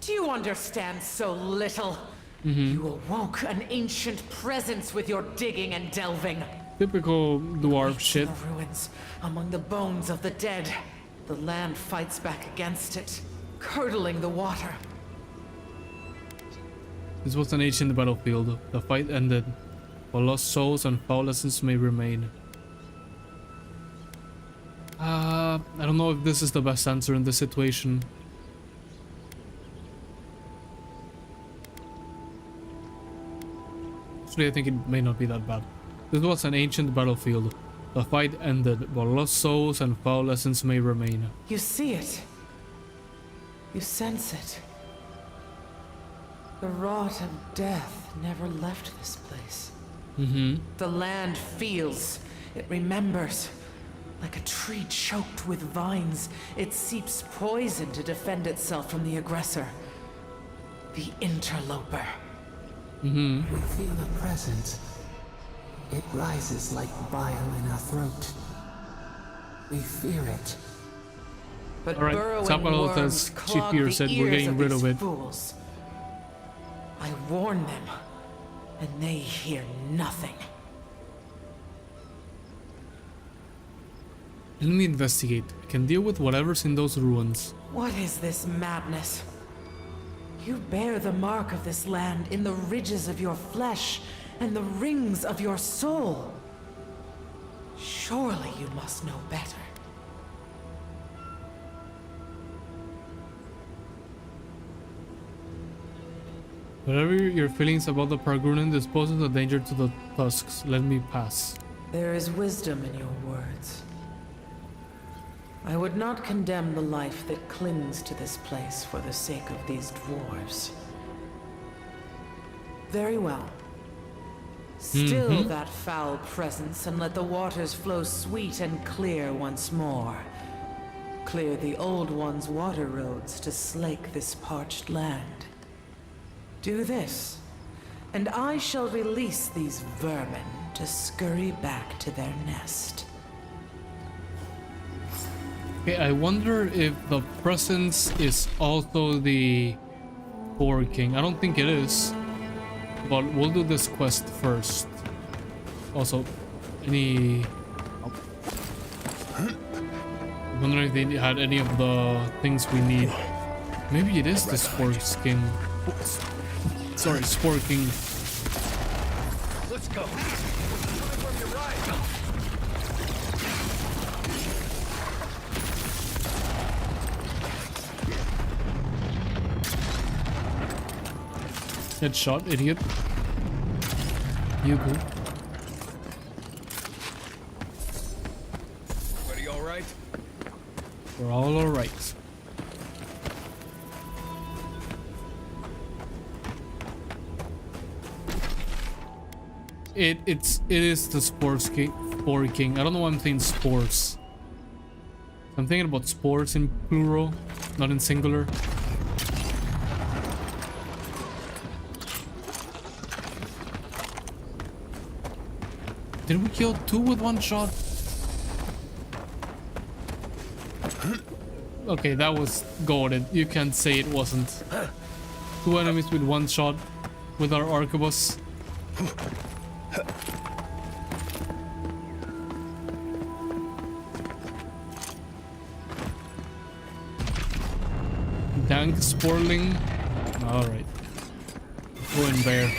Do you understand so little? You awoke an ancient presence with your digging and delving. Typical dwarf shit. The ruins, among the bones of the dead. The land fights back against it, curdling the water. This was an ancient battlefield. The fight ended, but lost souls and foul lessons may remain. I don't know if this is the best answer in this situation. Actually, I think it may not be that bad. This was an ancient battlefield. The fight ended, but lost souls and foul lessons may remain. You see it. You sense it. The rot of death never left this place. The land feels. It remembers. Like a tree choked with vines, it seeps poison to defend itself from the aggressor. The interloper. We feel a presence. It rises like bile in our throat. We fear it. But all right, burrowing worms as Chief clog Peter the said, we're ears getting of rid these of it. fools. I warn them, and they hear nothing. Let me investigate. I can deal with whatever's in those ruins. What is this madness? You bear the mark of this land in the ridges of your flesh and the rings of your soul. Surely you must know better. Whatever your feelings about the Pargrunen disposes a danger to the Tusks, let me pass. There is wisdom in your words. I would not condemn the life that clings to this place for the sake of these dwarves. Very well. Still that foul presence, and let the waters flow sweet and clear once more. Clear the old one's water roads to slake this parched land. Do this, and I shall release these vermin to scurry back to their nest. Okay, I wonder if the presence is also the Boar King. I don't think it is, but we'll do this quest first. Also, any... I'm wondering if they had any of the things we need. Maybe it is the Spore King. Sorry, Spore King. Let's go. Headshot, idiot. You go. Everybody all right? We're all alright. It is the Spore King. I don't know why I'm saying spores. I'm thinking about spores in plural, not in singular. Did we kill 2 with 1 shot? Okay, that was goated. You can't say it wasn't. 2 enemies with 1 shot with our arquebus. Dank Sporling. Alright. Go in bear.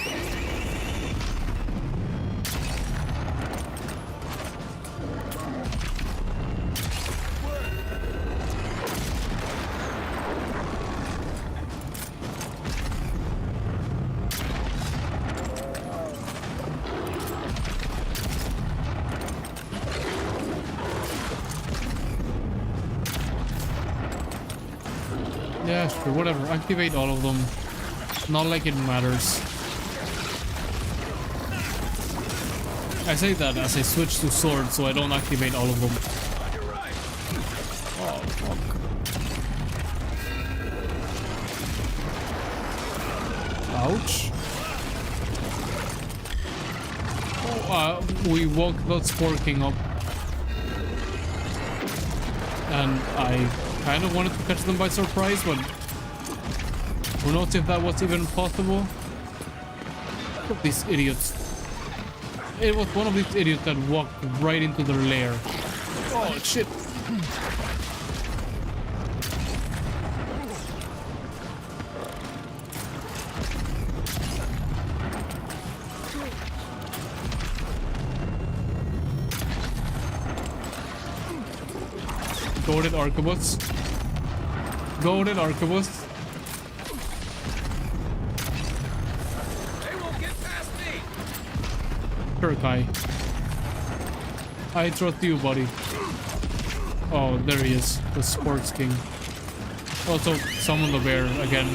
Yeah, sure, whatever. Activate all of them. Not like it matters. I say that as I switch to sword, so I don't activate all of them. Oh, fuck. Ouch. Oh, we woke the Spore King up. And I kind of wanted to catch them by surprise, but who knows if that was even possible. Look at these idiots. It was one of these idiots that walked right into their lair. Oh shit. Goated arquebus. Goated arquebus. They won't get past me. Sure, Kai. I trust you, buddy. Oh, there he is. The Sports King. Also, summon the bear again.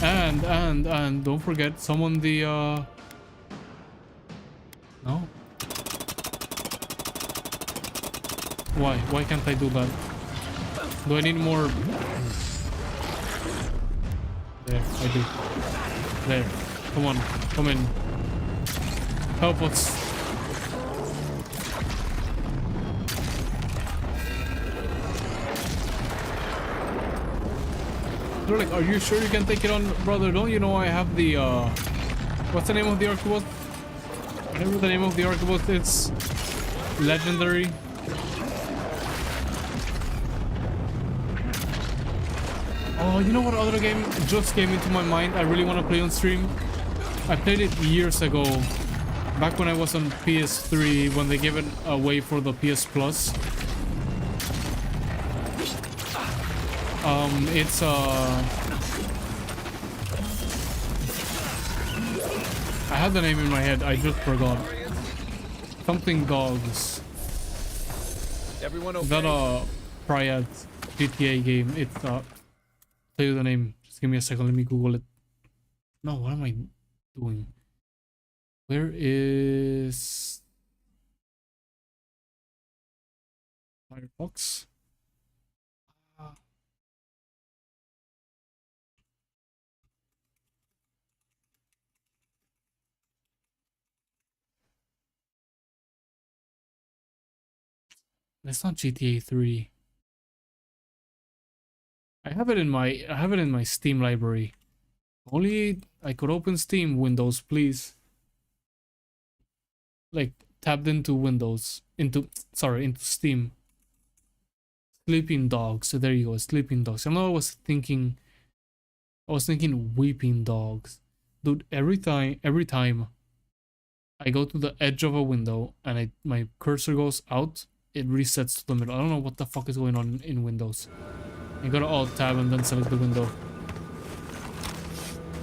And don't forget, summon the No? Why can't I do that? Do I need more? There, I do. There. Come on. Come in. Help us. They're like, are you sure you can take it on, brother? Don't you know I have the, what's the name of the arquebus? Whatever the name of the arquebus is. Legendary. Oh, you know what other game just came into my mind I really want to play on stream? I played it years ago, back when I was on PS3, when they gave it away for the PS Plus. It's I had the name in my head, I just forgot. Something dogs. Everyone okay? That triad GTA game. It's tell you the name. Just give me a second. Let me Google it. No, what am I doing? Where is Firefox? That's not GTA 3. I have it in my Steam library. Only I could open Steam Windows, please. Like tapped into Windows, into Steam. Sleeping Dogs. So there you go, Sleeping Dogs. I know I was thinking Weeping Dogs. Dude, every time I go to the edge of a window and my cursor goes out, it resets to the middle. I don't know what the fuck is going on in Windows. You gotta alt tab and then select the window.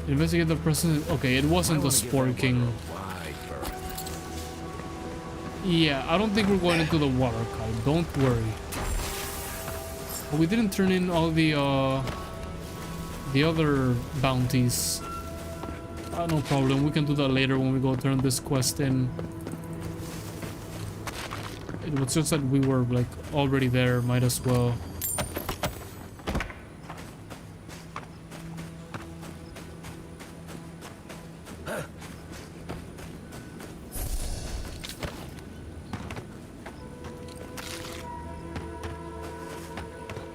Investigate the person. Okay, it wasn't the Spore King. Yeah, I don't think we're going into the water, Kyle. Don't worry. But we didn't turn in all the other bounties. No problem. We can do that later when we go turn this quest in. It was just that we were like already there. Might as well.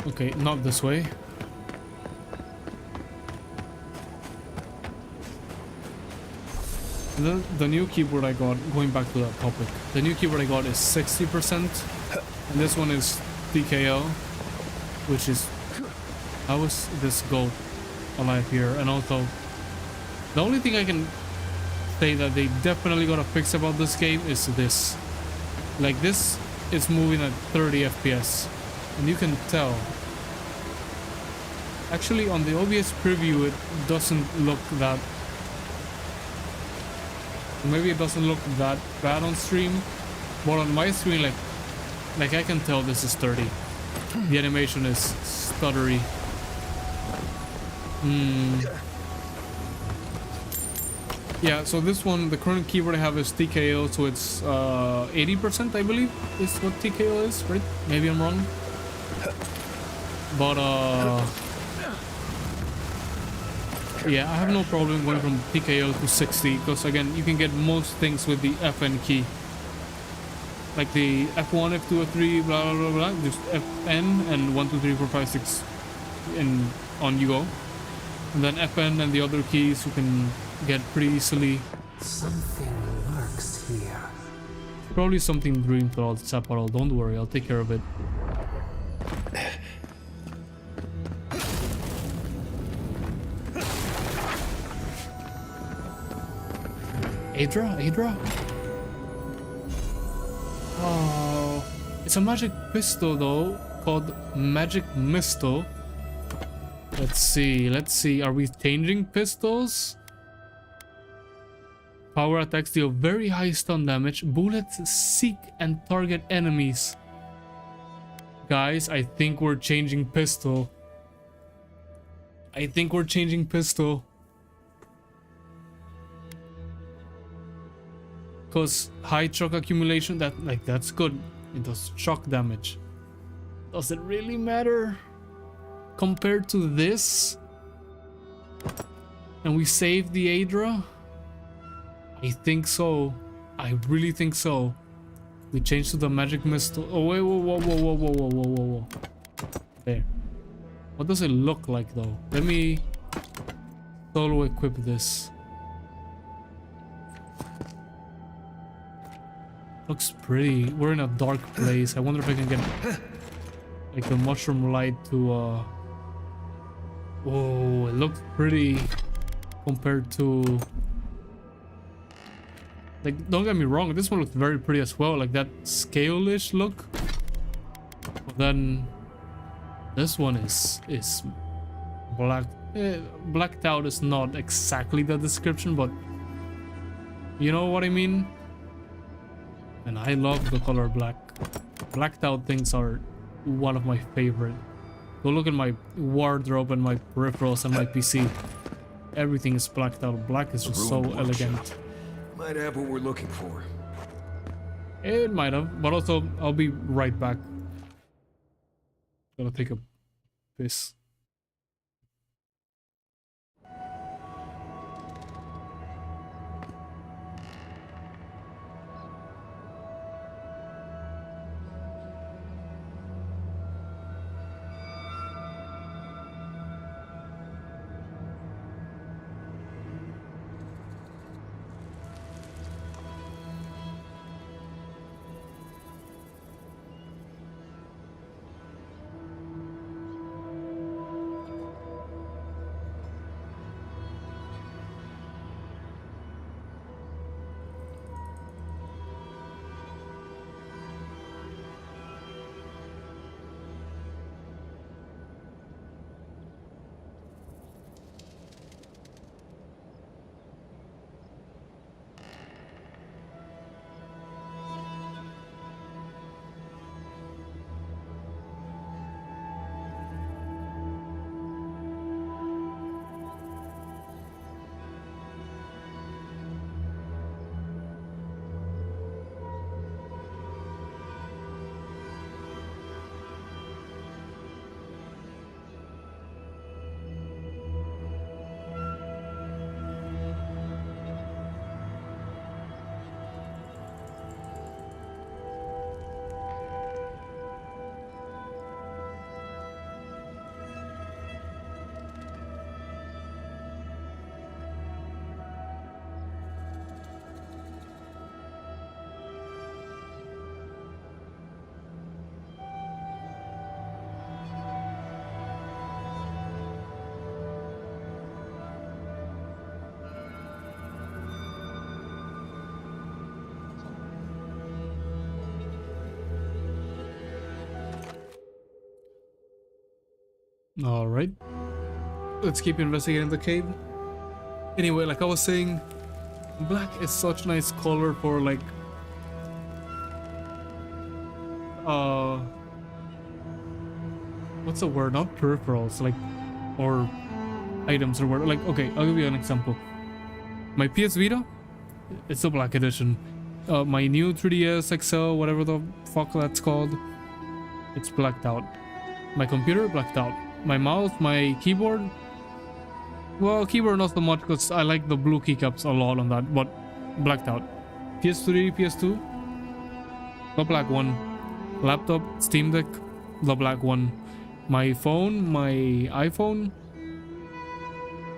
Okay, not this way. The new keyboard I got, going back to that topic, the new keyboard I got is 60%, and this one is TKO, which is, how is this goat alive here? And also, the only thing I can say that they definitely got to fix about this game is this. Like, this is moving at 30 FPS, and you can tell. Actually, on the OBS preview, it doesn't look that... Maybe it doesn't look that bad on stream, but on my screen, like I can tell this is 30. The animation is stuttery. Yeah, so this one, the current keyboard I have is TKO, so it's 80%, I believe, is what TKO is, right? Maybe I'm wrong. But yeah, I have no problem going from TKO to 60, because again, you can get most things with the FN key. Like the F1, F2, F3, blah blah blah blah, just FN and 1, 2, 3, 4, 5, 6, and on you go. And then FN and the other keys you can get pretty easily. Something lurks here. Probably something green throughout Chaparral, don't worry, I'll take care of it. Adra? Oh, it's a magic pistol though, called Magic Missile. Let's see, are we changing pistols? Power attacks deal very high stun damage. Bullets seek and target enemies. Guys, I think we're changing pistol. Because high shock accumulation, that's good. It does shock damage. Does it really matter compared to this? And we save the Adra? I think so. I really think so. We change to the Magic Missile. Oh wait, whoa. There. What does it look like though? Let me solo equip this. Looks pretty. We're in a dark place. I wonder if I can get like the mushroom light to oh, it looks pretty compared to, like, don't get me wrong, this one looks very pretty as well, like that scale-ish look. But then this one is black. Blacked out is not exactly the description, but you know what I mean. And I love the color black. Blacked out things are one of my favorite. Go look at my wardrobe and my peripherals and my PC. Everything is blacked out. Black is just so elegant. Might have what we're looking for. It might have, but also I'll be right back. Gotta take a piss. Alright. Let's keep investigating the cave. Anyway, like I was saying, black is such a nice color for like what's the word? Not peripherals, like, or items or whatever. Like, okay, I'll give you an example. My PS Vita, it's a black edition. My new 3DS XL, whatever the fuck that's called, it's blacked out. My computer, blacked out. My mouse, my keyboard, well, keyboard not so much because I like the blue keycaps a lot on that, but blacked out. PS3, PS2, the black one. Laptop, Steam Deck, the black one. My phone, my iPhone,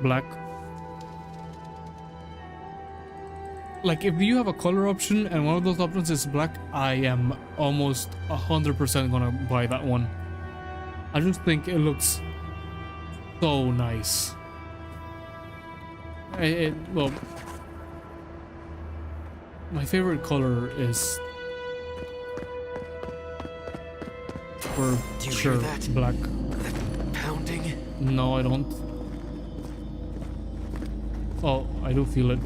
black. Like, if you have a color option and one of those options is black, I am almost 100% gonna buy that one. I just think it looks so nice. Well, my favorite color is for sure black. Pounding? No, I don't. Oh, I do feel it.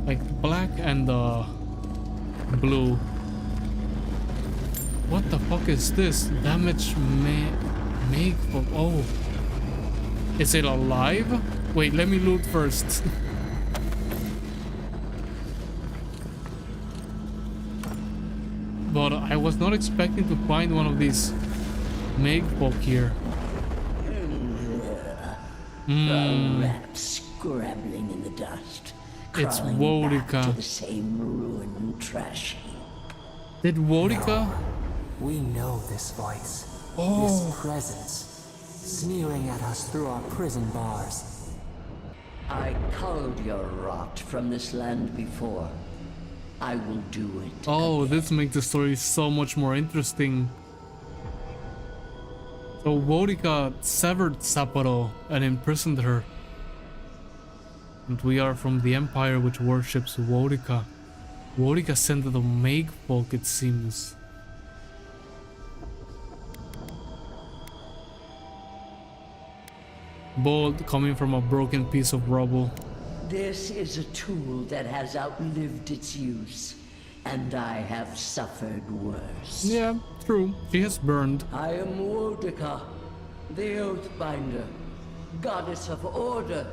Like black and blue. What the fuck is this? Damage make for, oh. Is it alive? Wait, let me loot first. But I was not expecting to find one of these Magfolk here. The rat scrabbling in the dust. It's Crawling back Wodica. to the same ruin and trash heap. Did Wodica? We know this voice. Oh. This presence. Sneering at us through our prison bars. I culled your rot from this land before. I will do it. Oh, this makes the story so much more interesting. So Wodica severed Sapporo and imprisoned her. And we are from the empire which worships Wodica. Wodica sent the Magfolk, it seems. Bold coming from a broken piece of rubble. This is a tool that has outlived its use. and I have suffered worse. Yeah, true. She has burned. I am Wodica, the Oathbinder, goddess of order,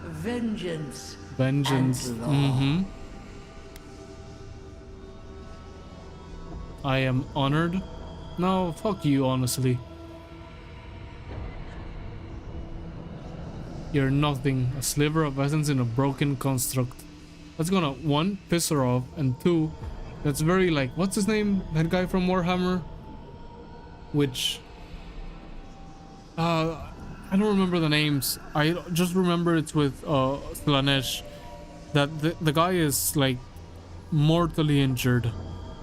vengeance, Vengeance. and law. I am honored. No, fuck you, honestly. You're nothing. A sliver of essence in a broken construct. That's gonna, one, piss her off, and two, that's very like, what's his name? That guy from Warhammer? Which... I don't remember the names. I just remember it's with Slanesh. That the guy is like mortally injured.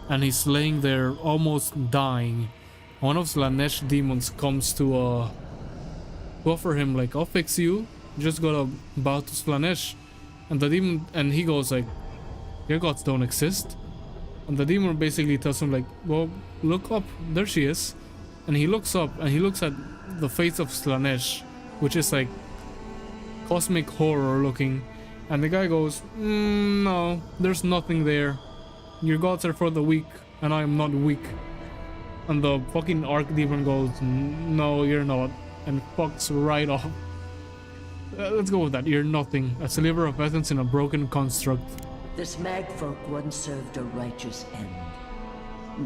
And he's laying there almost dying. One of Slanesh demons comes to offer him like, I'll fix you. You just gotta bow to Slanesh. And the demon, and he goes like, your gods don't exist. And the demon basically tells him like, well, look up, there she is. And he looks up and he looks at the face of Slanesh, which is like cosmic horror looking. And the guy goes, no, there's nothing there. Your gods are for the weak, and I am not weak. And the fucking archdemon goes, no, you're not. And fucks right off. Let's go with that. You're nothing. A sliver of essence in a broken construct. This magfolk once served a righteous end.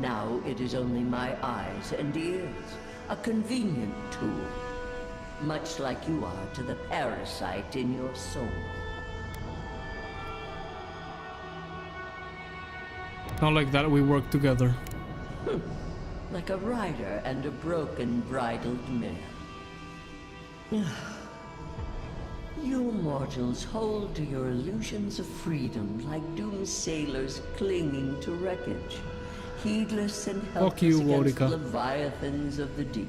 Now it is only my eyes and ears, a convenient tool. Much like you are to the parasite in your soul. Not like that, we work together. Like a rider and a broken bridled mare. You mortals hold to your illusions of freedom like doomed sailors clinging to wreckage, heedless and helpless against leviathans of the deep.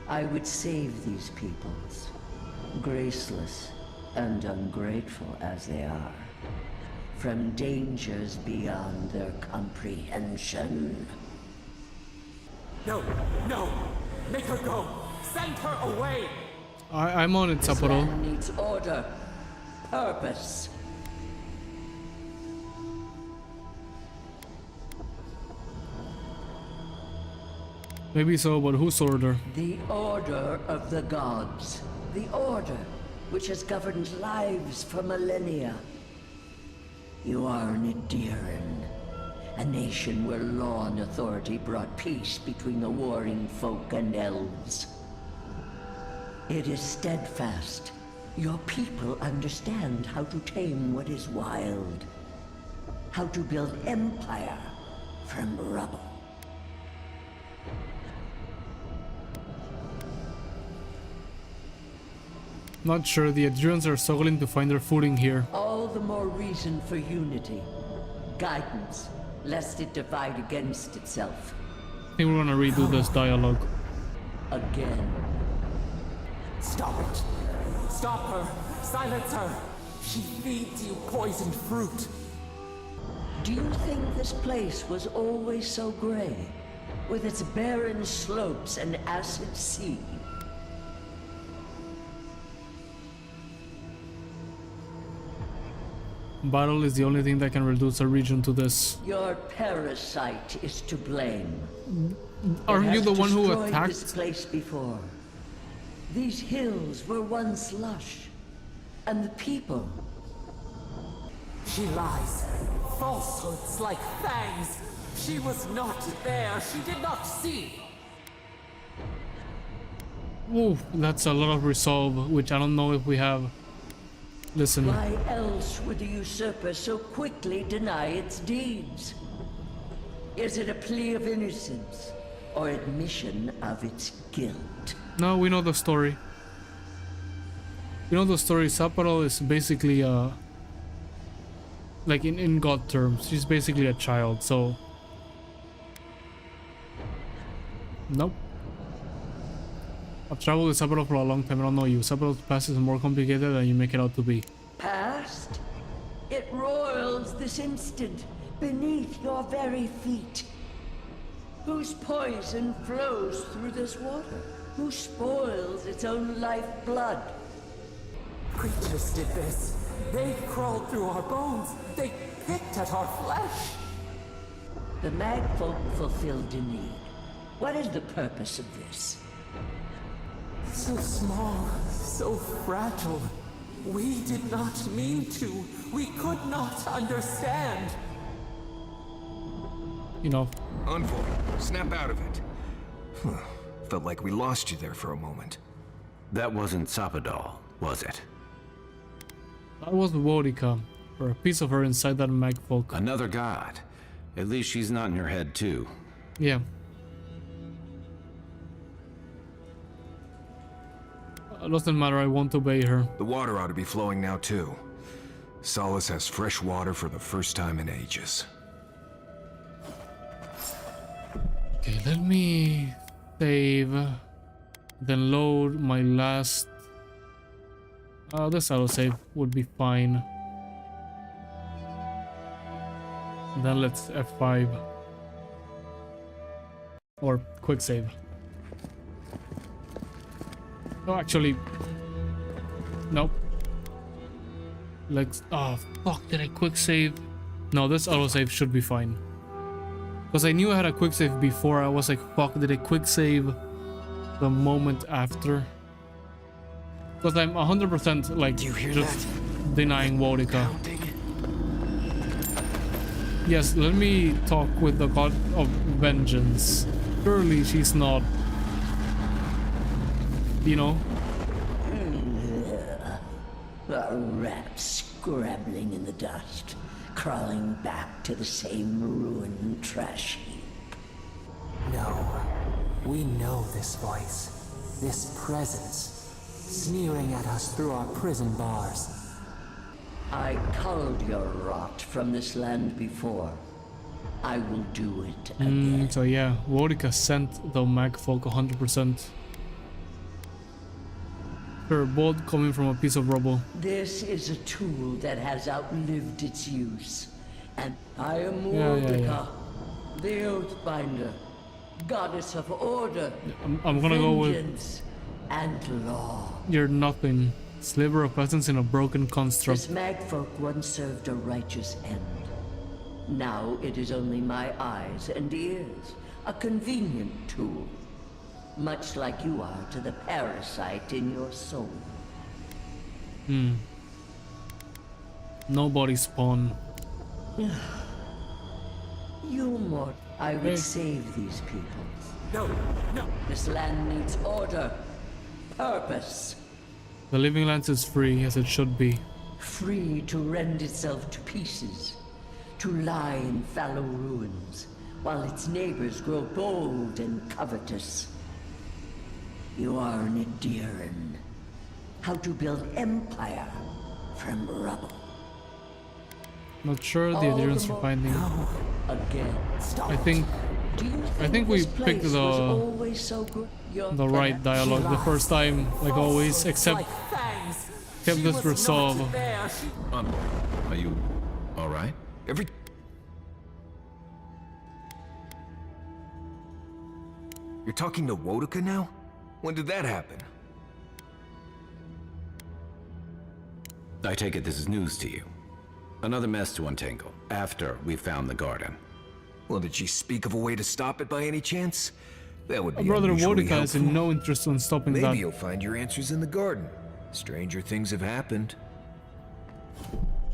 I would save these peoples, graceless and ungrateful as they are, from dangers beyond their comprehension. No, no! Make her go! Send her away! I'm on it, Sapporo. This land needs order, purpose. Maybe so, but whose order? The order of the gods. The order which has governed lives for millennia. You are an Ediran, a nation where law and authority brought peace between the warring folk and elves. It is steadfast. Your people understand how to tame what is wild. How to build empire from rubble. Not sure, the Adirans are struggling to find their footing here. All the more reason for unity. Guidance, lest it divide against itself. I think we're gonna redo this dialogue. Again. Stop it! Stop her! Silence her! She feeds you poisoned fruit! Do you think this place was always so gray? With its barren slopes and acid sea? Battle is the only thing that can reduce a region to this. Your parasite is to blame. Aren't you the one who attacked this place before? These hills were once lush, and the people. She lies. Falsehoods like fangs. She was not there. She did not see. Ooh, that's a lot of resolve, which I don't know if we have. Listen. Why else would the usurper so quickly deny its deeds? Is it a plea of innocence, or admission of its guilt? No, we know the story. You know the story, Sapporo is basically like in God terms, she's basically a child, so nope. I've traveled with Sapporo for a long time, I don't know you. Sapporo's past is more complicated than you make it out to be. Past? It roils this instant, beneath your very feet. Whose poison flows through this water? Who spoils its own lifeblood? Creatures did this. They crawled through our bones. They picked at our flesh. The Magfolk fulfilled a need. What is the purpose of this? So small, so fragile. We did not mean to. We could not understand. You know. Envoy, snap out of it. Felt like we lost you there for a moment. That wasn't Sapadal, was it? That was Wodica, or a piece of her inside that Magfolk. Another god. At least she's not in your head too. Yeah. It doesn't matter, I won't obey her. The water ought to be flowing now too. Solace has fresh water for the first time in ages. Okay, let me save, then load my last. This autosave would be fine. Then let's F5 or quick save. No, actually, nope. Let's. Oh fuck! Did I quick save? No, this autosave should be fine. Because I knew I had a quick save before. I was like, fuck, did I quick save the moment after? Because I'm 100% like just denying Wodica. Yes, let me talk with the god of vengeance. Surely she's not, you know. A rat scrabbling in the dust, crawling back to the same ruined trash heap. No. We know this voice. This presence. Sneering at us through our prison bars. I culled your rot from this land before. I will do it again. So yeah, Wodica sent the Magfolk 100%. Her bolt coming from a piece of rubble. This is a tool that has outlived its use. And I am Yeah. the Oathbinder, goddess of order, I'm gonna go with vengeance, and law. you're nothing. Sliver of essence in a broken construct. This Magfolk once served a righteous end. Now it is only my eyes and ears, a convenient tool. Much like you are to the parasite in your soul. Nobody spawn. You more. I would save these people. No. This land needs order. Purpose. The Living Lands is free, as it should be. Free to rend itself to pieces. To lie in fallow ruins, while its neighbors grow bold and covetous. You are an Ediran. How to build empire from rubble. Not sure the adherence for finding. Again. I think we picked the right dialogue the first time, like always, except kept this resolve. Are you all right? You're talking to Wodica now? When did that happen? I take it this is news to you. Another mess to untangle, after we found the garden. Well, did she speak of a way to stop it by any chance? That would be Brother unusually Wodica is in no interest in stopping that. Maybe you'll find your answers in the garden. Stranger things have happened.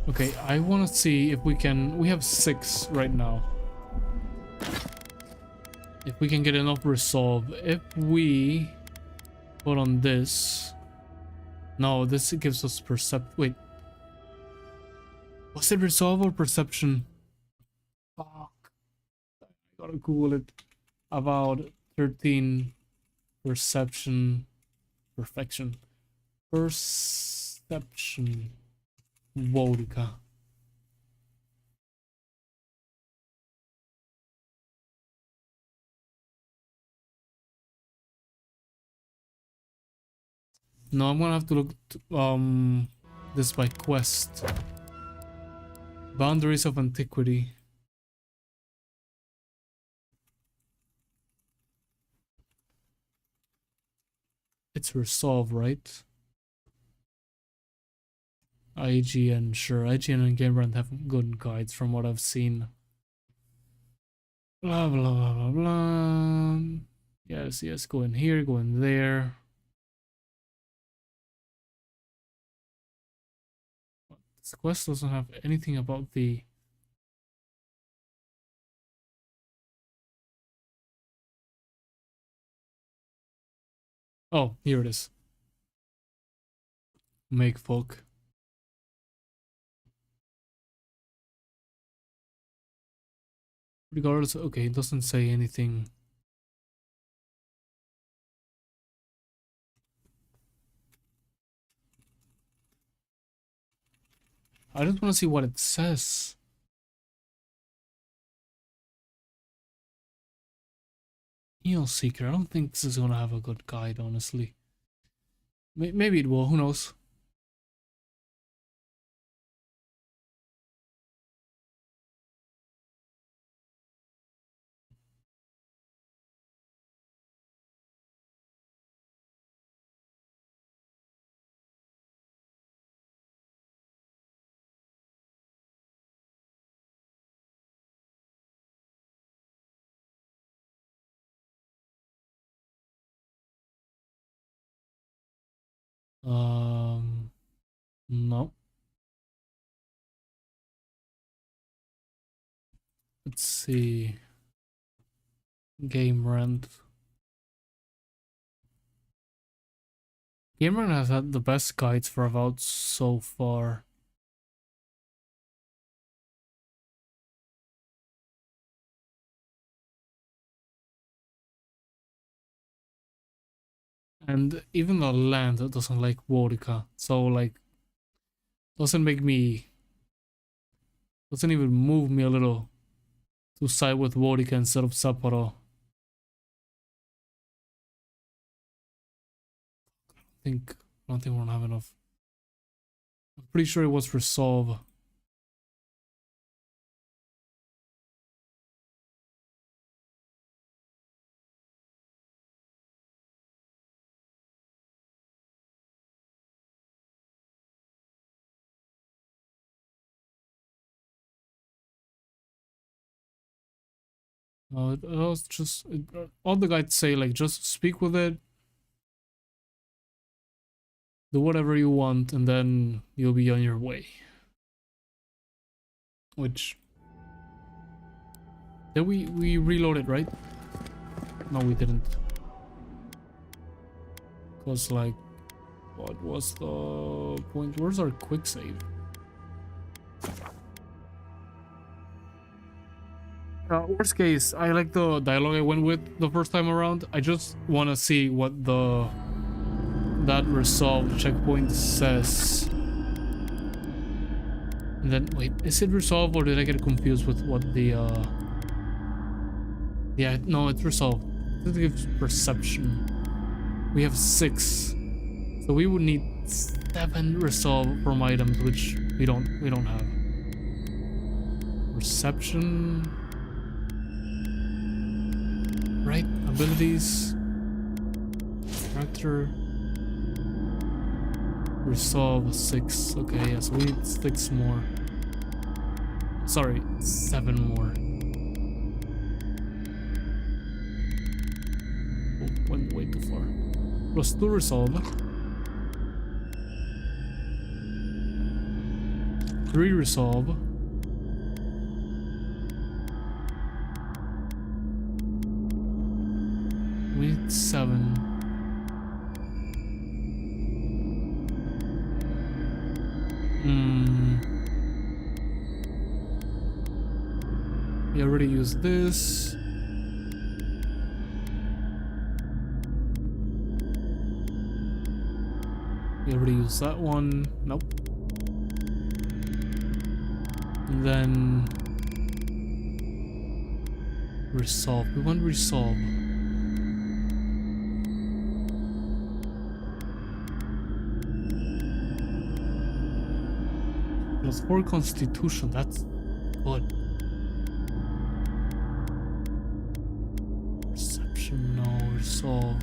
Okay, I want to see if we can. We have 6 right now. If we can get enough resolve. If we put on this. No, this gives us Wait. Was it resolve or perception? Fuck. I gotta Google it. Avowed 13. Perception. Perfection. Perception. Wodica. No, I'm gonna have to look this by quest. Boundaries of Antiquity. It's resolve, right? IGN, sure. IGN and Game Rant have good guides from what I've seen. Blah, blah, blah, blah, blah. Yes, yes, go in here, go in there. This quest doesn't have anything about the... Oh, here it is. Make folk. Regardless, okay, it doesn't say anything. I just want to see what it says. Heal Seeker. I don't think this is gonna have a good guide, honestly. Maybe it will, who knows? No. Let's see. Game Rant. Game Rant has had the best guides for Avowed so far. And even the land doesn't like Vodka, so like doesn't even move me a little to side with Vodka instead of Sapporo. I don't think we're gonna have enough. I'm pretty sure it was Resolve. It was just all the guides say like just speak with it, do whatever you want, and then you'll be on your way. Which did we reloaded, right? No, we didn't. Cause like, what was the point? Where's our quick save? Worst case, I like the dialogue I went with the first time around. I just want to see what that resolve checkpoint says. And then, wait, is it resolve or did I get confused with what the, yeah, no, it's resolve. It gives perception. We have 6. So we would need 7 resolve from items, which we don't have. Perception. Right, abilities, character, resolve 6. Okay, yeah, so we need 6 more. Sorry, 7 more. Oh, went way too far. Plus 2 resolve. 3 resolve. We need 7. We already used this. We already used that one. Nope. And then resolve. We want resolve. Plus 4 constitution, that's good. Perception, no, resolve.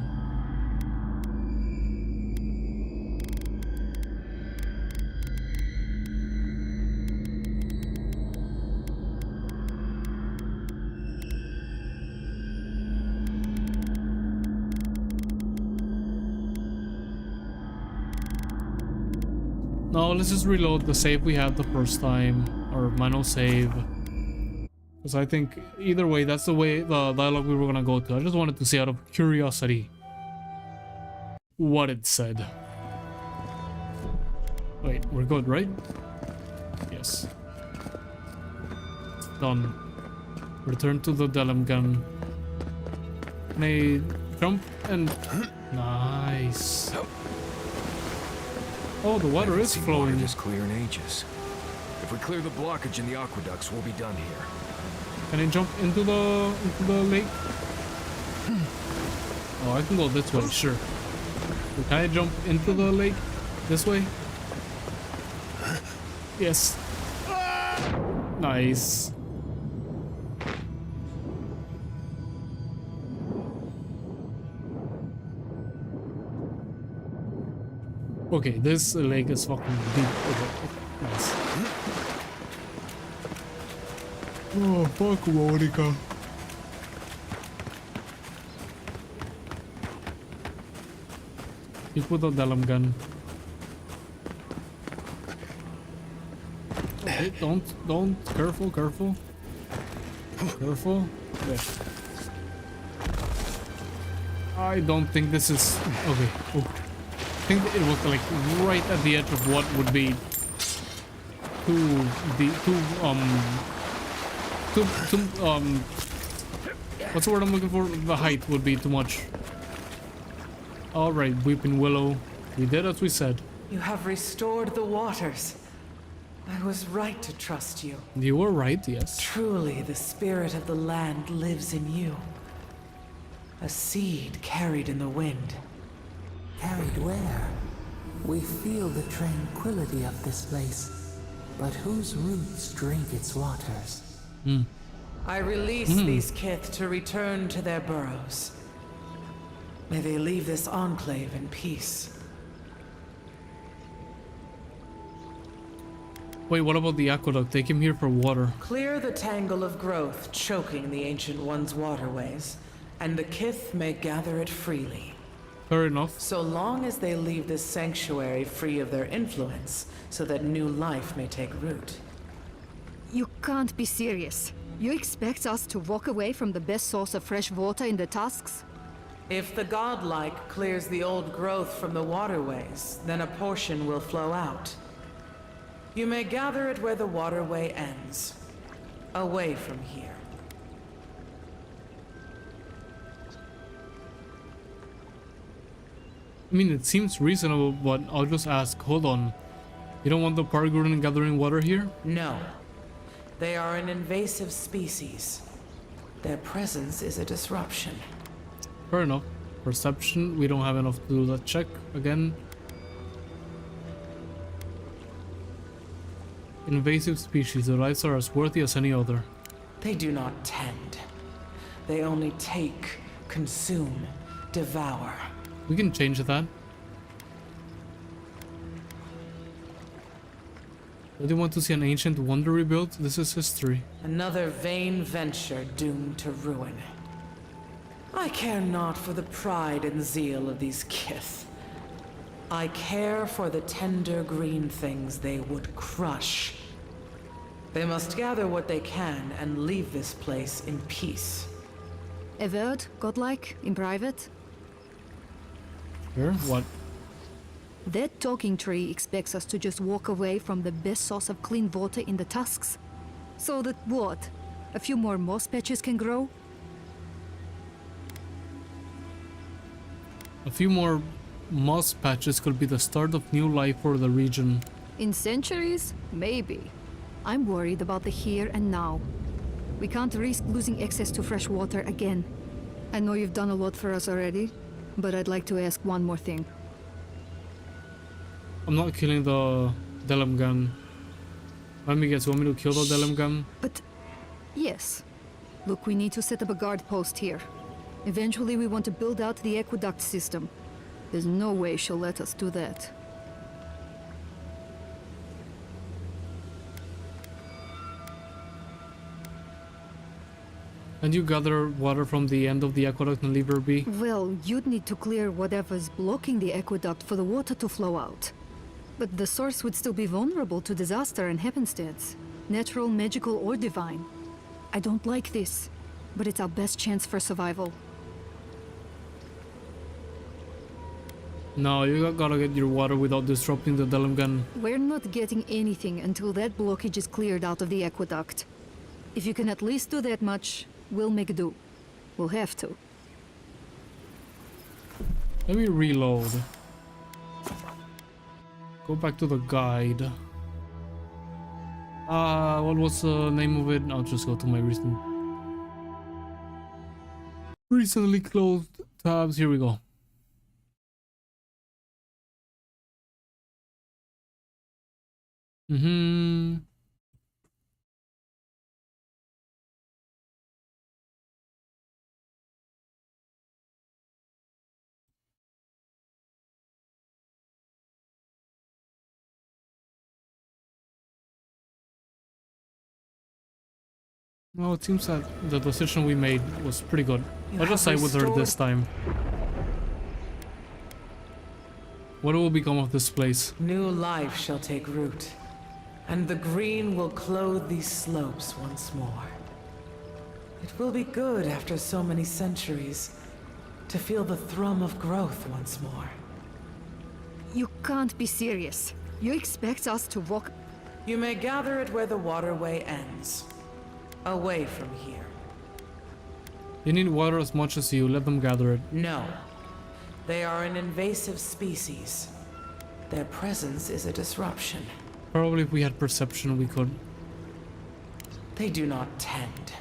No, let's just reload the save we had the first time, or manual save. Because I think either way, that's the way the dialogue we were gonna go to. I just wanted to see out of curiosity what it said. Wait, we're good, right? Yes. Done. Return to the Delamgan. Can I jump and... Nice. Oh, the water is flowing. Water this clear in ages. If we clear the blockage in the aqueducts, we'll be done here. Can I jump into the lake? Oh, I can go this way, sure. Can I jump into the lake this way? Yes. Nice. Okay, this lake is fucking deep. Okay, nice. Oh, fuck, Monica. You put the Delamgan. Okay, don't. Careful. Careful. Yeah. I don't think this is... Okay. Oh. I think it was like right at the edge of what would be what's the word I'm looking for? The height would be too much. Alright, Weeping Willow. We did as we said. You have restored the waters. I was right to trust you. You were right, yes. Truly, the spirit of the land lives in you. A seed carried in the wind. Carried where? We feel the tranquility of this place, but whose roots drink its waters? I release these kith to return to their burrows. May they leave this enclave in peace. Wait, what about the aqueduct? They came here for water. Clear the tangle of growth choking the Ancient One's waterways, and the kith may gather it freely. Fair enough. So long as they leave this sanctuary free of their influence, so that new life may take root. You can't be serious. You expect us to walk away from the best source of fresh water in the Tusks? If the godlike clears the old growth from the waterways, then a portion will flow out. You may gather it where the waterway ends, away from here. I mean, it seems reasonable, but I'll just ask, hold on. You don't want the Pargurun gathering water here? No. They are an invasive species. Their presence is a disruption. Fair enough. Perception, we don't have enough to do that check again. Invasive species, the rights are as worthy as any other. They do not tend. They only take, consume, devour. We can change that. Do you want to see an ancient wonder rebuilt? This is history. Another vain venture doomed to ruin. I care not for the pride and zeal of these kith. I care for the tender green things they would crush. They must gather what they can and leave this place in peace. Avowed, godlike, in private? Sure, what? That talking tree expects us to just walk away from the best source of clean water in the Tusks. So that what? A few more moss patches can grow? A few more moss patches could be the start of new life for the region. In centuries? Maybe. I'm worried about the here and now. We can't risk losing access to fresh water again. I know you've done a lot for us already, but I'd like to ask one more thing. I'm not killing the Delamgan. Let me guess, you want me to kill the Delamgan? But... yes. Look, we need to set up a guard post here. Eventually we want to build out the aqueduct system. There's no way she'll let us do that. And you gather water from the end of the aqueduct and leave her be? Well, you'd need to clear whatever's blocking the aqueduct for the water to flow out. But the source would still be vulnerable to disaster and happenstance. Natural, magical, or divine. I don't like this, but it's our best chance for survival. No, you gotta get your water without disrupting the Delmgan. We're not getting anything until that blockage is cleared out of the aqueduct. If you can at least do that much, we'll make do. We'll have to. Let me reload. Go back to the guide. What was the name of it? I'll just go to my recently closed tabs. Here we go. Well, it seems that the decision we made was pretty good. I'll just side with her this time. What will become of this place? New life shall take root, and the green will clothe these slopes once more. It will be good after so many centuries to feel the thrum of growth once more. You can't be serious. You expect us to walk... You may gather it where the waterway ends. Away from here. They need water as much as you. Let them gather it. No. They are an invasive species. Their presence is a disruption. Probably if we had perception, we could. They do not tend.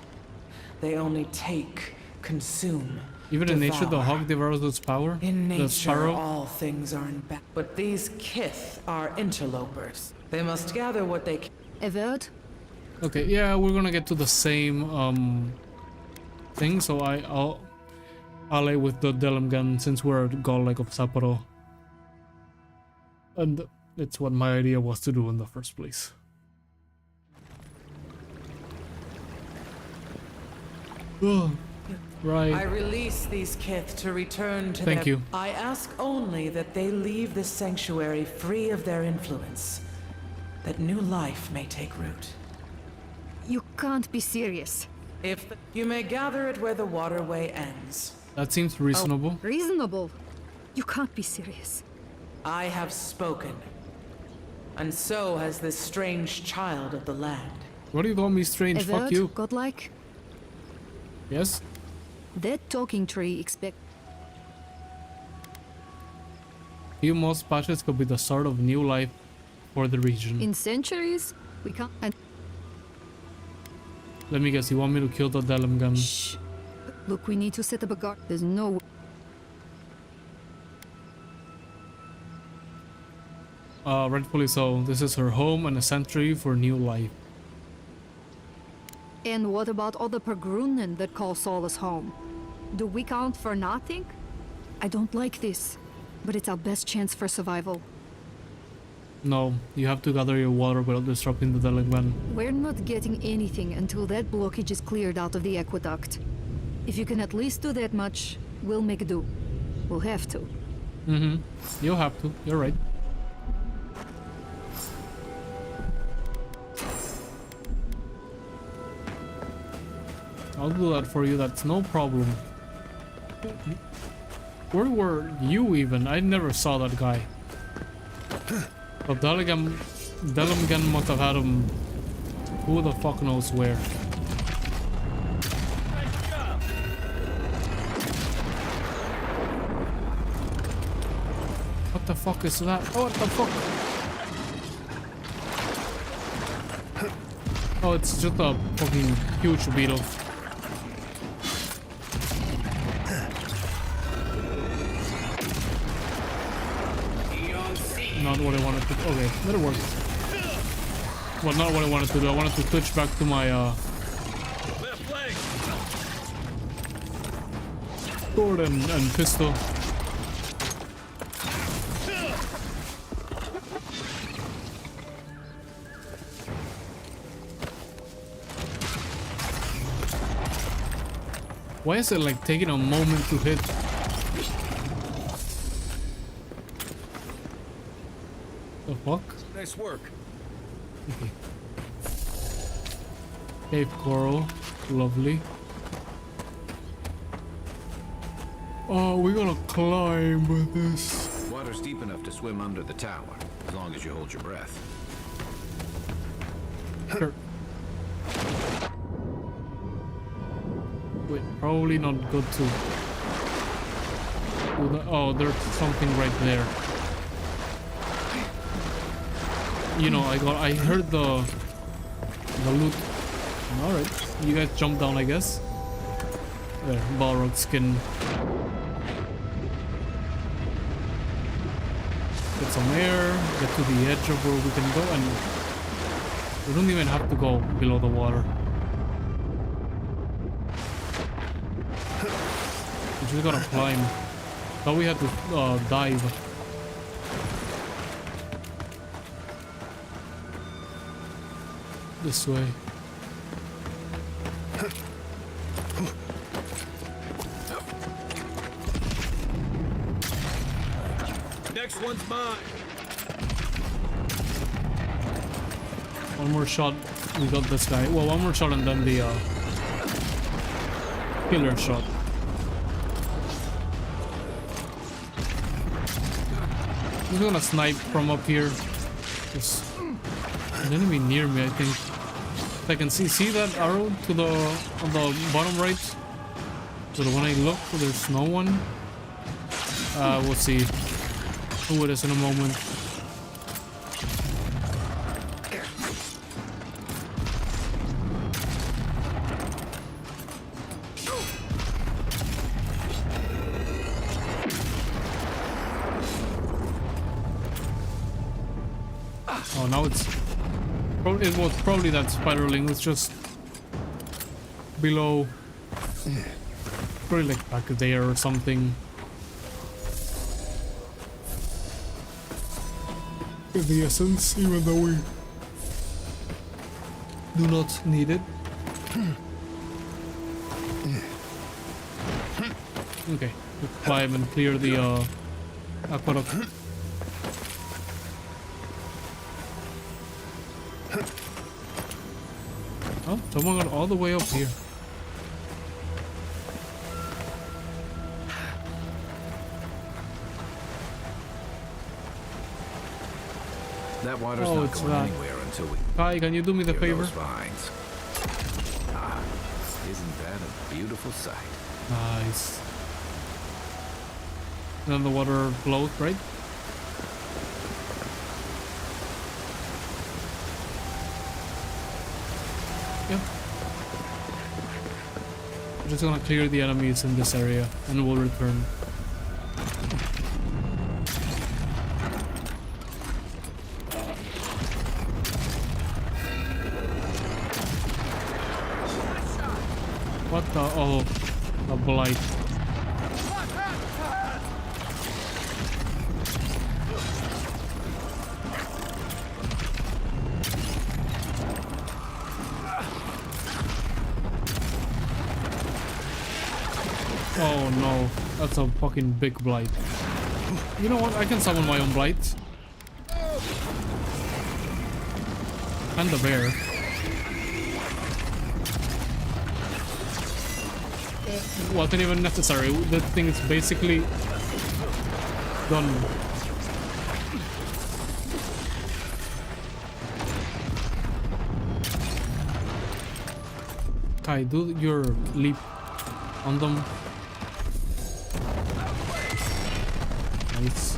They only take, consume, Even in nature, the devour. hog devours its power. In The nature, sparrow. all things are in balance. But these kith are interlopers. They must gather what they can. Avowed? Okay, yeah, we're gonna get to the same thing. So I'll ally with the Delmgan since we're a god like of Sapporo. And it's what my idea was to do in the first place. Oh, right. I release these kith to return to Thank their... you. I ask only that they leave this sanctuary free of their influence, that new life may take root. You can't be serious. If you may gather it where the waterway ends. That seems reasonable. Reasonable? You can't be serious. I have spoken, and so has this strange child of the land. What do you call me strange? Avowed, Fuck you. godlike? Yes? That talking tree expect... Few moss patches could be the start of new life for the region. In centuries, we can't... And Let me guess, you want me to kill the Delmgan? shh. Look, we need to set up a guard. There's no... Rightfully so. This is her home and a sanctuary for new life. And what about all the Pergrunen that call Solace home? Do we count for nothing? I don't like this, but it's our best chance for survival. No, you have to gather your water without disrupting the Delmgan. We're not getting anything until that blockage is cleared out of the aqueduct. If you can at least do that much, we'll make do. We'll have to. Mm-hmm. You'll have to. You're right. I'll do that for you. That's no problem. Where were you even? I never saw that guy. But Delmgan must have had him. Who the fuck knows where? What the fuck is that? Oh, what the fuck? Oh, it's just a fucking huge beetle. Not what I wanted to do. Okay, that'll work. Well, not what I wanted to do. I wanted to switch back to my sword and pistol. Why is it like taking a moment to hit? The fuck? Nice work. Okay. Cave coral. Lovely. Oh, we gotta climb with this. Water's deep enough to swim under the tower, as long as you hold your breath. Sure. Wait, probably not good to do that. Oh, there's something right there. You know, I heard the loot. Alright, you guys jump down, I guess. There, Balrog skin. Get some air, get to the edge of where we can go, and we don't even have to go below the water. We just gotta climb. Thought we had to dive. This way. Next one's mine. One more shot, we got this guy. Well, one more shot and then the killer shot. I'm just gonna snipe from up here. There's an enemy near me, I think. If I can see that arrow to the on the bottom right. So when I look, there's no one. We'll see who it is in a moment. Oh, now it was probably that spiderling was just below, probably like back there or something. In the essence, even though we do not need it. Okay, we'll climb and clear the aqueduct. Oh, someone got all the way up here. That water's Oh, not it's going not. anywhere until we Kai, can you do me the clear favor? those vines. Ah, isn't that a beautiful sight? Nice. Then the water flows, right? Yep. We're just gonna clear the enemies in this area and we'll return. What the? Oh, the blight. Oh no, that's a fucking big blight. You know what? I can summon my own blight. And the bear. Wasn't even necessary. The thing is basically done. Kai, do your leap on them. Nice.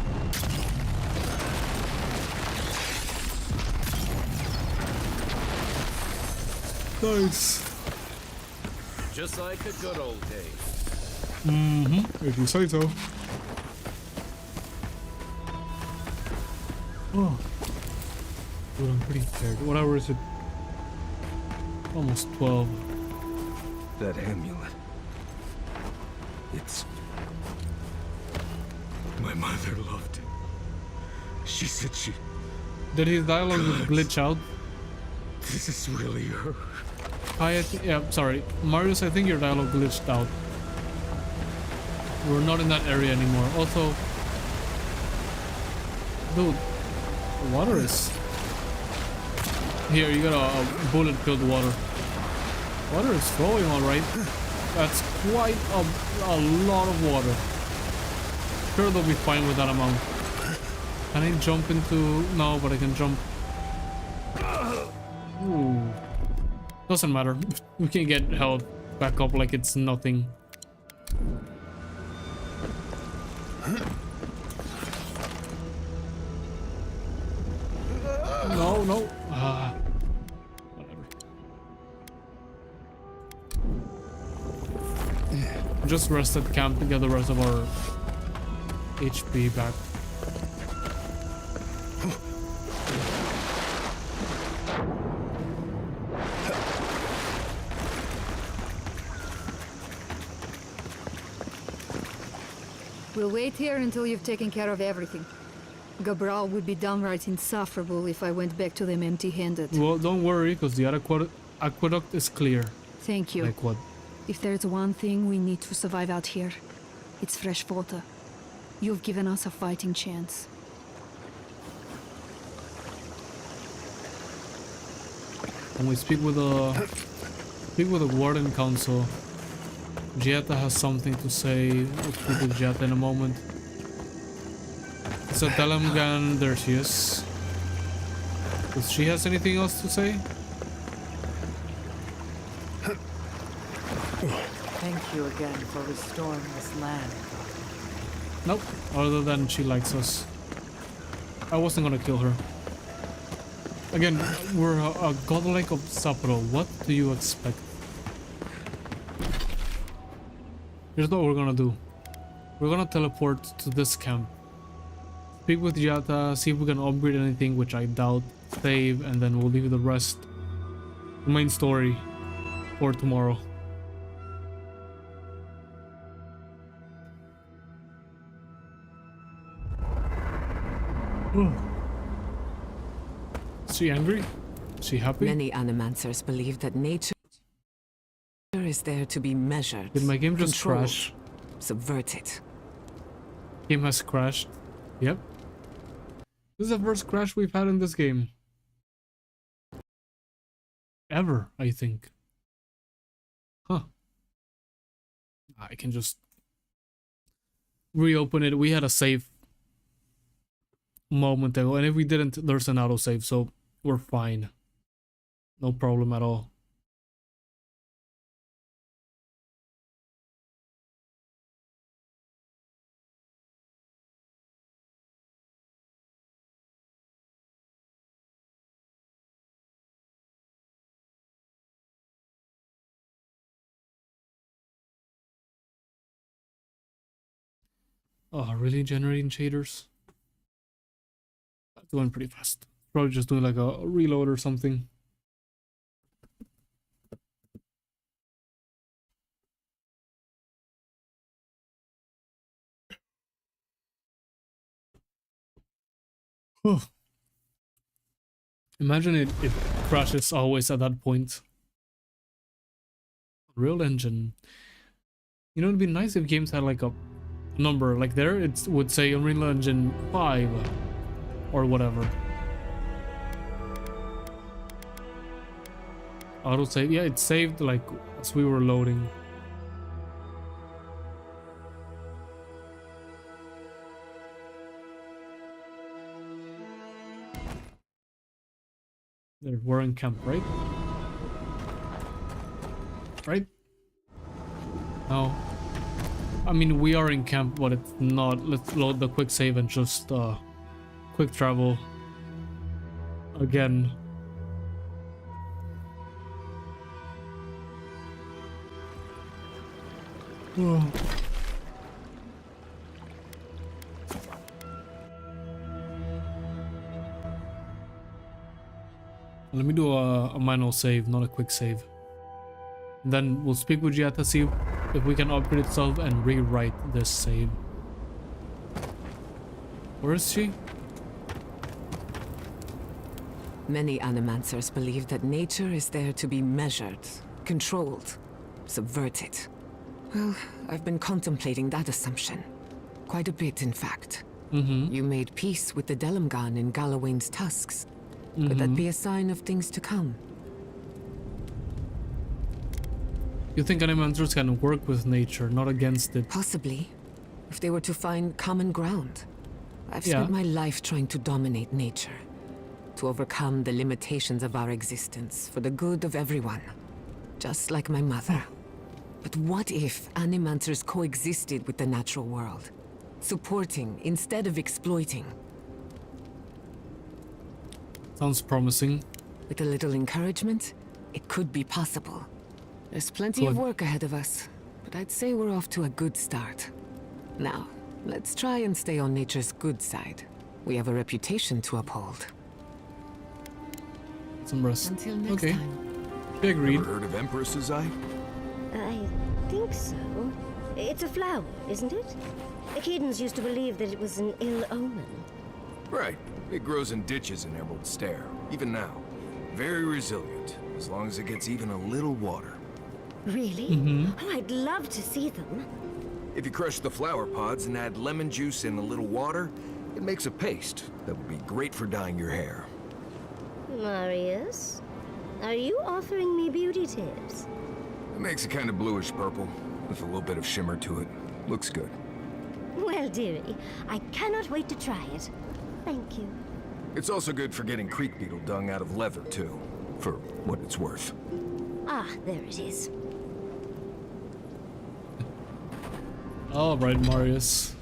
Nice. Just like a good old day. Mm-hmm, if you say so. Oh. Well, I'm pretty tired. What hour is it? Almost 12. That amulet. It's... My mother loved it. She said she... Did his dialogue glitch out? This is really her. Yeah, sorry. Marius, I think your dialogue glitched out. We're not in that area anymore. Also, dude, Water is... Here, you got a bullet-filled water. Water is flowing alright. That's quite a lot of water. Sure, they'll be fine with that amount. Can I jump into... No, but I can jump. Ooh. Doesn't matter. We can get health back up like it's nothing. No, no. Whatever. Just rest at camp to get the rest of our HP back. We'll wait here until you've taken care of everything. Gabral would be downright insufferable if I went back to them empty-handed. Well, don't worry, because the aqueduct is clear. Thank you. Like what? If there's one thing we need to survive out here, it's fresh water. You've given us a fighting chance. When we speak with the Warden Council, Gietta has something to say. We'll speak with Gietta in a moment. So Telemgan, there she is. Does she has anything else to say? Thank you again for restoring this land. Nope, other than she likes us. I wasn't gonna kill her. Again, we're a godlike of Sapro. What do you expect? Here's what we're gonna do. We're gonna teleport to this camp. Speak with Giata, see if we can upgrade anything, which I doubt. Save, and then we'll leave the rest, the main story, for tomorrow. Is she angry? Is she happy? Many animancers believe that nature is there to be measured. Did my game just crash? Subverted. Game has crashed. Yep. This is the first crash we've had in this game. Ever, I think. Huh. I can just reopen it. We had a save moment ago, and if we didn't, there's an autosave, so we're fine. No problem at all. Oh, really? Generating shaders? That's going pretty fast. Probably just doing like a reload or something. Whew. Imagine it crashes always at that point. Real engine. You know, it'd be nice if games had like a number. Like there, it would say Unreal Engine 5 or whatever. Autosave. Yeah, it saved like as we were loading. There, we're in camp, right? Right? No. I mean, we are in camp, but it's not. Let's load the quick save and just quick travel again. Oh. Let me do a manual save, not a quick save. And then we'll speak with Giata, see if we can upgrade itself and rewrite this save. Where is she? Many animancers believe that nature is there to be measured, controlled, subverted. Well, I've been contemplating that assumption. Quite a bit, in fact. You made peace with the Delimgan in Galawain's Tusks. Could that be a sign of things to come? You think animators can work with nature, not against it? Possibly, if they were to find common ground. I've spent my life trying to dominate nature, to overcome the limitations of our existence for the good of everyone, just like my mother. But what if animators coexisted with the natural world, supporting instead of exploiting? Sounds promising. With a little encouragement, it could be possible. There's plenty of work ahead of us, but I'd say we're off to a good start. Now, let's try and stay on nature's good side. We have a reputation to uphold. Some rest. Until next time. Agreed. Ever heard of Empress's Eye? I think so. It's a flower, isn't it? The Cadens used to believe that it was an ill omen. Right. It grows in ditches in Emerald Stair, even now. Very resilient, as long as it gets even a little water. Really? Oh, I'd love to see them. If you crush the flower pods and add lemon juice and a little water, it makes a paste that would be great for dyeing your hair. Marius, are you offering me beauty tips? It makes it kind of bluish purple, with a little bit of shimmer to it. Looks good. Well, dearie, I cannot wait to try it. Thank you. It's also good for getting creek beetle dung out of leather, too, for what it's worth. Ah, there it is. Alright, Marius.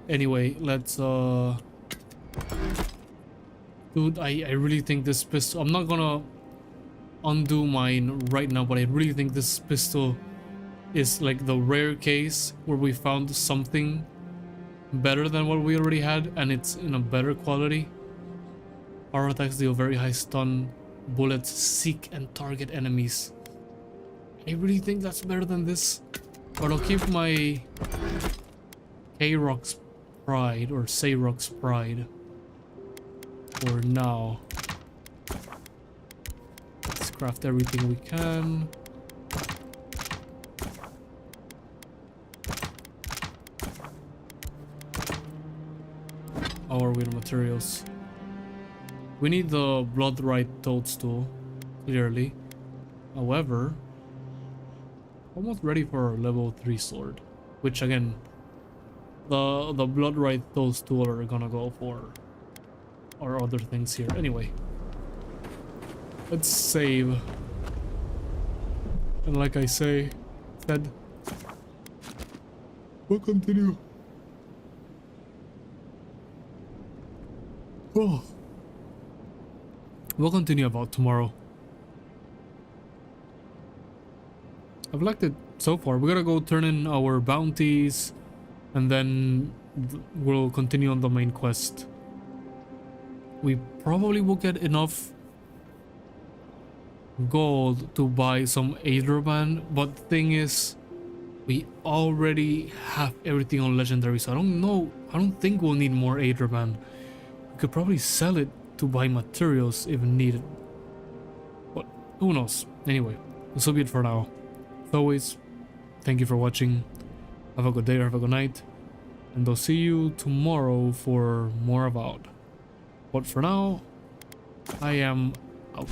Anyway, let's dude, I really think this pistol, I'm not gonna undo mine right now, but I really think this pistol is like the rare case where we found something better than what we already had, and it's in a better quality. Our attacks deal very high stun. Bullets seek and target enemies. I really think that's better than this. But I'll keep my K-Rock's Pride, or Sayrock's Pride, for now. Let's craft everything we can. How are we on materials? We need the Bloodright Toadstool, clearly. However, almost ready for our level 3 sword, which again, the Bloodright Toadstool are gonna go for our other things here. Anyway, let's save. And like I said, we'll continue. Oh. We'll continue about tomorrow. I've liked it so far. We're gonna go turn in our bounties, and then we'll continue on the main quest. We probably will get enough gold to buy some Aetherban, but the thing is, we already have everything on legendary, so I don't think we'll need more Aetherban. We could probably sell it to buy materials if needed, but who knows. Anyway, this will be it for now. As always, thank you for watching. Have a good day or have a good night, and I'll see you tomorrow for more Avowed. But for now, I am out.